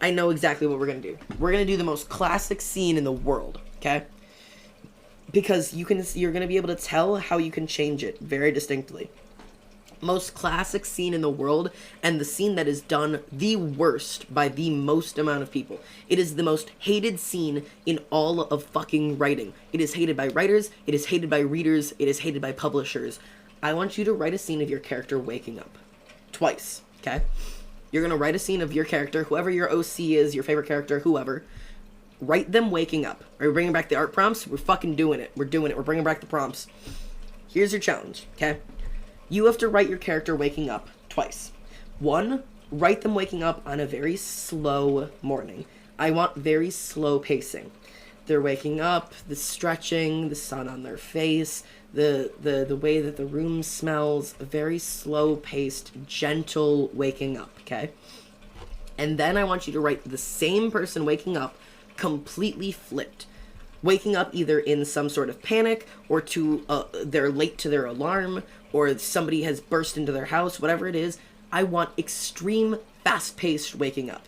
I know exactly what we're going to do. We're going to do the most classic scene in the world, okay? Because you're going to be able to tell how you can change it very distinctly. Most classic scene in the world, and the scene that is done the worst by the most amount of people. It is the most hated scene in all of fucking writing. It is hated by writers, it is hated by readers, it is hated by publishers. I want you to write a scene of your character waking up. Twice, okay? You're going to write a scene of your character, whoever your OC is, your favorite character, whoever. Write them waking up. Are we bringing back the art prompts? We're fucking doing it. We're doing it. We're bringing back the prompts. Here's your challenge, okay? You have to write your character waking up twice. 1, write them waking up on a very slow morning. I want very slow pacing. They're waking up, the stretching, the sun on their face, the way that the room smells, very slow-paced, gentle waking up, okay? And then I want you to write the same person waking up completely flipped. Waking up either in some sort of panic, or they're late to their alarm, or somebody has burst into their house, whatever it is. I want extreme, fast-paced waking up.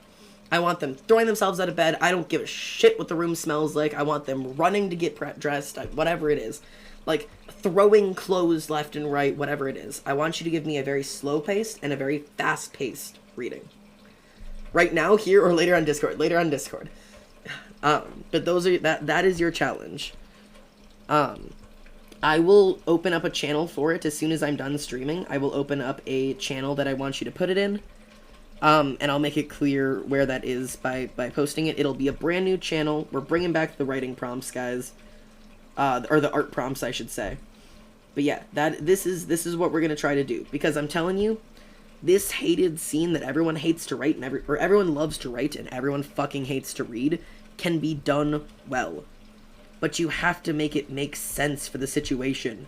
I want them throwing themselves out of bed. I don't give a shit what the room smells like. I want them running to get dressed, whatever it is. Like, throwing clothes left and right, whatever it is. I want you to give me a very slow-paced and a very fast-paced reading. Right now, here, or later on Discord. Later on Discord. But that is your challenge. I will open up a channel for it as soon as I'm done streaming. I will open up a channel that I want you to put it in. And I'll make it clear where that is by posting it. It'll be a brand new channel. We're bringing back the writing prompts, guys. Or the art prompts, I should say. But yeah, this is what we're going to try to do. Because I'm telling you, this hated scene that everyone hates to write, or everyone loves to write, and everyone fucking hates to read, can be done well. But you have to make it make sense for the situation.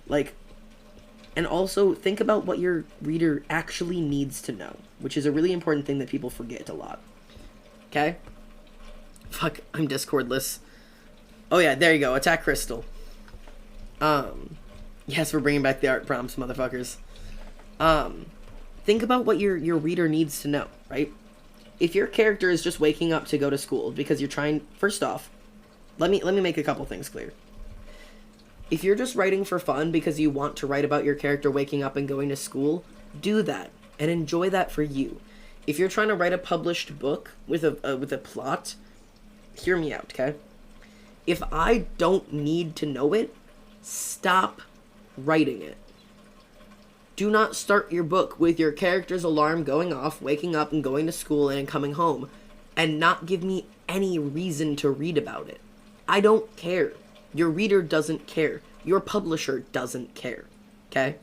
Like, and also think about what your reader actually needs to know, which is a really important thing that people forget a lot. Okay? Fuck, I'm Discordless. Oh yeah, there you go, attack Crystal. Yes, we're bringing back the art prompts, motherfuckers. Think about what your reader needs to know, right? If your character is just waking up to go to school because you're trying, first off, let me make a couple things clear. If you're just writing for fun because you want to write about your character waking up and going to school, do that and enjoy that for you. If you're trying to write a published book with a plot, hear me out, okay? If I don't need to know it, stop writing it. Do not start your book with your character's alarm going off, waking up and going to school and coming home, and not give me any reason to read about it. I don't care. Your reader doesn't care. Your publisher doesn't care. Okay?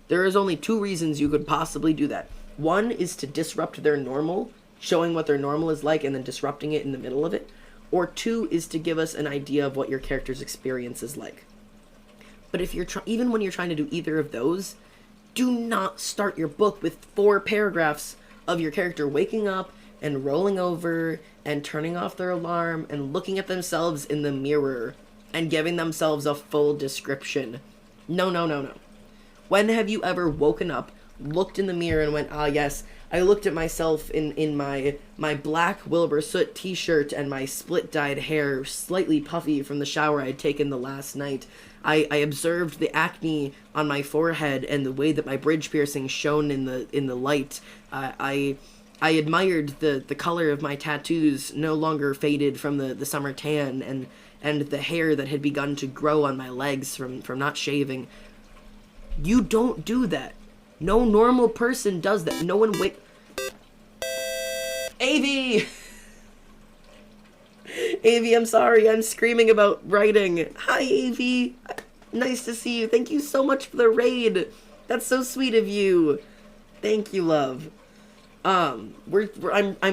There is only 2 reasons you could possibly do that. One is to disrupt their normal, showing what their normal is like and then disrupting it in the middle of it. Or 2 is to give us an idea of what your character's experience is like. But if you're even when you're trying to do either of those, do not start your book with 4 paragraphs of your character waking up and rolling over and turning off their alarm and looking at themselves in the mirror and giving themselves a full description. No, no, no, no. When have you ever woken up, looked in the mirror and went, ah, yes, I looked at myself in my black Wilbur Soot t-shirt and my split-dyed hair, slightly puffy from the shower I'd taken the last night. I observed the acne on my forehead and the way that my bridge piercing shone in the light. I admired the color of my tattoos, no longer faded from the summer tan, and the hair that had begun to grow on my legs from not shaving. You don't do that. No normal person does that. No one Avi! Avi, I'm sorry. I'm screaming about writing. Hi, Avi. Nice to see you. Thank you so much for the raid. That's so sweet of you. Thank you, love. I'm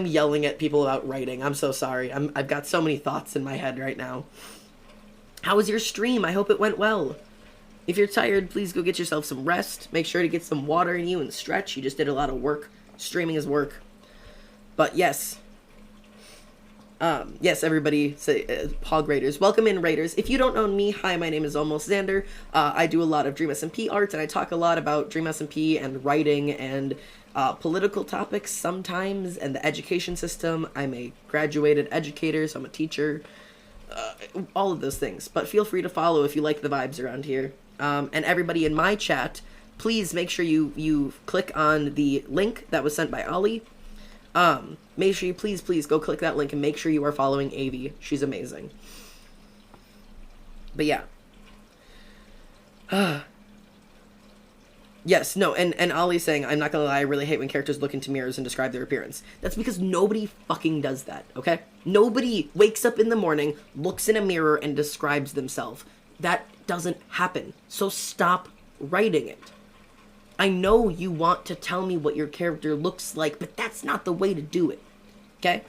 yelling at people about writing. I'm so sorry. I've got so many thoughts in my head right now. How was your stream? I hope it went well. If you're tired, please go get yourself some rest. Make sure to get some water in you and stretch. You just did a lot of work. Streaming is work. But yes. Yes, everybody, say, Hog Raiders. Welcome in, Raiders. If you don't know me, hi, my name is Almost Xander. I do a lot of DreamSMP art, and I talk a lot about DreamSMP and writing and political topics sometimes, and the education system. I'm a graduated educator, so I'm a teacher. All of those things. But feel free to follow if you like the vibes around here. And everybody in my chat, please make sure you click on the link that was sent by Ollie. Make sure you please go click that link and make sure you are following Avi. She's amazing. But yeah. Yes, no, and Ollie's saying, I'm not gonna lie, I really hate when characters look into mirrors and describe their appearance. That's because nobody fucking does that, okay? Nobody wakes up in the morning, looks in a mirror, and describes themselves. That doesn't happen. So stop writing it. I know you want to tell me what your character looks like, but that's not the way to do it, okay?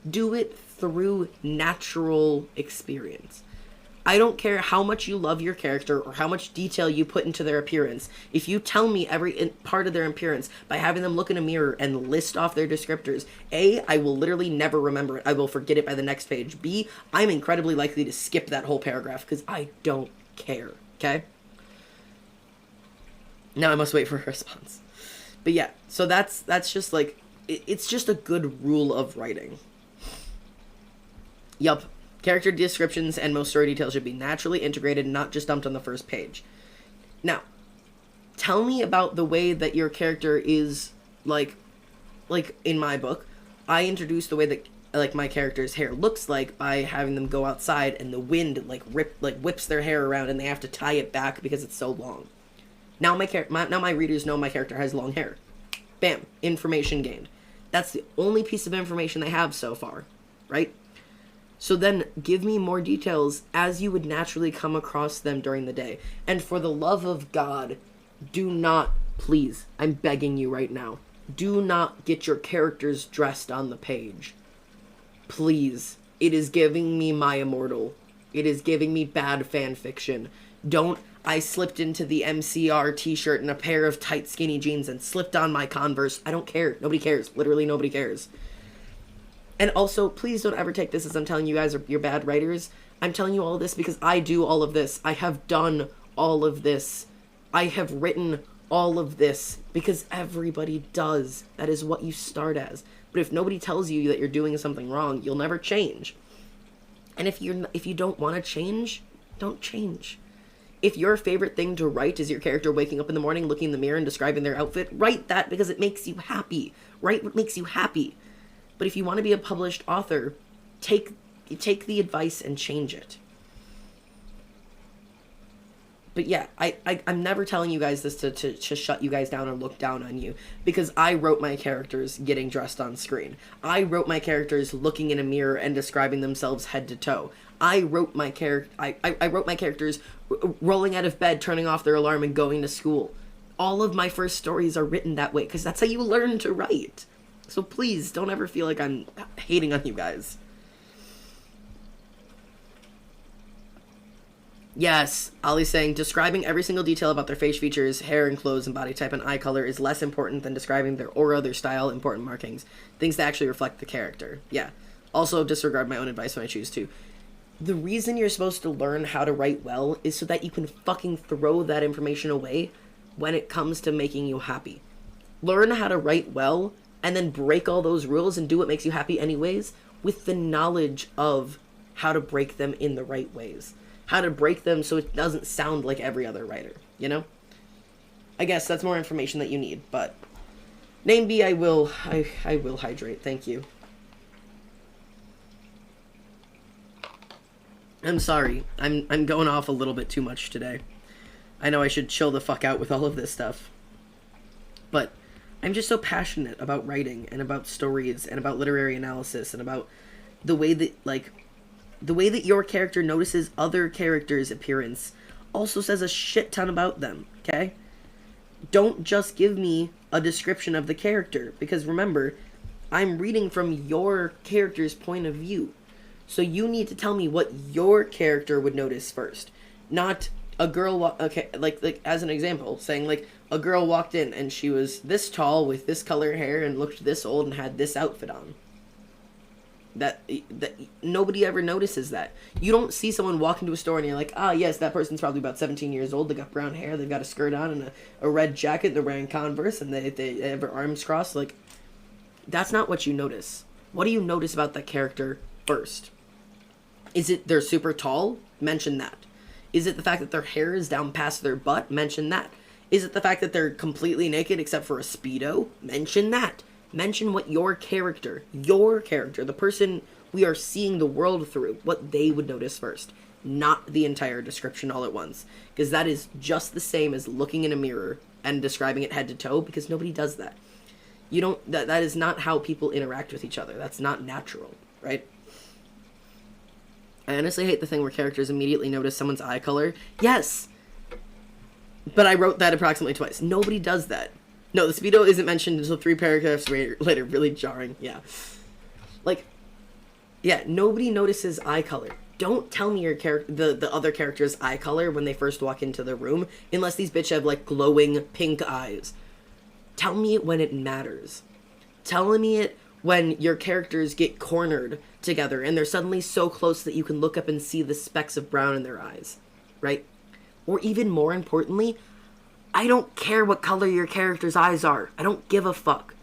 Do it through natural experience. I don't care how much you love your character or how much detail you put into their appearance. If you tell me every part of their appearance by having them look in a mirror and list off their descriptors, A, I will literally never remember it. I will forget it by the next page. B, I'm incredibly likely to skip that whole paragraph because I don't care, okay? Now I must wait for a response. But yeah, so that's just like, it's just a good rule of writing. Yup. Character descriptions and most story details should be naturally integrated and not just dumped on the first page. Now, tell me about the way that your character is, like in my book, I introduced the way that, like, my character's hair looks like by having them go outside and the wind, whips their hair around and they have to tie it back because it's so long. Now my readers know my character has long hair. Bam. Information gained. That's the only piece of information they have so far, right? So then give me more details as you would naturally come across them during the day. And for the love of God, do not, please, I'm begging you right now, do not get your characters dressed on the page. Please. It is giving me My Immortal. It is giving me bad fan fiction. I slipped into the MCR t-shirt and a pair of tight skinny jeans and slipped on my Converse. I don't care. Nobody cares. Literally nobody cares. And also, please don't ever take this as I'm telling you guys you're bad writers. I'm telling you all of this because I do all of this. I have done all of this. I have written all of this because everybody does. That is what you start as. But if nobody tells you that you're doing something wrong, you'll never change. And if you don't want to change, don't change. If your favorite thing to write is your character waking up in the morning, looking in the mirror and describing their outfit, write that because it makes you happy. Write what makes you happy. But if you want to be a published author, take the advice and change it. But yeah, I'm never telling you guys this to shut you guys down or look down on you, because I wrote my characters getting dressed on screen. I wrote my characters looking in a mirror and describing themselves head to toe. I wrote my I wrote my characters rolling out of bed, turning off their alarm, and going to school. All of my first stories are written that way, because that's how you learn to write. So please, don't ever feel like I'm hating on you guys. Yes, Ollie's saying, describing every single detail about their face features, hair and clothes and body type and eye color is less important than describing their aura, their style, important markings. Things that actually reflect the character. Yeah. Also, disregard my own advice when I choose to. The reason you're supposed to learn how to write well is so that you can fucking throw that information away when it comes to making you happy. Learn how to write well, and then break all those rules and do what makes you happy anyways, with the knowledge of how to break them in the right ways. How to break them so it doesn't sound like every other writer, you know? I guess that's more information that you need, but name B, I will hydrate, thank you. I'm sorry, I'm going off a little bit too much today. I know I should chill the fuck out with all of this stuff, but I'm just so passionate about writing and about stories and about literary analysis and about the way that, like, the way that your character notices other characters' appearance also says a shit ton about them, okay? Don't just give me a description of the character, because remember, I'm reading from your character's point of view. So you need to tell me what your character would notice first. Not a girl, okay, like as an example, saying like a girl walked in and she was this tall with this color hair and looked this old and had this outfit on. That nobody ever notices that. You don't see someone walk into a store and you're like, ah, yes, that person's probably about 17 years old. They got brown hair. They've got a skirt on and a red jacket. They're wearing Converse and they have their arms crossed. Like, that's not what you notice. What do you notice about that character first? Is it they're super tall? Mention that. Is it the fact that their hair is down past their butt? Mention that. Is it the fact that they're completely naked except for a Speedo? Mention that. Mention what your character, the person we are seeing the world through, what they would notice first. Not the entire description all at once. Because that is just the same as looking in a mirror and describing it head to toe, because nobody does that. You don't, that is not how people interact with each other. That's not natural, right? I honestly hate the thing where characters immediately notice someone's eye color. Yes! But I wrote that approximately twice. Nobody does that. No, the Speedo isn't mentioned until 3 paragraphs later. Really jarring, yeah. Like, yeah, nobody notices eye color. Don't tell me your the other character's eye color when they first walk into the room, unless these bitch have, like, glowing pink eyes. Tell me it when it matters. Tell me it when your characters get cornered together and they're suddenly so close that you can look up and see the specks of brown in their eyes, right? Or even more importantly, I don't care what color your character's eyes are. I don't give a fuck.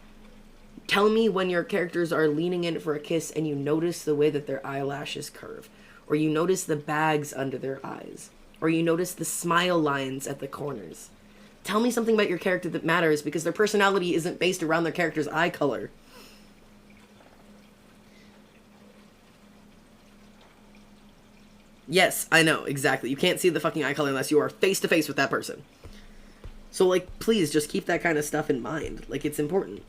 Tell me when your characters are leaning in for a kiss and you notice the way that their eyelashes curve, or you notice the bags under their eyes, or you notice the smile lines at the corners. Tell me something about your character that matters, because their personality isn't based around their character's eye color. Yes, I know, exactly. You can't see the fucking eye color unless you are face to face with that person. So, like, please, just keep that kind of stuff in mind. Like, it's important.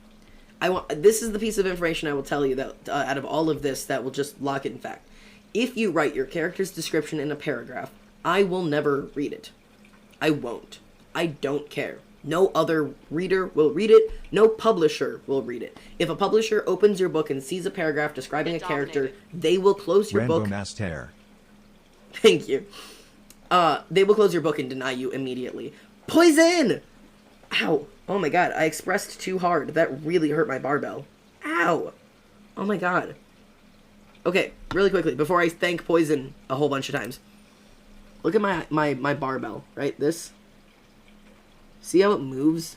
This is the piece of information I will tell you that, out of all of this, that will just lock it in fact. If you write your character's description in a paragraph, I will never read it. I won't. I don't care. No other reader will read it. No publisher will read it. If a publisher opens your book and sees a paragraph describing a character, they will close your book. Thank you. They will close your book and deny you immediately. Poison! Ow. Oh my god, I expressed too hard. That really hurt my barbell. Ow. Oh my god. Okay, really quickly, before I thank Poison a whole bunch of times. Look at my barbell, right? This. See how it moves?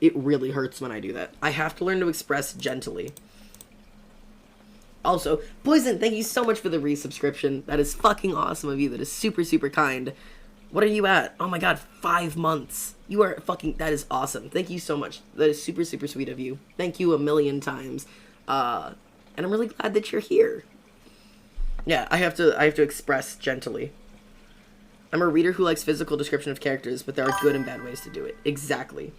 It really hurts when I do that. I have to learn to express gently. Also, Poison, thank you so much for the resubscription. That is fucking awesome of you. That is super, super kind. What are you at? Oh my god, 5 months. You are fucking... That is awesome. Thank you so much. That is super, super sweet of you. Thank you a million times. And I'm really glad that you're here. Yeah, I have to express gently. I'm a reader who likes physical description of characters, but there are good and bad ways to do it. Exactly.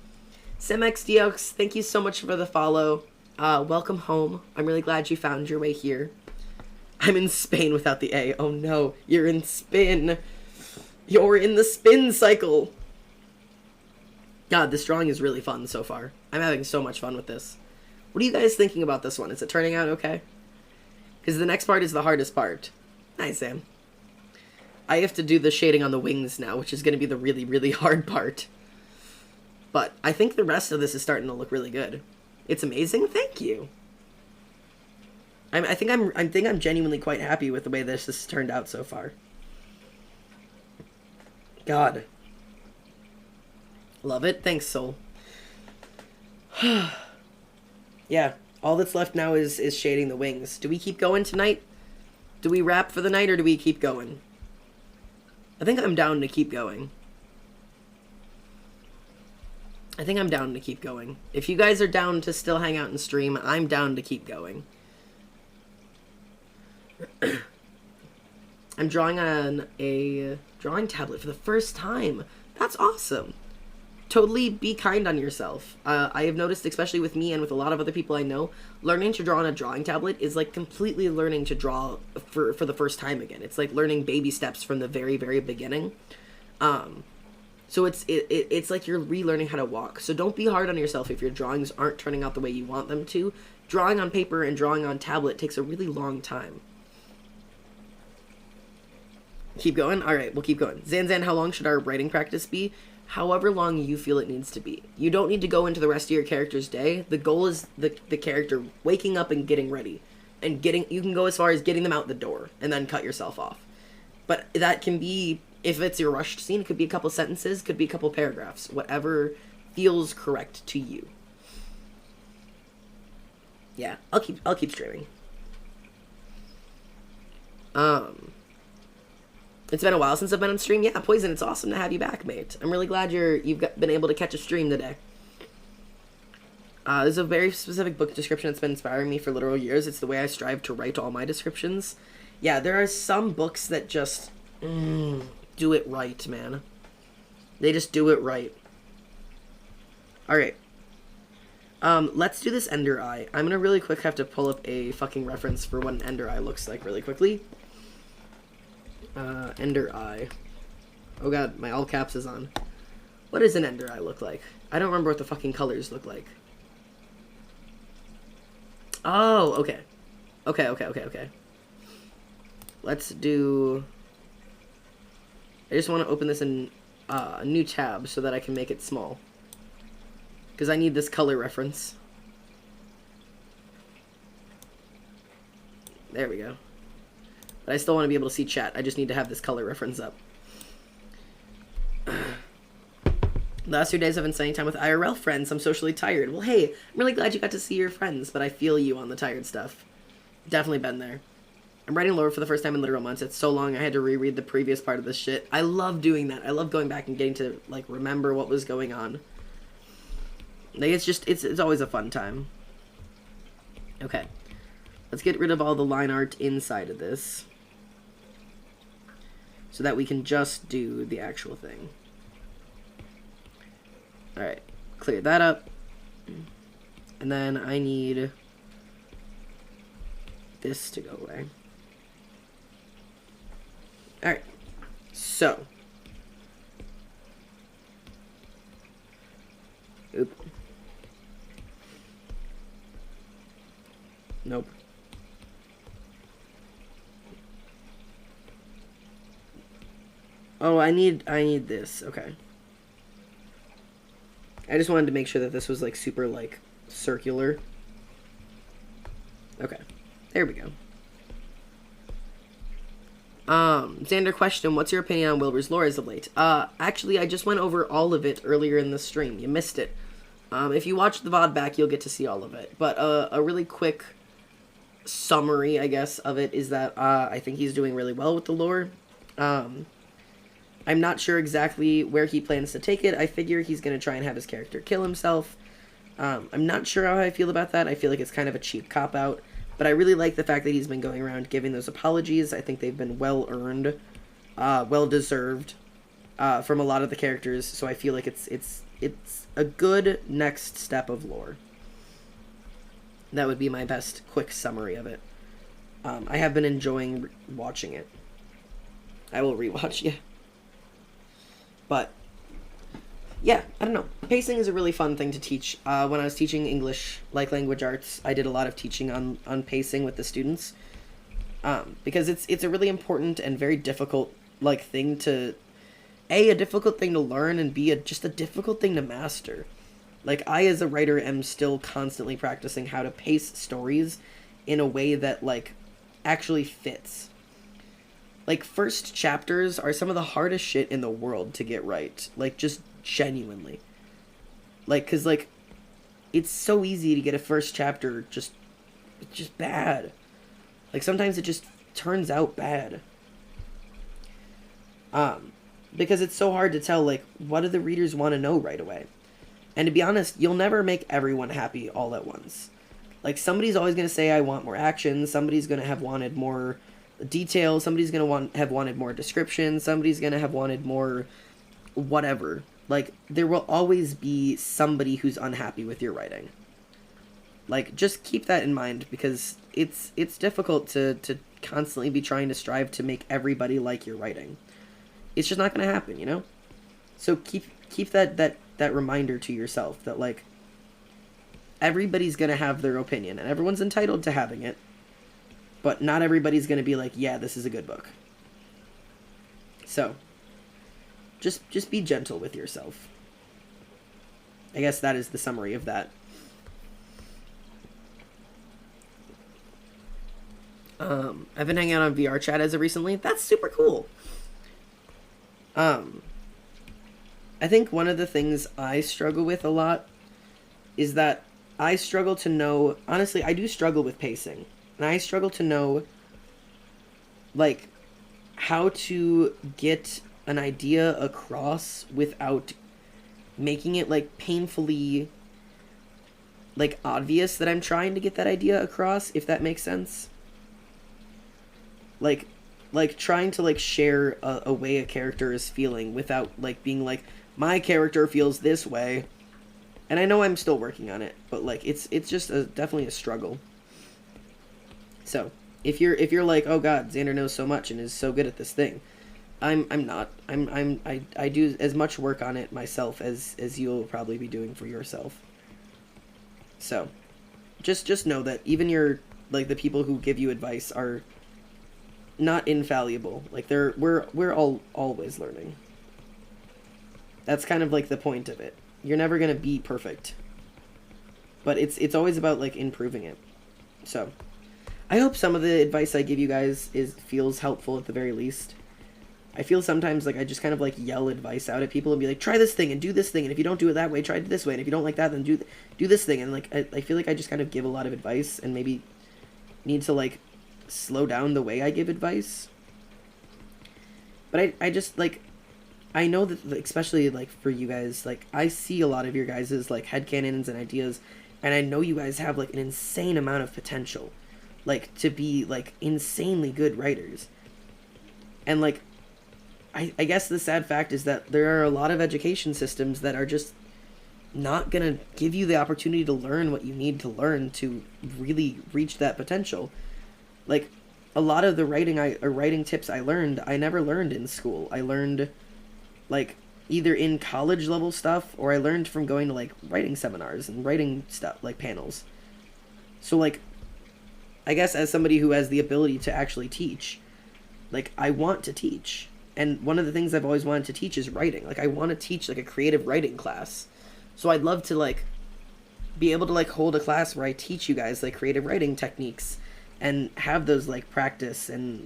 SimXDX, thank you so much for the follow. Welcome home. I'm really glad you found your way here. I'm in Spain without the A. Oh no, you're in spin. You're in the spin cycle. God, this drawing is really fun so far. I'm having so much fun with this. What are you guys thinking about this one? Is it turning out okay? Because the next part is the hardest part. Nice, Sam. I have to do the shading on the wings now, which is going to be the really, really hard part. But I think the rest of this is starting to look really good. It's amazing. Thank you. I think I'm genuinely quite happy with the way this has turned out so far. God. Love it. Thanks, Soul. Yeah. All that's left now is shading the wings. Do we keep going tonight? Do we wrap for the night, or do we keep going? I think I'm down to keep going. If you guys are down to still hang out and stream, I'm down to keep going. I'm drawing on a drawing tablet for the first time. That's awesome. Totally be kind on yourself. I have noticed, especially with me and with a lot of other people I know, learning to draw on a drawing tablet is like completely learning to draw for the first time again. It's like learning baby steps from the very, very beginning. So it's like you're relearning how to walk. So don't be hard on yourself if your drawings aren't turning out the way you want them to. Drawing on paper and drawing on tablet takes a really long time. Keep going? Alright, we'll keep going. Zanzan, how long should our writing practice be? However long you feel it needs to be. You don't need to go into the rest of your character's day. The goal is the character waking up and getting ready. And you can go as far as getting them out the door and then cut yourself off. But that can be, if it's your rushed scene, it could be a couple sentences, could be a couple paragraphs. Whatever feels correct to you. Yeah, I'll keep streaming. It's been a while since I've been on stream. Yeah, Poison, it's awesome to have you back, mate. I'm really glad you've been able to catch a stream today. There's a very specific book description that's been inspiring me for literal years. It's the way I strive to write all my descriptions. Yeah, there are some books that just do it right, man. They just do it right. Alright. Let's do this Ender Eye. I'm gonna really quick have to pull up a fucking reference for what an Ender Eye looks like really quickly. Ender Eye. Oh god, my all caps is on. What does an Ender Eye look like? I don't remember what the fucking colors look like. Oh, okay. Okay. Let's do... I just want to open this in a new tab so that I can make it small. Because I need this color reference. There we go. But I still want to be able to see chat. I just need to have this color reference up. The last 2 days I've been spending time with IRL friends. I'm socially tired. Well, hey, I'm really glad you got to see your friends, but I feel you on the tired stuff. Definitely been there. I'm writing lore for the first time in literal months. It's so long I had to reread the previous part of this shit. I love doing that. I love going back and getting to, like, remember what was going on. Like, it's always a fun time. Okay. Let's get rid of all the line art inside of this, so that we can just do the actual thing. Alright, clear that up. And then I need this to go away. Alright, so. Oop. Nope. Oh, I need this. Okay. I just wanted to make sure that this was, like, super, like, circular. Okay. There we go. Xander question, what's your opinion on Wilbur's lore as of late? Actually, I just went over all of it earlier in the stream. You missed it. If you watch the VOD back, you'll get to see all of it. But, a really quick summary, I guess, of it is that, I think he's doing really well with the lore. I'm not sure exactly where he plans to take it. I figure he's going to try and have his character kill himself. I'm not sure how I feel about that. I feel like it's kind of a cheap cop-out. But I really like the fact that he's been going around giving those apologies. I think they've been well earned, well deserved, from a lot of the characters. So I feel like it's a good next step of lore. That would be my best quick summary of it. I have been enjoying watching it. I will rewatch, yeah. But yeah, I don't know. Pacing is a really fun thing to teach. When I was teaching English, like language arts, I did a lot of teaching on pacing with the students. Because it's a really important and very difficult thing to, A, a difficult thing to learn, and B, just a difficult thing to master. I, as a writer, am still constantly practicing how to pace stories in a way that, actually fits. First chapters are some of the hardest shit in the world to get right. Just genuinely. Because, it's so easy to get a first chapter just bad. Sometimes it just turns out bad. Because it's so hard to tell, what do the readers want to know right away? And to be honest, you'll never make everyone happy all at once. Somebody's always going to say, I want more action. Somebody's going to have wanted more detail. Somebody's going to have wanted more description. Somebody's going to have wanted more whatever. There will always be somebody who's unhappy with your writing. Just keep that in mind, because it's difficult to constantly be trying to strive to make everybody like your writing. It's just not going to happen, you know? So keep that reminder to yourself that, everybody's going to have their opinion, and everyone's entitled to having it, but not everybody's going to be yeah, this is a good book. So, just be gentle with yourself. I guess that is the summary of that. I've been hanging out on VR chat as of recently. That's super cool. I think one of the things I struggle with a lot is that I struggle to know, honestly, I do struggle with pacing. And I struggle to know, how to get an idea across without making it, painfully, obvious that I'm trying to get that idea across, if that makes sense. Trying to, share a way a character is feeling without, being my character feels this way. And I know I'm still working on it, but it's just definitely a struggle. So if you're oh god, Xander knows so much and is so good at this thing, I'm not. I do as much work on it myself as you'll probably be doing for yourself. So just know that even your the people who give you advice are not infallible. We're all always learning. That's kind of the point of it. You're never going to be perfect. But it's always about improving it. So, I hope some of the advice I give you guys feels helpful at the very least. I feel sometimes I just kind of yell advice out at people and be try this thing and do this thing, and if you don't do it that way, try it this way, and if you don't like that, then do this thing, and I feel I just kind of give a lot of advice and maybe need to slow down the way I give advice. But I just I know that, especially, for you guys, I see a lot of your guys' headcanons and ideas, and I know you guys have, an insane amount of potential, to be, insanely good writers. And, I guess the sad fact is that there are a lot of education systems that are just not gonna give you the opportunity to learn what you need to learn to really reach that potential. A lot of the writing tips I learned, I never learned in school. I learned either in college level stuff, or I learned from going to writing seminars and writing stuff, panels. So I guess as somebody who has the ability to actually teach, I want to teach. And one of the things I've always wanted to teach is writing. I want to teach a creative writing class. So I'd love to be able to hold a class where I teach you guys creative writing techniques and have those practice and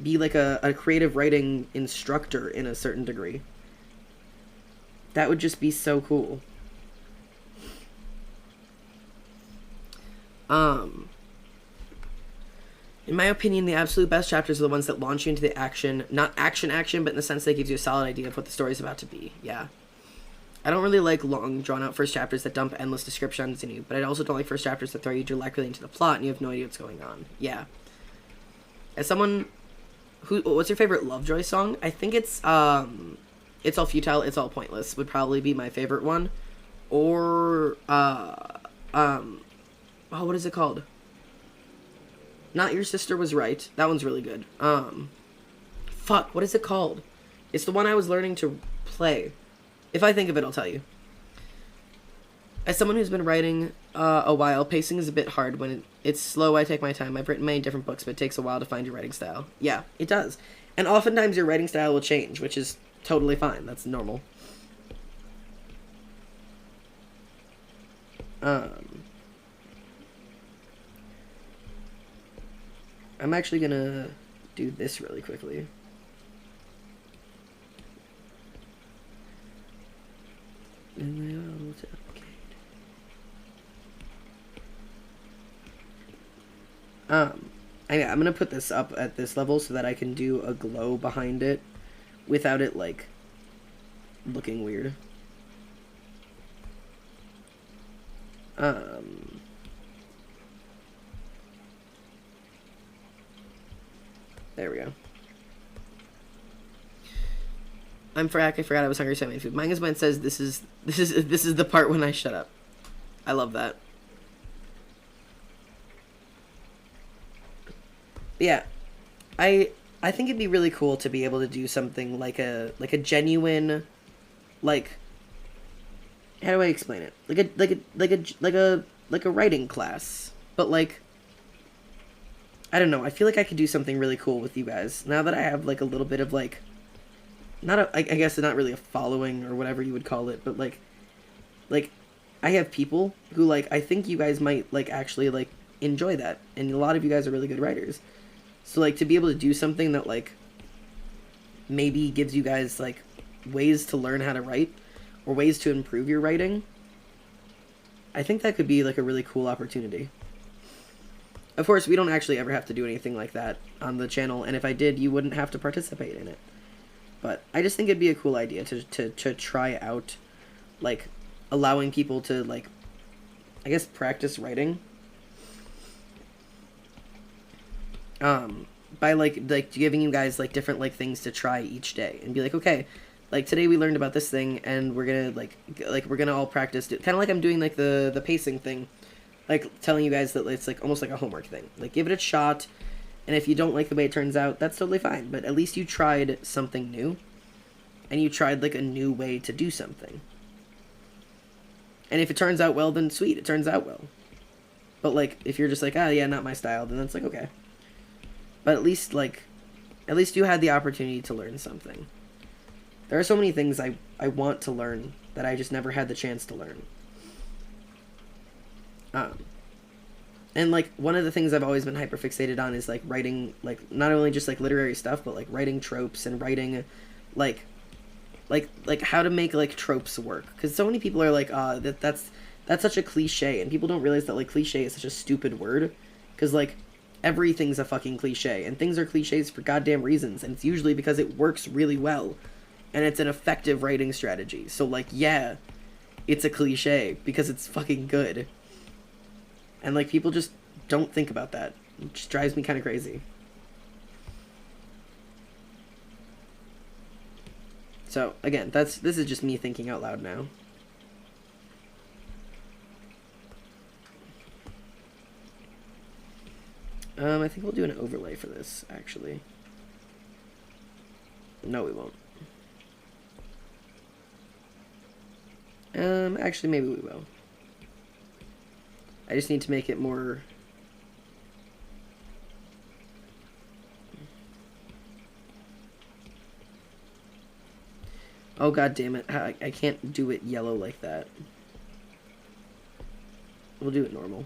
be a creative writing instructor in a certain degree. That would just be so cool. In my opinion, the absolute best chapters are the ones that launch you into the action. Not action, but in the sense that gives you a solid idea of what the story's about to be. Yeah. I don't really like long, drawn-out first chapters that dump endless descriptions in you, but I also don't like first chapters that throw you directly into the plot and you have no idea what's going on. Yeah. As someone what's your favorite Lovejoy song? I think it's It's All Futile, It's All Pointless would probably be my favorite one. Or, what is it called? Not Your Sister Was Right. That one's really good. Fuck, what is it called? It's the one I was learning to play. If I think of it, I'll tell you. As someone who's been writing a while, pacing is a bit hard. When it's slow, I take my time. I've written many different books, but it takes a while to find your writing style. Yeah, it does. And oftentimes your writing style will change, which is totally fine. That's normal. I'm actually gonna do this really quickly. I'm gonna put this up at this level so that I can do a glow behind it without it, like, looking weird. There we go. I'm Frack. I forgot I was hungry, so I made food. Manga's Mind says this is the part when I shut up. I love that. Yeah, I think it'd be really cool to be able to do something like a genuine, like, how do I explain it? Like a writing class, but like, I don't know. I feel like I could do something really cool with you guys now that I have like a little bit of like, I guess it's not really a following or whatever you would call it, but like I have people who, like, I think you guys might like actually like enjoy that, and a lot of you guys are really good writers. So, like, to be able to do something that, like, maybe gives you guys, like, ways to learn how to write or ways to improve your writing, I think that could be, like, a really cool opportunity. Of course, we don't actually ever have to do anything like that on the channel, and if I did, you wouldn't have to participate in it. But I just think it'd be a cool idea to try out, like, allowing people to, like, I guess practice writing. By like giving you guys like different like things to try each day and be like, okay, like today we learned about this thing and we're gonna like we're gonna all practice it. Kind of like I'm doing like the pacing thing, like telling you guys that it's like almost like a homework thing. Like, give it a shot, and if you don't like the way it turns out, that's totally fine. But at least you tried something new, and you tried like a new way to do something. And if it turns out well, then sweet, it turns out well. But like if you're just like, ah, yeah, not my style, then that's like, okay. But at least you had the opportunity to learn something. There are so many things I want to learn that I just never had the chance to learn. And, like, one of the things I've always been hyperfixated on is, like, writing, like, not only just, like, literary stuff, but, like, writing tropes and writing, like how to make, like, tropes work. Because so many people are like, that's such a cliche, and people don't realize that, like, cliche is such a stupid word. Because, like, everything's a fucking cliche, and things are cliches for goddamn reasons, and it's usually because it works really well, and it's an effective writing strategy. So, like, yeah, it's a cliche because it's fucking good. And, like, people just don't think about that. It just drives me kind of crazy. So, again, this is just me thinking out loud now. I think we'll do an overlay for this, actually. No, we won't. Actually, maybe we will. I just need to make it more... Oh, god damn it. I can't do it yellow like that. We'll do it normal.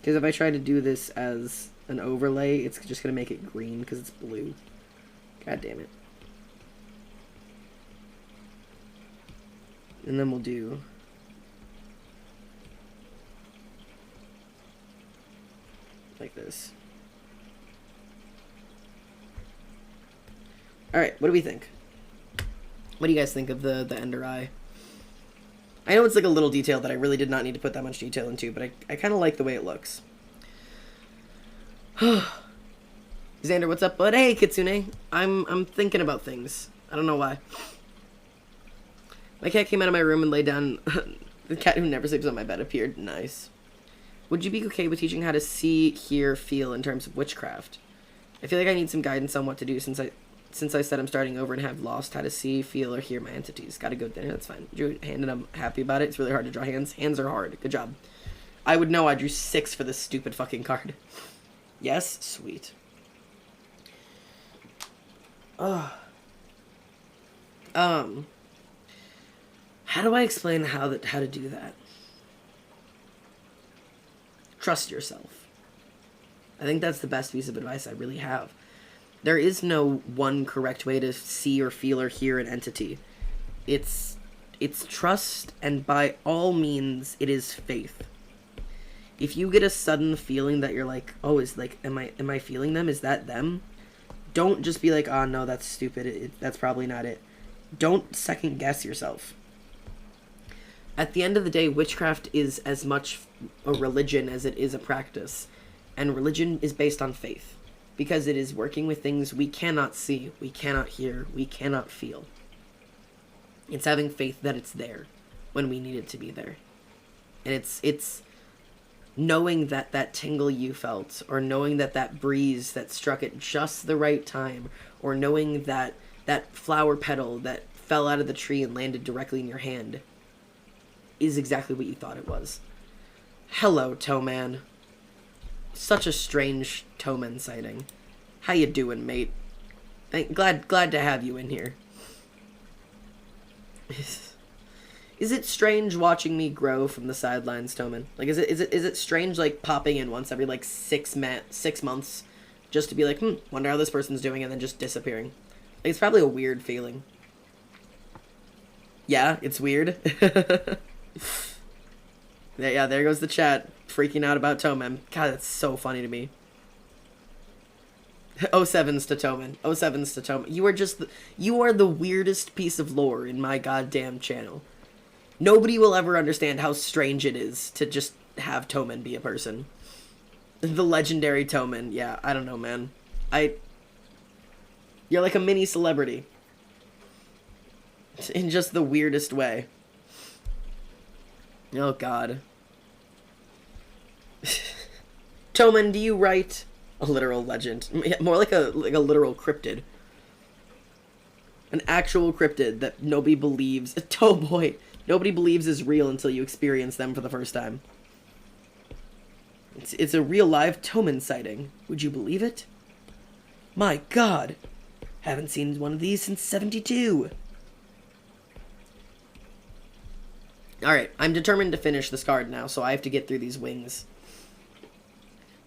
Because if I try to do this as an overlay, it's just going to make it green because it's blue. God damn it. And then we'll do... like this. Alright, what do we think? What do you guys think of the Ender Eye? I know it's like a little detail that I really did not need to put that much detail into, but I kind of like the way it looks. Xander, what's up, bud? Hey, Kitsune. I'm thinking about things. I don't know why. My cat came out of my room and laid down. The cat who never sleeps on my bed appeared. Nice. Would you be okay with teaching how to see, hear, feel in terms of witchcraft? I feel like I need some guidance on what to do since I said I'm starting over and have lost how to see, feel, or hear my entities. Gotta go there. That's fine. Drew a hand and I'm happy about it. It's really hard to draw hands. Hands are hard. Good job. I would know I drew 6 for this stupid fucking card. Yes? Sweet. How do I explain how to do that? Trust yourself. I think that's the best piece of advice I really have. There is no one correct way to see or feel or hear an entity. It's trust, and by all means, it is faith. If you get a sudden feeling that you're like, oh, am I feeling them? Is that them? Don't just be like, oh no, that's stupid. That's probably not it. Don't second guess yourself. At the end of the day, witchcraft is as much a religion as it is a practice. And religion is based on faith. Because it is working with things we cannot see, we cannot hear, we cannot feel. It's having faith that it's there when we need it to be there. And it's knowing that tingle you felt, or knowing that breeze that struck at just the right time, or knowing that flower petal that fell out of the tree and landed directly in your hand is exactly what you thought it was. Hello, Towman. Such a strange Towman sighting. How you doing, mate? Glad to have you in here. Is it strange watching me grow from the sidelines, Towman? Like, is it strange, like, popping in once every, like, 6 months just to be like, wonder how this person's doing, and then just disappearing? Like, it's probably a weird feeling. Yeah, it's weird. Yeah, there goes the chat, freaking out about Towman. God, that's so funny to me. 07's to Towman. 07's to Towman. You are the weirdest piece of lore in my goddamn channel. Nobody will ever understand how strange it is to just have Towman be a person. The legendary Towman. Yeah, I don't know, man. You're like a mini celebrity. In just the weirdest way. Oh, God. Towman, do you write a literal legend? More like a literal cryptid. An actual cryptid that nobody believes. Oh, boy. Nobody believes is real until you experience them for the first time. It's a real live Towman sighting. Would you believe it? My God. Haven't seen one of these since 72. Alright, I'm determined to finish this card now, so I have to get through these wings.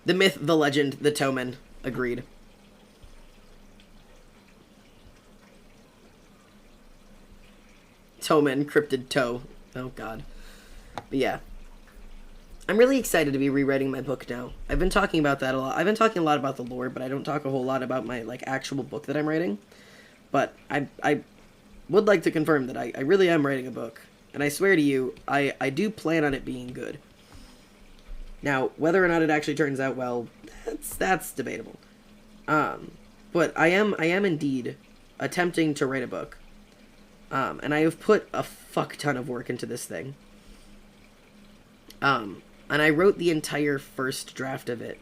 The myth, the legend, the Towman. Agreed. Towman, cryptid toe. Oh, God. But yeah. I'm really excited to be rewriting my book now. I've been talking about that a lot. I've been talking a lot about the lore, but I don't talk a whole lot about my, like, actual book that I'm writing. But I would like to confirm that I really am writing a book. And I swear to you, I do plan on it being good. Now, whether or not it actually turns out well, that's debatable. But I am indeed attempting to write a book. And I have put a fuck ton of work into this thing. And I wrote the entire first draft of it.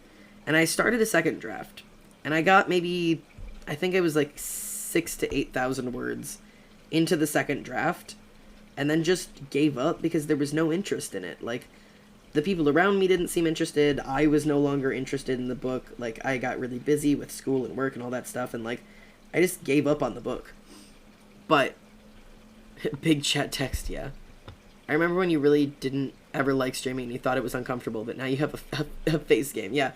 And I started a second draft. And I got maybe, I think it was like 6,000 to 8,000 words into the second draft. And then just gave up because there was no interest in it. Like, the people around me didn't seem interested. I was no longer interested in the book. Like, I got really busy with school and work and all that stuff. And, like, I just gave up on the book. But, big chat text, yeah. I remember when you really didn't ever like streaming and you thought it was uncomfortable, but now you have a face game. Yeah.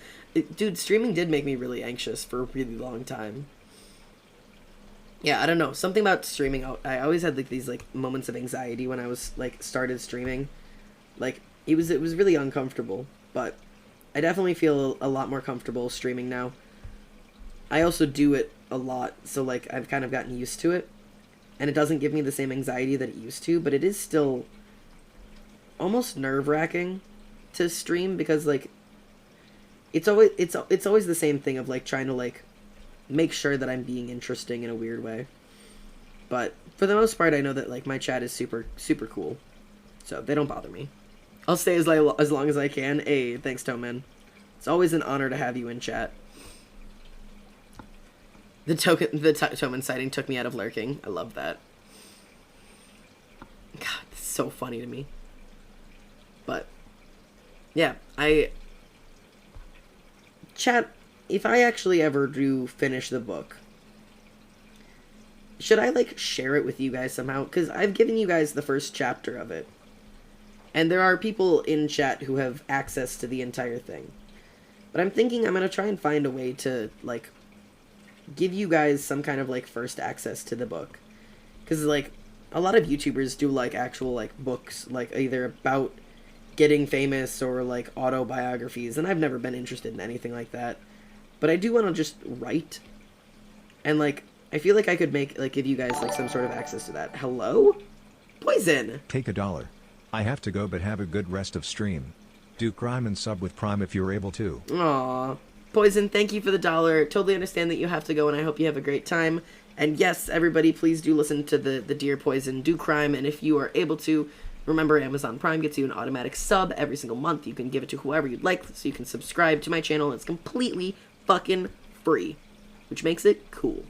Dude, streaming did make me really anxious for a really long time. Yeah, I don't know. Something about streaming, I always had, like, these, like, moments of anxiety when I was, like, started streaming. Like, it was really uncomfortable, but I definitely feel a lot more comfortable streaming now. I also do it a lot, so, like, I've kind of gotten used to it. and it doesn't give me the same anxiety that it used to, but it is still almost nerve-wracking to stream, because like it's always the same thing of like trying to like make sure that I'm being interesting in a weird way. But for the most part, I know that like my chat is super cool, so they don't bother me. I'll stay as long as I can. Hey, thanks, Toman. It's always an honor to have you in chat. The Toman sighting took me out of lurking. I love that. God, it's so funny to me. But yeah, chat, if I actually ever do finish the book, should I like share it with you guys somehow? Because I've given you guys the first chapter of it, and there are people in chat who have access to the entire thing. But I'm thinking I'm gonna try and find a way to like give you guys some kind of like first access to the book, because like a lot of YouTubers do like actual like books, like either about getting famous or like autobiographies, and I've never been interested in anything like that. But I do want to just write, and like I feel like I could give you guys like some sort of access to that. Hello? Poison! Take $1. I have to go, but have a good rest of stream. Do crime and sub with Prime if you're able to. Aw. Poison, thank you for the $1. Totally understand that you have to go, and I hope you have a great time. And yes, everybody, please do listen to the Dear Poison Do Crime, and if you are able to, remember Amazon Prime gets you an automatic sub every single month. You can give it to whoever you'd like, so you can subscribe to my channel. It's completely fucking free, which makes it cool.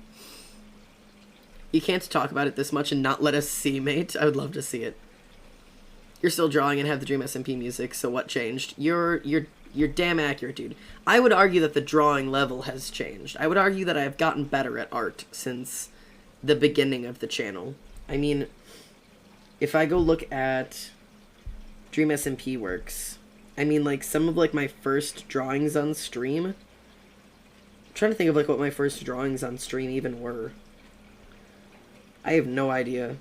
You can't talk about it this much and not let us see, mate. I would love to see it. You're still drawing and have the Dream SMP music, so what changed? You're damn accurate, dude. I would argue that the drawing level has changed. I would argue that I have gotten better at art since the beginning of the channel. I mean, if I go look at Dream SMP works, I mean, like, some of, like, my first drawings on stream. I'm trying to think of, like, what my first drawings on stream even were. I have no idea.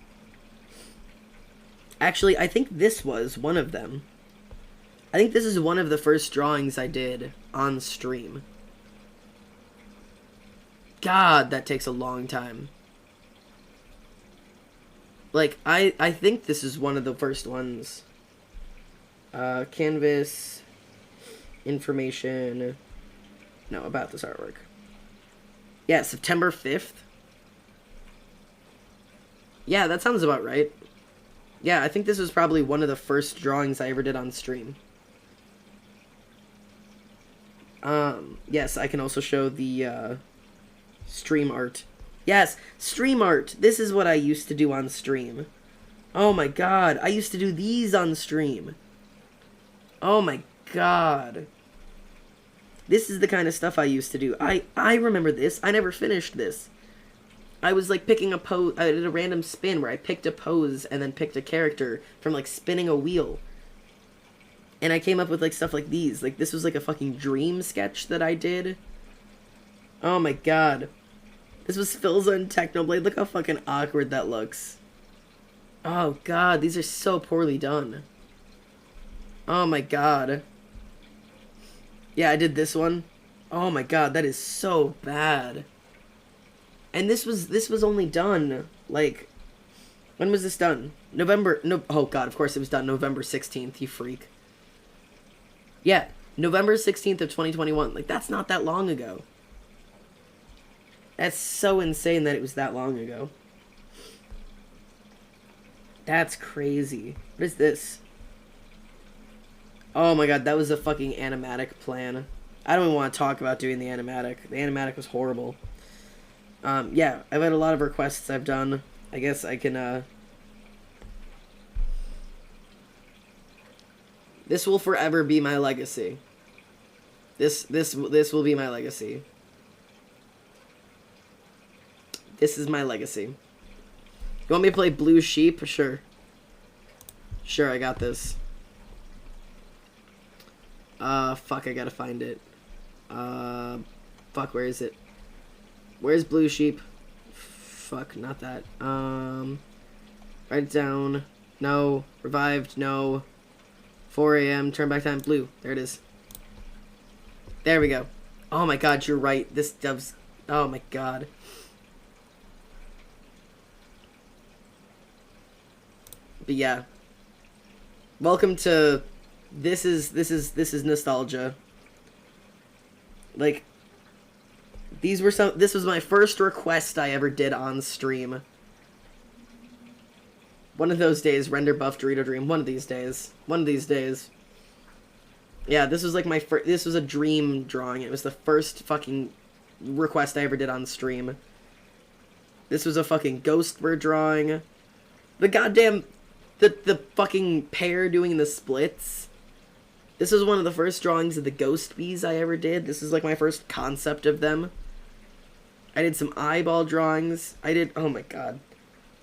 Actually, I think this was one of them. I think this is one of the first drawings I did on stream. God, that takes a long time. Like, I think this is one of the first ones. Canvas, information, no, about this artwork. Yeah, September 5th. Yeah, that sounds about right. Yeah, I think this was probably one of the first drawings I ever did on stream. Yes, I can also show the, stream art. Yes, stream art! This is what I used to do on stream. Oh my god, I used to do these on stream. Oh my god. This is the kind of stuff I used to do. I remember this. I never finished this. I was, like, picking a pose. I did a random spin where I picked a pose and then picked a character from, like, spinning a wheel. And I came up with, like, stuff like these. Like, this was, like, a fucking dream sketch that I did. Oh, my god. This was Philza and Technoblade. Look how fucking awkward that looks. Oh, god. These are so poorly done. Oh, my god. Yeah, I did this one. Oh, my god. That is so bad. And this was only done, like, when was this done? Oh god, of course it was done November 16th, you freak. Yeah, November 16th of 2021, like, that's not that long ago. That's so insane that it was that long ago. That's crazy. What is this? Oh my god, that was a fucking animatic plan. I don't even want to talk about doing the animatic. The animatic was horrible. Yeah, I've had a lot of requests I've done. I guess I can, This will forever be my legacy. This will be my legacy. This is my legacy. You want me to play Blue Sheep? Sure. Sure, I got this. Fuck, I gotta find it. Fuck, where is it? Where's Blue Sheep? Fuck, not that. Write it down. No. Revived, no. 4 a.m. Turn back time. Blue. There it is. There we go. Oh my god, you're right. This doves... Oh my god. But yeah. Welcome to this is nostalgia. Like, this was my first request I ever did on stream. One of those days, render buff Dorito Dream. One of these days. One of these days. Yeah, this was like my first. This was a dream drawing. It was the first fucking request I ever did on stream. This was a fucking ghost bird drawing. The goddamn. The fucking pair doing the splits. This was one of the first drawings of the ghost bees I ever did. This is like my first concept of them. I did some eyeball drawings. Oh my god.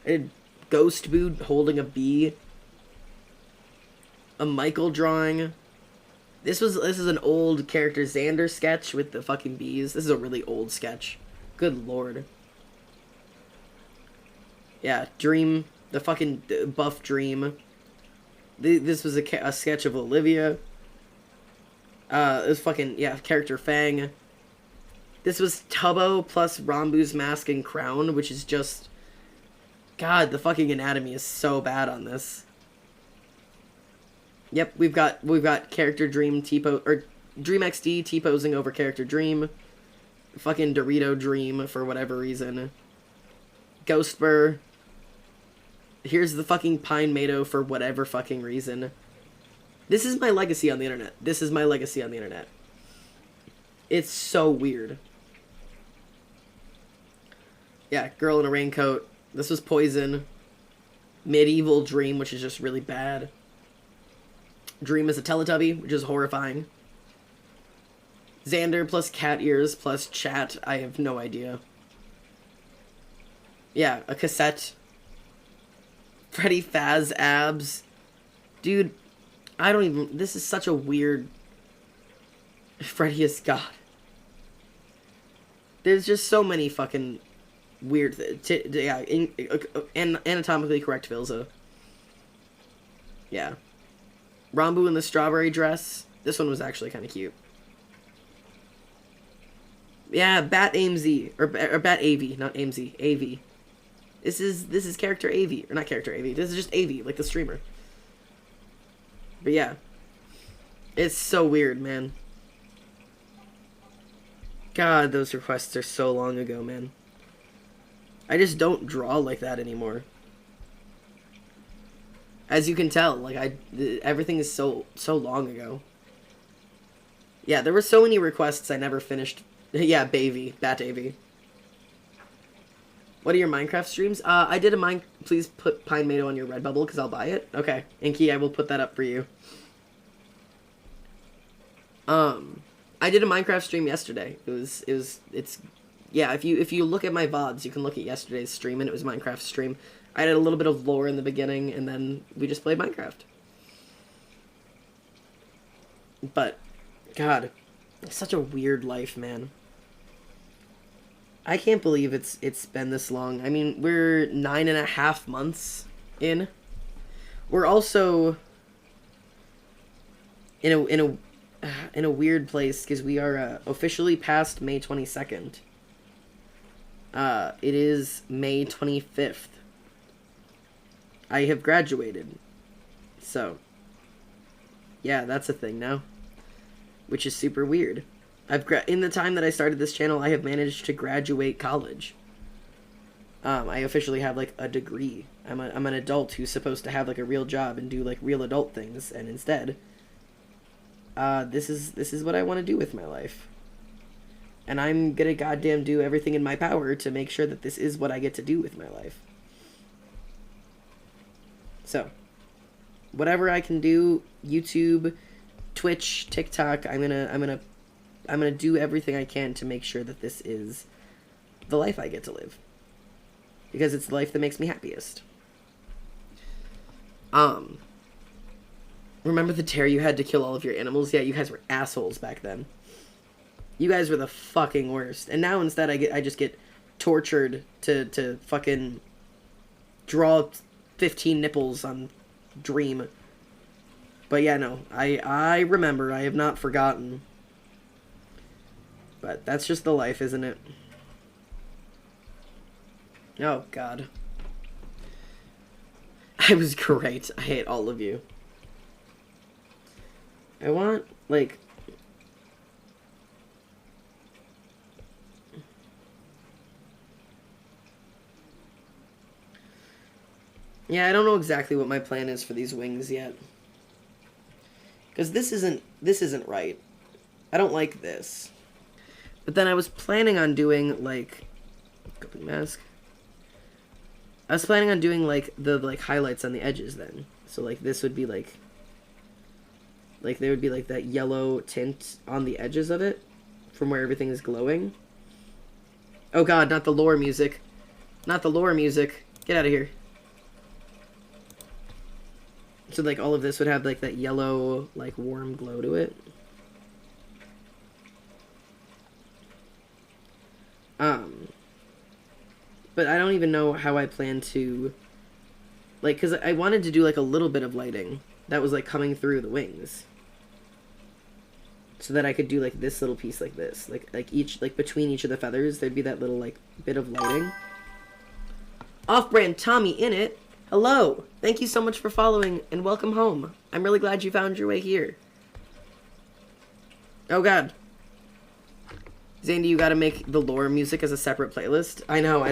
I did Ghost Boo holding a bee. A Michael drawing. This is an old character Xander sketch with the fucking bees. This is a really old sketch. Good lord. Yeah, Dream. The fucking buff Dream. This was a sketch of Olivia. It was fucking, yeah, character Fang. This was Tubbo plus Rambu's mask and crown, which is just... God, the fucking anatomy is so bad on this. Yep, we've got character Dream T-pose, or Dream XD T-posing over character Dream. Fucking Dorito Dream for whatever reason. Ghost Burr. Here's the fucking Pine Mado for whatever fucking reason. This is my legacy on the internet. This is my legacy on the internet. It's so weird. Yeah, girl in a raincoat. This was Poison. Medieval Dream, which is just really bad. Dream is a Teletubby, which is horrifying. Xander plus cat ears plus chat. I have no idea. Yeah, a cassette. Freddy Faz abs. Dude, I don't even... This is such a weird... Freddy is God. There's just so many fucking weird... yeah, anatomically correct Vilza. Yeah. Rambu in the strawberry dress. This one was actually kind of cute. Yeah, Bat AMZ. Or Bat AV, not AMZ. AV. This is character AV. Or not character AV. This is just AV, like the streamer. But yeah. It's so weird, man. God, those requests are so long ago, man. I just don't draw like that anymore. As you can tell, like, everything is so long ago. Yeah, there were so many requests I never finished. Yeah, Bavy. Bat AV. What are your Minecraft streams? I did a Please put Pine Mado on your Redbubble, because I'll buy it. Okay. Inky, I will put that up for you. I did a Minecraft stream yesterday. Yeah, if you look at my VODs, you can look at yesterday's stream, and it was a Minecraft stream. I did a little bit of lore in the beginning, and then we just played Minecraft. But, God, it's such a weird life, man. I can't believe it's been this long. I mean, we're 9.5 months in. We're also in a weird place because we are officially past May 22nd. It is May 25th. I have graduated. So, yeah, that's a thing now, which is super weird. In the time that I started this channel, I have managed to graduate college. I officially have, like, a degree. I'm an adult who's supposed to have, like, a real job and do, like, real adult things, and instead, this is what I want to do with my life. And I'm gonna goddamn do everything in my power to make sure that this is what I get to do with my life. So, whatever I can do, YouTube, Twitch, TikTok, I'm gonna do everything I can to make sure that this is the life I get to live. Because it's the life that makes me happiest. Remember the dare you had to kill all of your animals? Yeah, you guys were assholes back then. You guys were the fucking worst. And now instead I just get tortured to fucking draw 15 nipples on Dream. But yeah, no. I remember. I have not forgotten. But that's just the life, isn't it? Oh, God. I was great. I hate all of you. I want, like... Yeah, I don't know exactly what my plan is for these wings yet. Because this isn't right. I don't like this. But then I was planning on doing, like... mask. I was planning on doing, like, the, like, highlights on the edges then. So, like, this would be, like... Like, there would be, like, that yellow tint on the edges of it. From where everything is glowing. Oh god, not the lore music. Not the lore music. Get out of here. So, like, all of this would have, like, that yellow, like, warm glow to it. But I don't even know how I plan to... Like, because I wanted to do, like, a little bit of lighting that was, like, coming through the wings. So that I could do, like, this little piece like this. Like each, like, between each of the feathers, there'd be that little, like, bit of lighting. Off-brand Tommy in it. Hello! Thank you so much for following, and welcome home. I'm really glad you found your way here. Oh god. Zandy, you gotta make the lore music as a separate playlist. I know.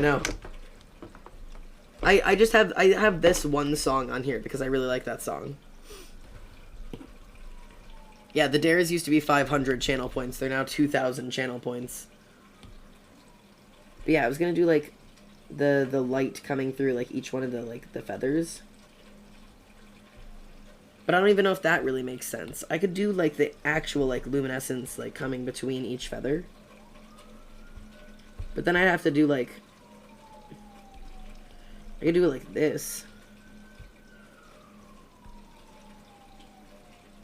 I have this one song on here because I really like that song. Yeah, the dares used to be 500 channel points. They're now 2,000 channel points. But yeah, I was gonna do, like, the light coming through, like, each one of the, like, the feathers. But I don't even know if that really makes sense. I could do, like, the actual, like, luminescence, like, coming between each feather. But then I'd have to do, like... I could do it like this.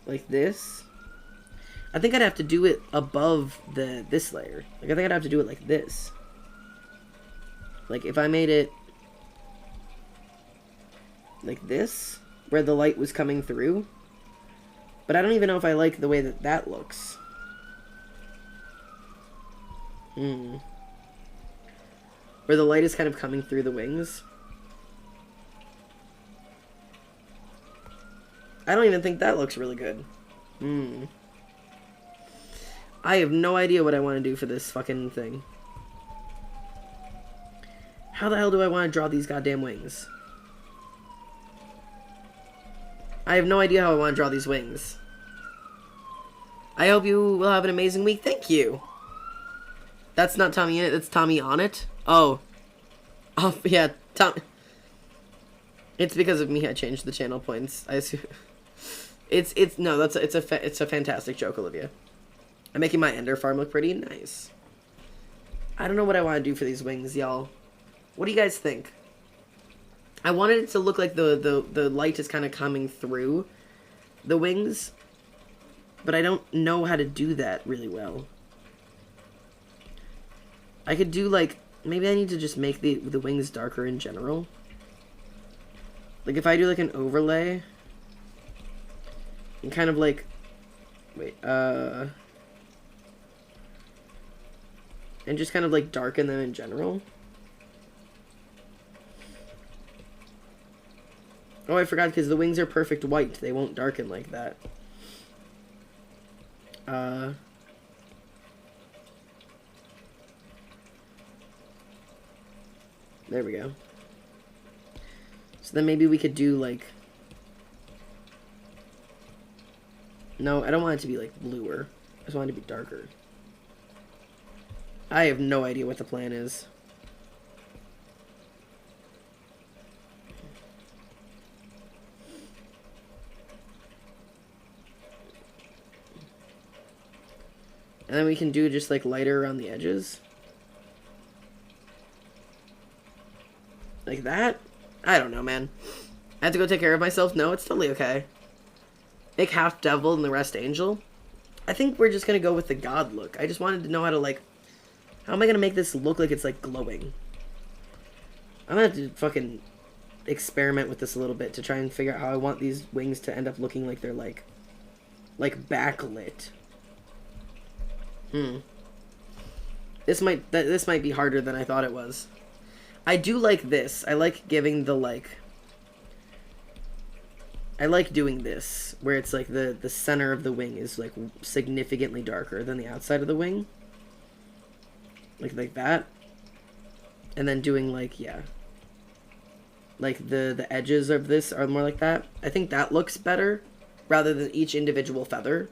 Like this. I think I'd have to do it above this layer. Like, I think I'd have to do it like this. Like, if I made it... like this, where the light was coming through. But I don't even know if I like the way that that looks. Where the light is kind of coming through the wings. I don't even think that looks really good. I have no idea what I want to do for this fucking thing. How the hell do I want to draw these goddamn wings? I have no idea how I want to draw these wings. I hope you will have an amazing week. Thank you. That's not Tommy in it. That's Tommy on it. Oh. Oh, yeah. Tommy. It's because of me I changed the channel points. I assume. It's a fantastic joke, Olivia. I'm making my ender farm look pretty nice. I don't know what I want to do for these wings, y'all. What do you guys think? I wanted it to look like the light is kind of coming through the wings, but I don't know how to do that really well. I could do, like, maybe I need to just make the wings darker in general. Like, if I do, like, an overlay, and kind of, like, wait, and just kind of, like, darken them in general. Oh, I forgot, because the wings are perfect white. They won't darken like that. There we go. So then maybe we could do, like... No, I don't want it to be, like, bluer. I just want it to be darker. I have no idea what the plan is. And then we can do just, like, lighter around the edges. Like that? I don't know, man. I have to go take care of myself? No, it's totally okay. Make half devil and the rest angel? I think we're just gonna go with the god look. I just wanted to know how to, like... How am I gonna make this look like it's, like, glowing? I'm gonna have to fucking experiment with this a little bit to try and figure out how I want these wings to end up looking like they're, like backlit. This might be harder than I thought it was. I do like this. I like giving the, like, I like doing this, where it's like the center of the wing is like significantly darker than the outside of the wing. Like that. And then doing like, yeah. Like the edges of this are more like that. I think that looks better rather than each individual feather.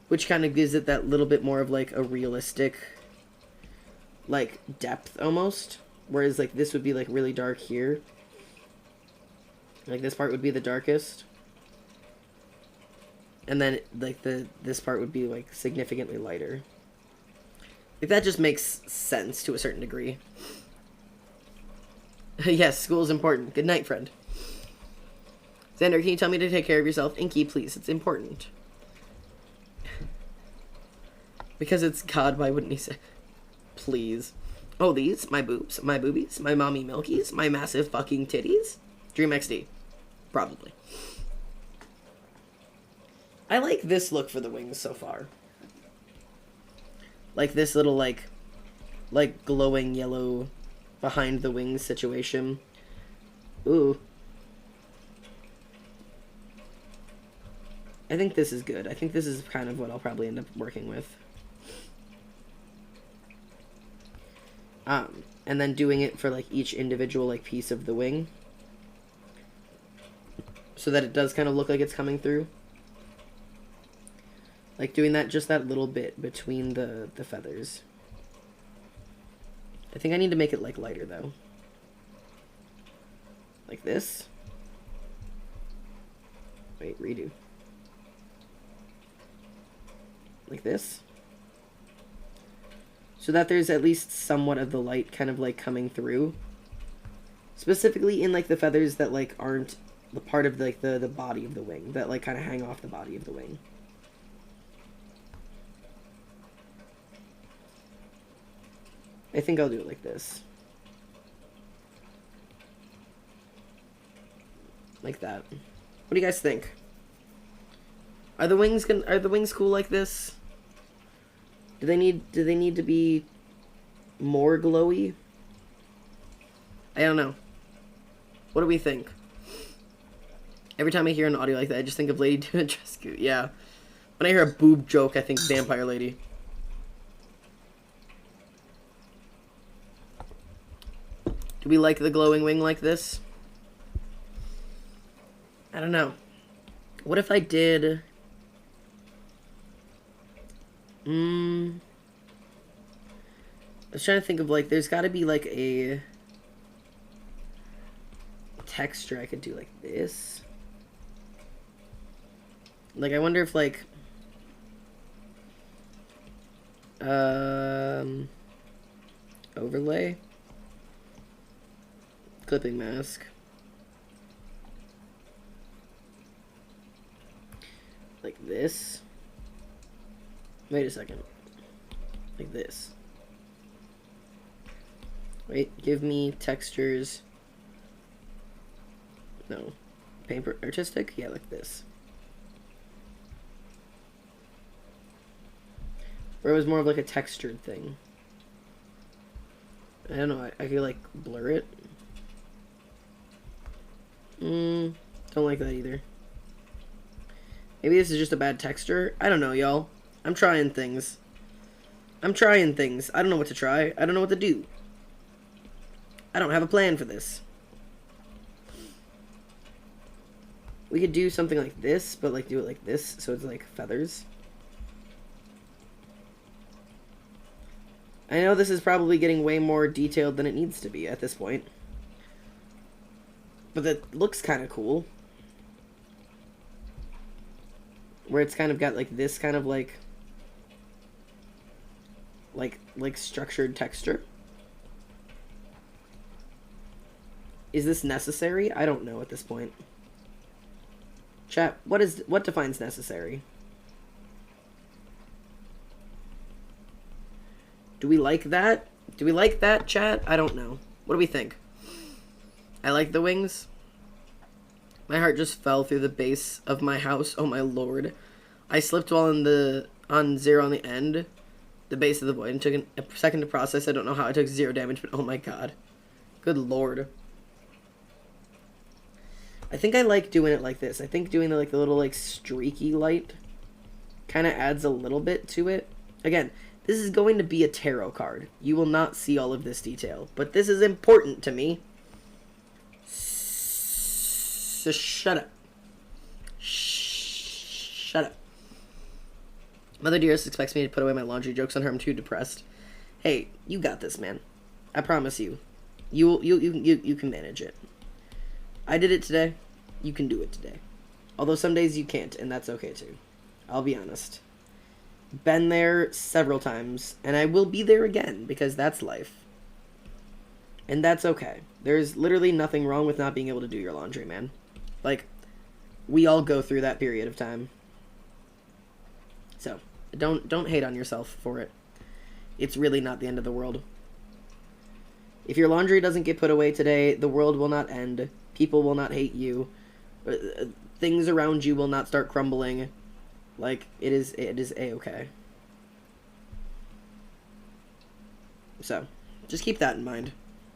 Which kind of gives it that little bit more of like a realistic like depth almost. Whereas like this would be like really dark here. Like this part would be the darkest. And then like this part would be like significantly lighter. Like that just makes sense to a certain degree. Yes, school is important. Good night, friend. Xander, can you tell me to take care of yourself? Inky, please. It's important. Because it's God, why wouldn't he say? Please. Oh, these? My boobs? My boobies? My mommy milkies? My massive fucking titties? Dream XD. Probably. I like this look for the wings so far. Like this little, like glowing yellow behind the wings situation. Ooh. I think this is good. I think this is kind of what I'll probably end up working with. And then doing it for, like, each individual, like, piece of the wing. So that it does kind of look like it's coming through. Like, doing that, just that little bit between the feathers. I think I need to make it, like, lighter, though. Like this. Wait, redo. Like this. So that there's at least somewhat of the light kind of, like, coming through. Specifically in, like, the feathers that, like, aren't the part of, like, the body of the wing. That, like, kind of hang off the body of the wing. I think I'll do it like this. Like that. What do you guys think? Are the wings cool like this? Do they need to be more glowy? I don't know. What do we think? Every time I hear an audio like that, I just think of Lady Dimitrescu. Yeah. When I hear a boob joke, I think Vampire Lady. Do we like the glowing wing like this? I don't know. What if I did... I was trying to think of, like, there's got to be, like, a texture I could do like this. Like, I wonder if, like, overlay, clipping mask, like this. Wait a second. Like this. Wait, give me textures. No. Paper artistic? Yeah, like this. Where it was more of like a textured thing. I don't know, I could like blur it. Don't like that either. Maybe this is just a bad texture. I don't know, y'all. I'm trying things. I don't know what to try. I don't know what to do. I don't have a plan for this. We could do something like this, but like do it like this, so it's like feathers. I know this is probably getting way more detailed than it needs to be at this point. But that looks kind of cool. Where it's kind of got like this kind of like structured texture. Is this necessary? I don't know at this point. Chat, what defines necessary? Do we like that? Do we like that, chat? I don't know. What do we think? I like the wings. My heart just fell through the base of my house. Oh my lord. I slipped while on 0 on the end. The base of the void and took a second to process. I don't know how I took 0 damage, but oh my god. Good lord. I think I like doing it like this. I think doing the little like streaky light kind of adds a little bit to it. Again, this is going to be a tarot card. You will not see all of this detail, but this is important to me. So shut up. Shut up. Mother Dearest expects me to put away my laundry jokes on her. I'm too depressed. Hey, you got this, man. I promise you. You can manage it. I did it today. You can do it today. Although some days you can't, and that's okay too. I'll be honest. Been there several times, and I will be there again, because that's life. And that's okay. There's literally nothing wrong with not being able to do your laundry, man. Like, we all go through that period of time. So, don't hate on yourself for it. It's really not the end of the world. If your laundry doesn't get put away today, the world will not end. People will not hate you. Things around you will not start crumbling. Like, it is a-okay. So, just keep that in mind.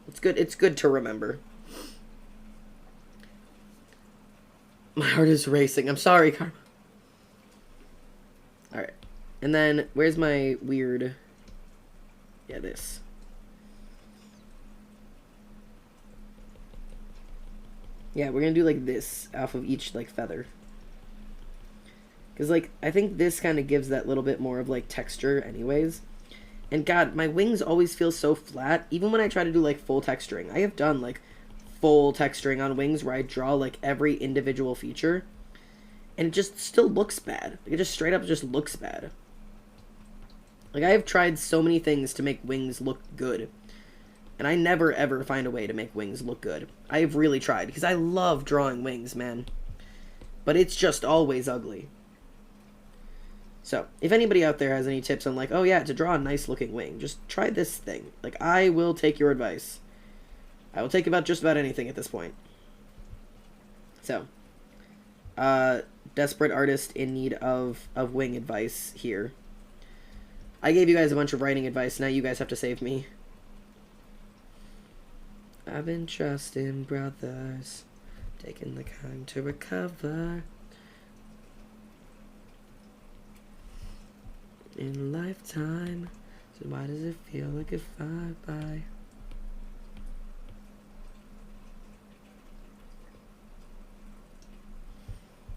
It's good to remember. My heart is racing. I'm sorry, Karma. Alright. And then, where's my weird... Yeah, this. Yeah, we're gonna do, like, this off of each, like, feather. Because, like, I think this kind of gives that little bit more of, like, texture anyways. And, God, my wings always feel so flat, even when I try to do, like, full texturing. I have done, like, full texturing on wings where I draw, like, every individual feature. And it just still looks bad. Like, it just straight up just looks bad. Like, I have tried so many things to make wings look good. And I never, ever find a way to make wings look good. I have really tried, because I love drawing wings, man. But it's just always ugly. So, if anybody out there has any tips on, like, oh yeah, to draw a nice-looking wing, just try this thing. Like, I will take your advice. I will take just about anything at this point. So, desperate artist in need of wing advice here. I gave you guys a bunch of writing advice, now you guys have to save me. I've been trusting brothers, taking the time to recover. In a lifetime, so why does it feel like a flyby?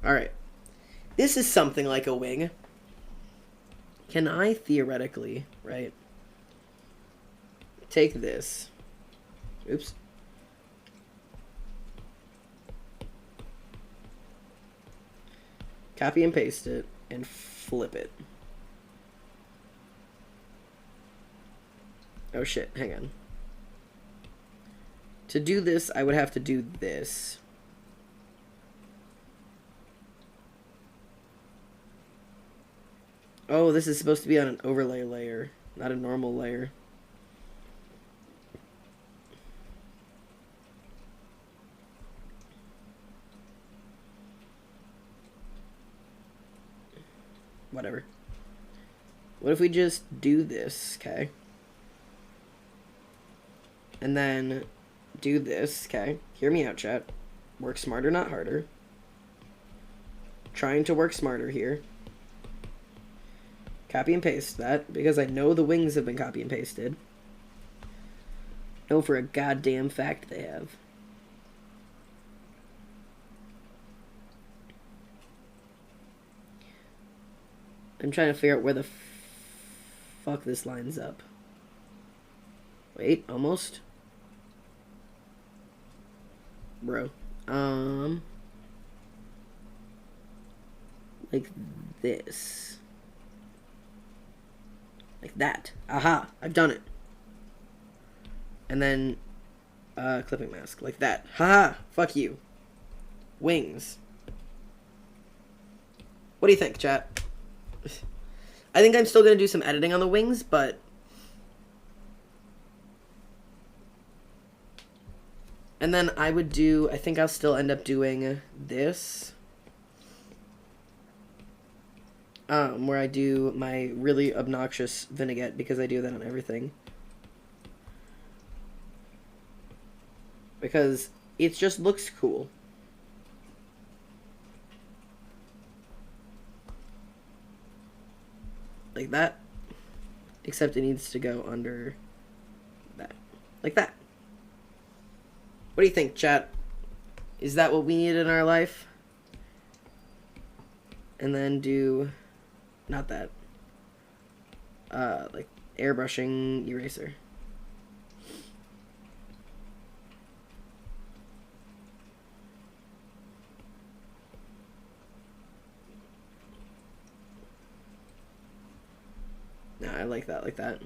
Alright. This is something like a wing. Can I theoretically, right, take this, oops, copy and paste it, and flip it. Oh shit, hang on. To do this, I would have to do this. Oh, this is supposed to be on an overlay layer, not a normal layer. Whatever. What if we just do this, okay? And then do this, okay? Hear me out, chat. Work smarter, not harder. Trying to work smarter here. Copy and paste that, because I know the wings have been copy and pasted. Know for a goddamn fact they have. I'm trying to figure out where the fuck this lines up. Wait, almost. Bro. Like this. Like that. Aha! I've done it. And then, clipping mask. Like that. Haha! Fuck you. Wings. What do you think, chat? I think I'm still gonna do some editing on the wings, but... And then I would do... I think I'll still end up doing this. Where I do my really obnoxious vignette, because I do that on everything. Because it just looks cool. like that. Except it needs to go under that. Like that. What do you think, chat? Is that what we need in our life? And then do... not that. Like airbrushing eraser. No, I like that, like that.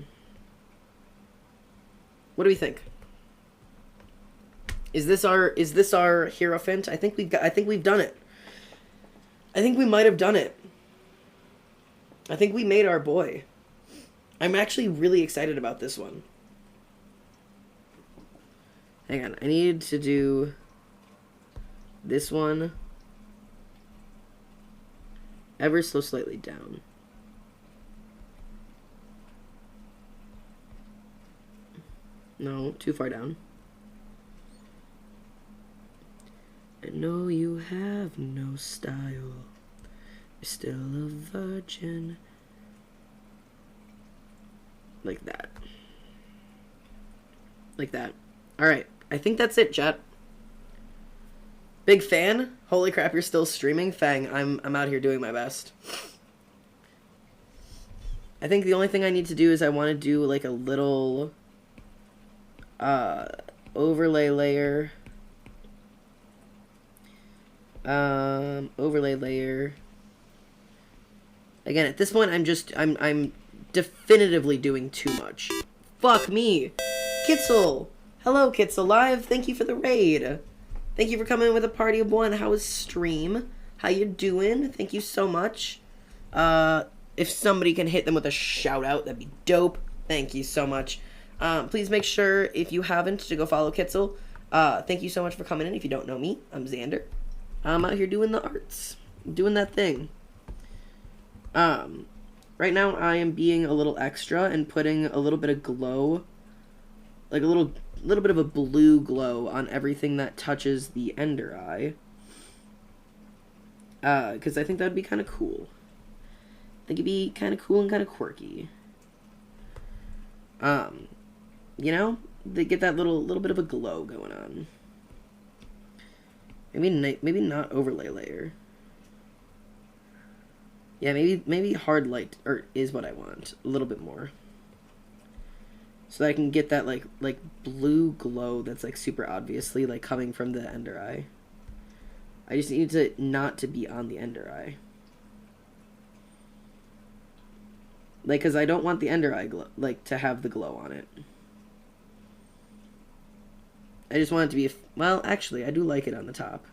What do we think? Is this our Hierophant? I think we've done it. I think we might have done it. I think we made our boy. I'm actually really excited about this one. Hang on, I need to do this one ever so slightly down. No, too far down. I know you have no style. You're still a virgin. Like that. Like that. Alright, I think that's it, chat. Big fan? Holy crap, you're still streaming? Fang, I'm out here doing my best. I think the only thing I need to do is I want to do like a little overlay layer. Overlay layer. Again, at this point, I'm definitively doing too much. Fuck me. Kitzel. Hello, Kitzel Live. Thank you for the raid. Thank you for coming with a party of one. How is stream? How you doing? Thank you so much. If somebody can hit them with a shout out, that'd be dope. Thank you so much. Please make sure, if you haven't, to go follow Kitzel. Thank you so much for coming in. If you don't know me, I'm Xander. I'm out here doing the arts. Doing that thing. Right now I am being a little extra and putting a little bit of glow, like a little bit of a blue glow on everything that touches the ender eye. Because I think that would be kind of cool. I think it'd be kind of cool and kind of quirky. You know, they get that little bit of a glow going on. Maybe not overlay layer. Yeah, maybe hard light is what I want. A little bit more. So that I can get that like blue glow that's like super obviously like coming from the ender eye. I just need it not to be on the ender eye. Like, cause I don't want the ender eye glow, like, to have the glow on it. I just want it to be, well, actually, I do like it on the top.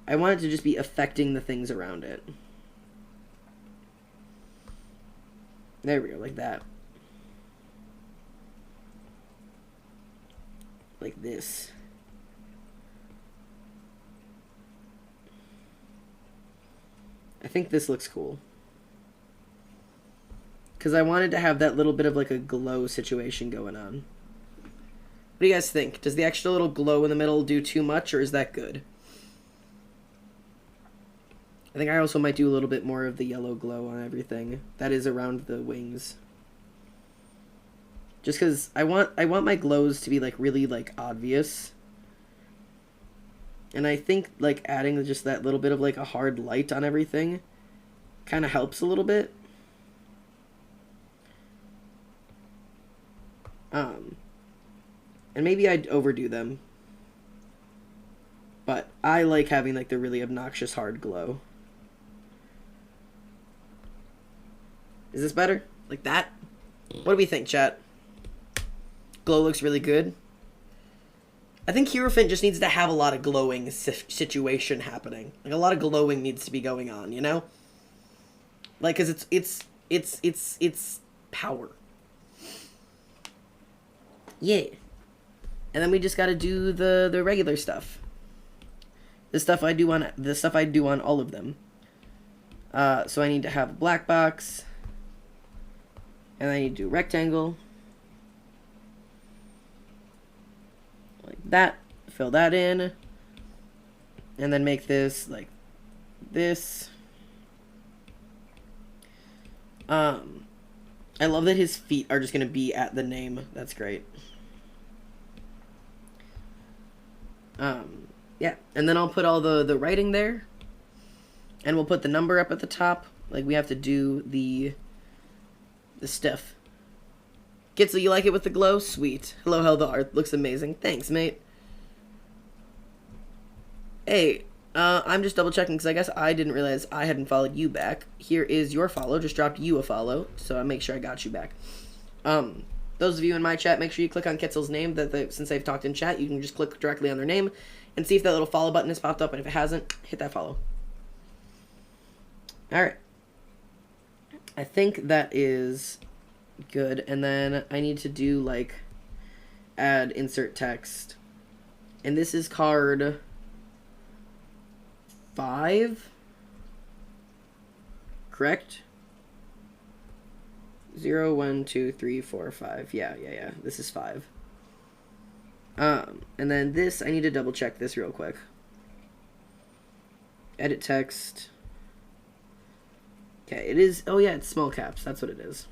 I want it to just be affecting the things around it. There we go, like that. Like this. I think this looks cool. Because I wanted to have that little bit of like a glow situation going on. What do you guys think? Does the extra little glow in the middle do too much, or is that good? I think I also might do a little bit more of the yellow glow on everything that is around the wings. Just because I want my glows to be like really like obvious. And I think like adding just that little bit of like a hard light on everything kind of helps a little bit. And maybe I'd overdo them. But I like having like the really obnoxious hard glow. Is this better? Like that? What do we think, chat? Glow looks really good. I think Hierophant just needs to have a lot of glowing situation happening. Like a lot of glowing needs to be going on, you know? Like, cause it's power. Yeah. And then we just gotta do the regular stuff. The stuff I do on all of them. So I need to have a black box. And I need to do rectangle. Like that. Fill that in. And then make this like this. I love that his feet are just going to be at the name. That's great. Yeah, and then I'll put all the writing there, and we'll put the number up at the top. Like, we have to do the stuff. Gitzel, you like it with the glow? Sweet. Hello, Heldar. Looks amazing. Thanks, mate. Hey, I'm just double checking because I guess I didn't realize I hadn't followed you back. Here is your follow. Just dropped you a follow, so I make sure I got you back. Those of you in my chat, make sure you click on Kitzel's name. Since they've talked in chat, you can just click directly on their name and see if that little follow button has popped up. And if it hasn't, hit that follow. All right. I think that is good. And then I need to do like add insert text. And this is card 5. Correct? 0, 1, 2, 3, 4, 5. Yeah. This is 5. And then this, I need to double check this real quick. Edit text. Okay, it is, oh yeah, it's small caps. That's what it is.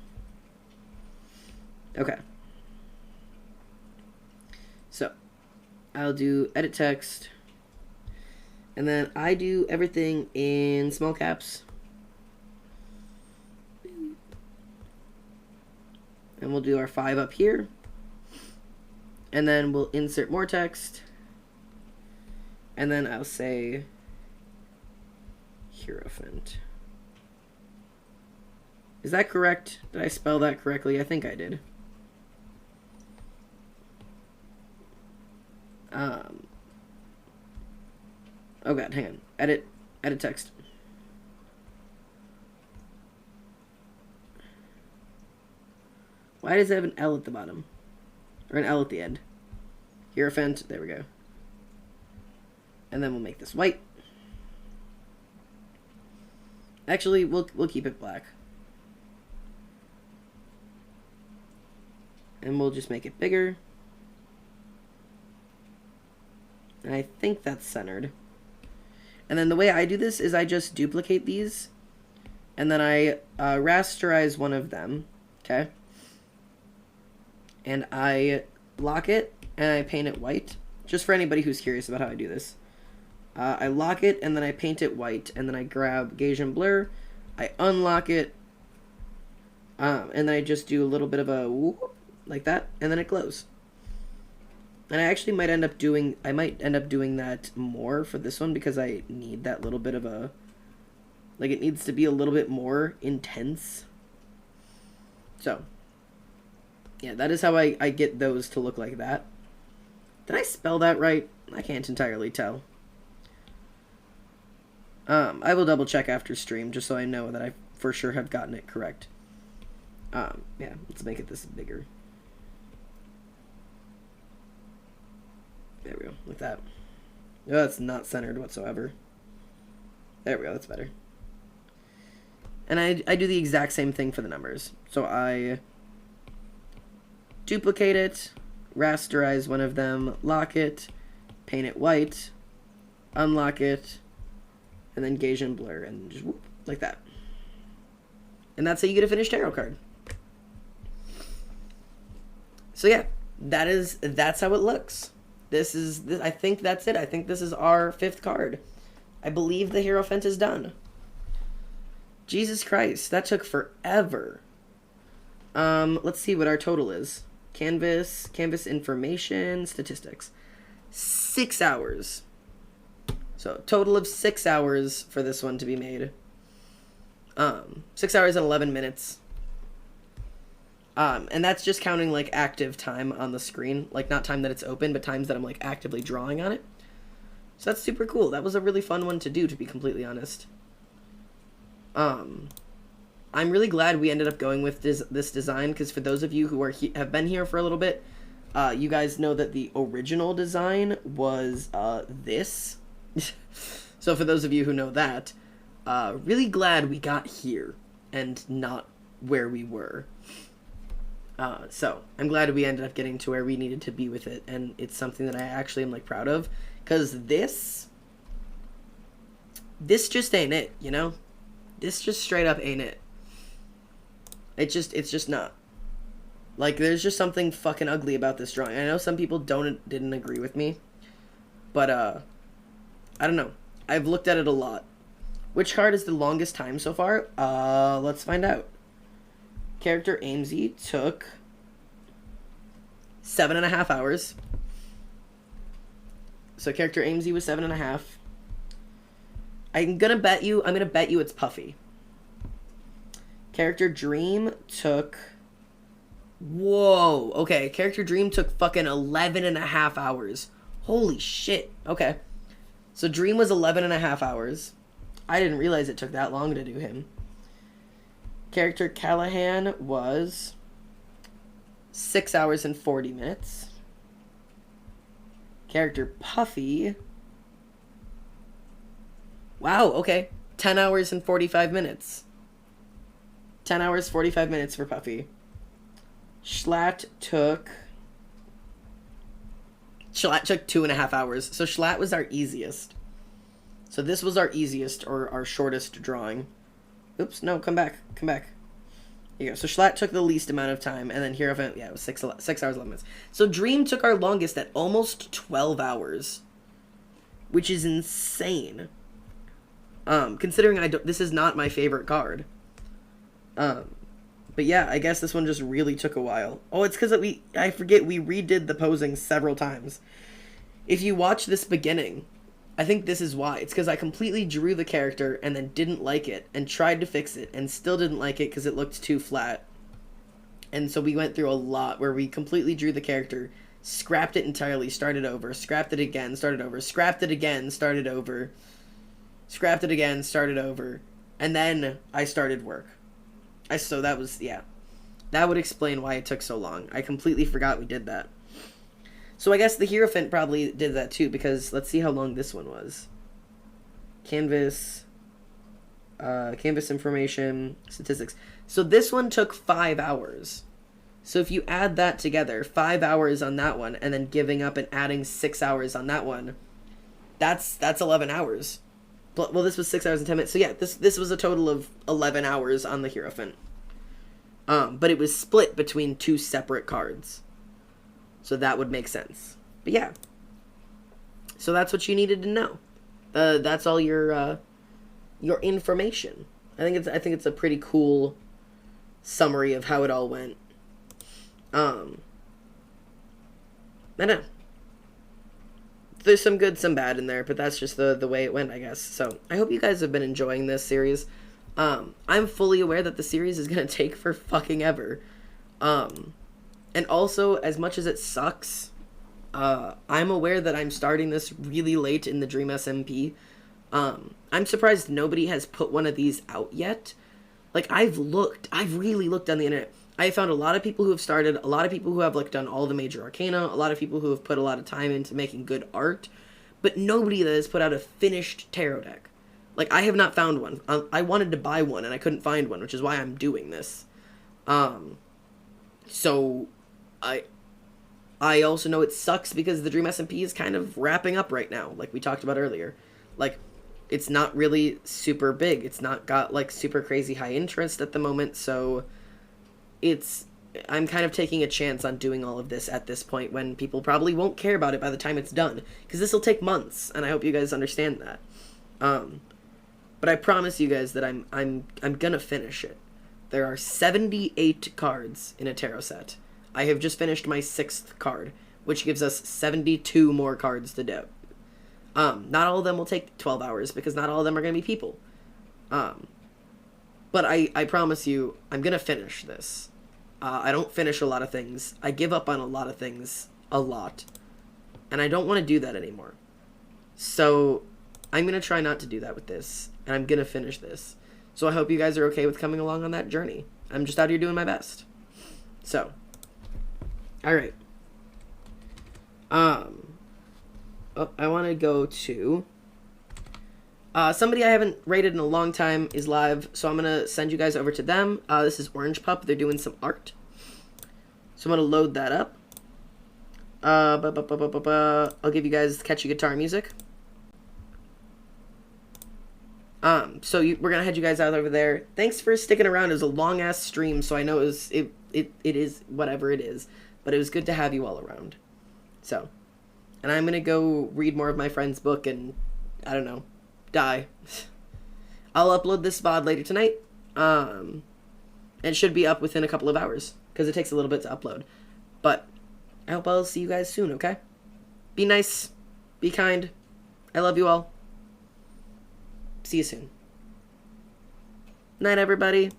Okay. So, I'll do edit text. And then I do everything in small caps. And we'll do our 5 up here. And then we'll insert more text. And then I'll say Hierophant. Is that correct? Did I spell that correctly? I think I did. Oh god, hang on. Edit text. Why does it have an L at the bottom? Or an L at the end? Hierophant, there we go. And then we'll make this white. Actually, we'll keep it black. And we'll just make it bigger. And I think that's centered. And then the way I do this is I just duplicate these. And then I rasterize one of them. Okay? And I lock it and I paint it white. Just for anybody who's curious about how I do this. I lock it and then I paint it white. And then I grab Gauge blur. I unlock it. And then I just do a little bit of a whoop, like that. And then it glows. And I actually might end up doing that more for this one because I need that little bit of a, like, it needs to be a little bit more intense. So, yeah, that is how I get those to look like that. Did I spell that right? I can't entirely tell. I will double check after stream just so I know that I for sure have gotten it correct. Yeah, let's make it this bigger. There we go, like that. Oh, that's not centered whatsoever. There we go, that's better. And I do the exact same thing for the numbers. So I duplicate it, rasterize one of them, lock it, paint it white, unlock it, and then Gauge and blur, and just whoop, like that. And that's how you get a finished tarot card. So yeah, that's how it looks. I think that's it. I think this is our 5th card. I believe the Hierophant is done. Jesus Christ, that took forever. Let's see what our total is. Canvas information, statistics. 6 hours. So, total of 6 hours for this one to be made. 6 hours and 11 minutes. And that's just counting, like, active time on the screen. Like, not time that it's open, but times that I'm, like, actively drawing on it. So that's super cool. That was a really fun one to do, to be completely honest. I'm really glad we ended up going with this design, because for those of you who have been here for a little bit, you guys know that the original design was this. So for those of you who know that, really glad we got here and not where we were. So I'm glad we ended up getting to where we needed to be with it, and it's something that I actually am, like, proud of, because this just ain't it, you know? This just straight up ain't it. It's just not. Like, there's just something fucking ugly about this drawing. I know some people didn't agree with me, but I don't know. I've looked at it a lot. Which card is the longest time so far? Let's find out. Character Amesy took 7.5 hours. So character Amesy was 7.5. I'm gonna bet you it's Puffy. Character Dream took... Whoa, okay. Character Dream took fucking 11.5 hours. Holy shit. Okay. So Dream was 11.5 hours. I didn't realize it took that long to do him. Character Callahan was 6 hours and 40 minutes. Character Puffy... Wow, okay. 10 hours and 45 minutes. 10 hours, 45 minutes for Puffy. Schlatt took 2.5 hours. So Schlatt was our easiest. So this was our easiest or our shortest drawing. Oops, no, come back. Come back. Here you go. So Schlatt took the least amount of time, and then Hierophant, yeah, it was 6 hours, 11 minutes. So Dream took our longest at almost 12 hours. Which is insane. Considering this is not my favorite card. But yeah, I guess this one just really took a while. Oh, it's because I forget, we redid the posing several times. If you watch this beginning, I think this is why. It's because I completely drew the character and then didn't like it and tried to fix it and still didn't like it because it looked too flat. And so we went through a lot where we completely drew the character, scrapped it entirely, started over, scrapped it again, started over, scrapped it again, started over, scrapped it again, started over, and then I started work. So that was, yeah. That would explain why it took so long. I completely forgot we did that. So I guess the Hierophant probably did that too, because let's see how long this one was. Canvas, canvas information, statistics. So this one took 5 hours. So if you add that together, 5 hours on that one, and then giving up and adding 6 hours on that one, that's 11 hours. Well, this was 6 hours and 10 minutes. So yeah, this was a total of 11 hours on the Hierophant. But it was split between 2 separate cards. So that would make sense. But yeah. So that's what you needed to know. That's all your information. I think it's a pretty cool summary of how it all went. I know. There's some good, some bad in there, but that's just the way it went, I guess. So I hope you guys have been enjoying this series. I'm fully aware that the series is going to take for fucking ever. And also, as much as it sucks, I'm aware that I'm starting this really late in the Dream SMP. I'm surprised nobody has put one of these out yet. Like, I've really looked on the internet. I found a lot of people who have started, a lot of people who have, like, done all the major arcana, a lot of people who have put a lot of time into making good art, but nobody that has put out a finished tarot deck. Like, I have not found one. I wanted to buy one, and I couldn't find one, which is why I'm doing this. So, I also know it sucks because the Dream SMP is kind of wrapping up right now, like we talked about earlier. Like, it's not really super big. It's not got, like, super crazy high interest at the moment, so I'm kind of taking a chance on doing all of this at this point when people probably won't care about it by the time it's done, because this will take months, and I hope you guys understand that. But I promise you guys that I'm gonna finish it. There are 78 cards in a tarot set. I have just finished my 6th card, which gives us 72 more cards to do. Not all of them will take 12 hours, because not all of them are gonna be people. But I promise you, I'm gonna finish this. I don't finish a lot of things. I give up on a lot of things a lot. And I don't want to do that anymore. So, I'm gonna try not to do that with this. And I'm gonna finish this. So I hope you guys are okay with coming along on that journey. I'm just out here doing my best. So. Alright. I want to go to... somebody I haven't rated in a long time is live, so I'm going to send you guys over to them. This is Orange Pup. They're doing some art. So I'm going to load that up. I'll give you guys catchy guitar music. We're gonna head you guys out over there. Thanks for sticking around. It was a long ass stream, so I know it is whatever it is, but it was good to have you all around. So, and I'm gonna go read more of my friend's book and I don't know, die. I'll upload this VOD later tonight. It should be up within a couple of hours because it takes a little bit to upload. But I hope I'll see you guys soon. Okay? Be nice. Be kind. I love you all. See you soon. Night, everybody.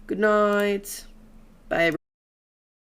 Good night. Bye, everybody.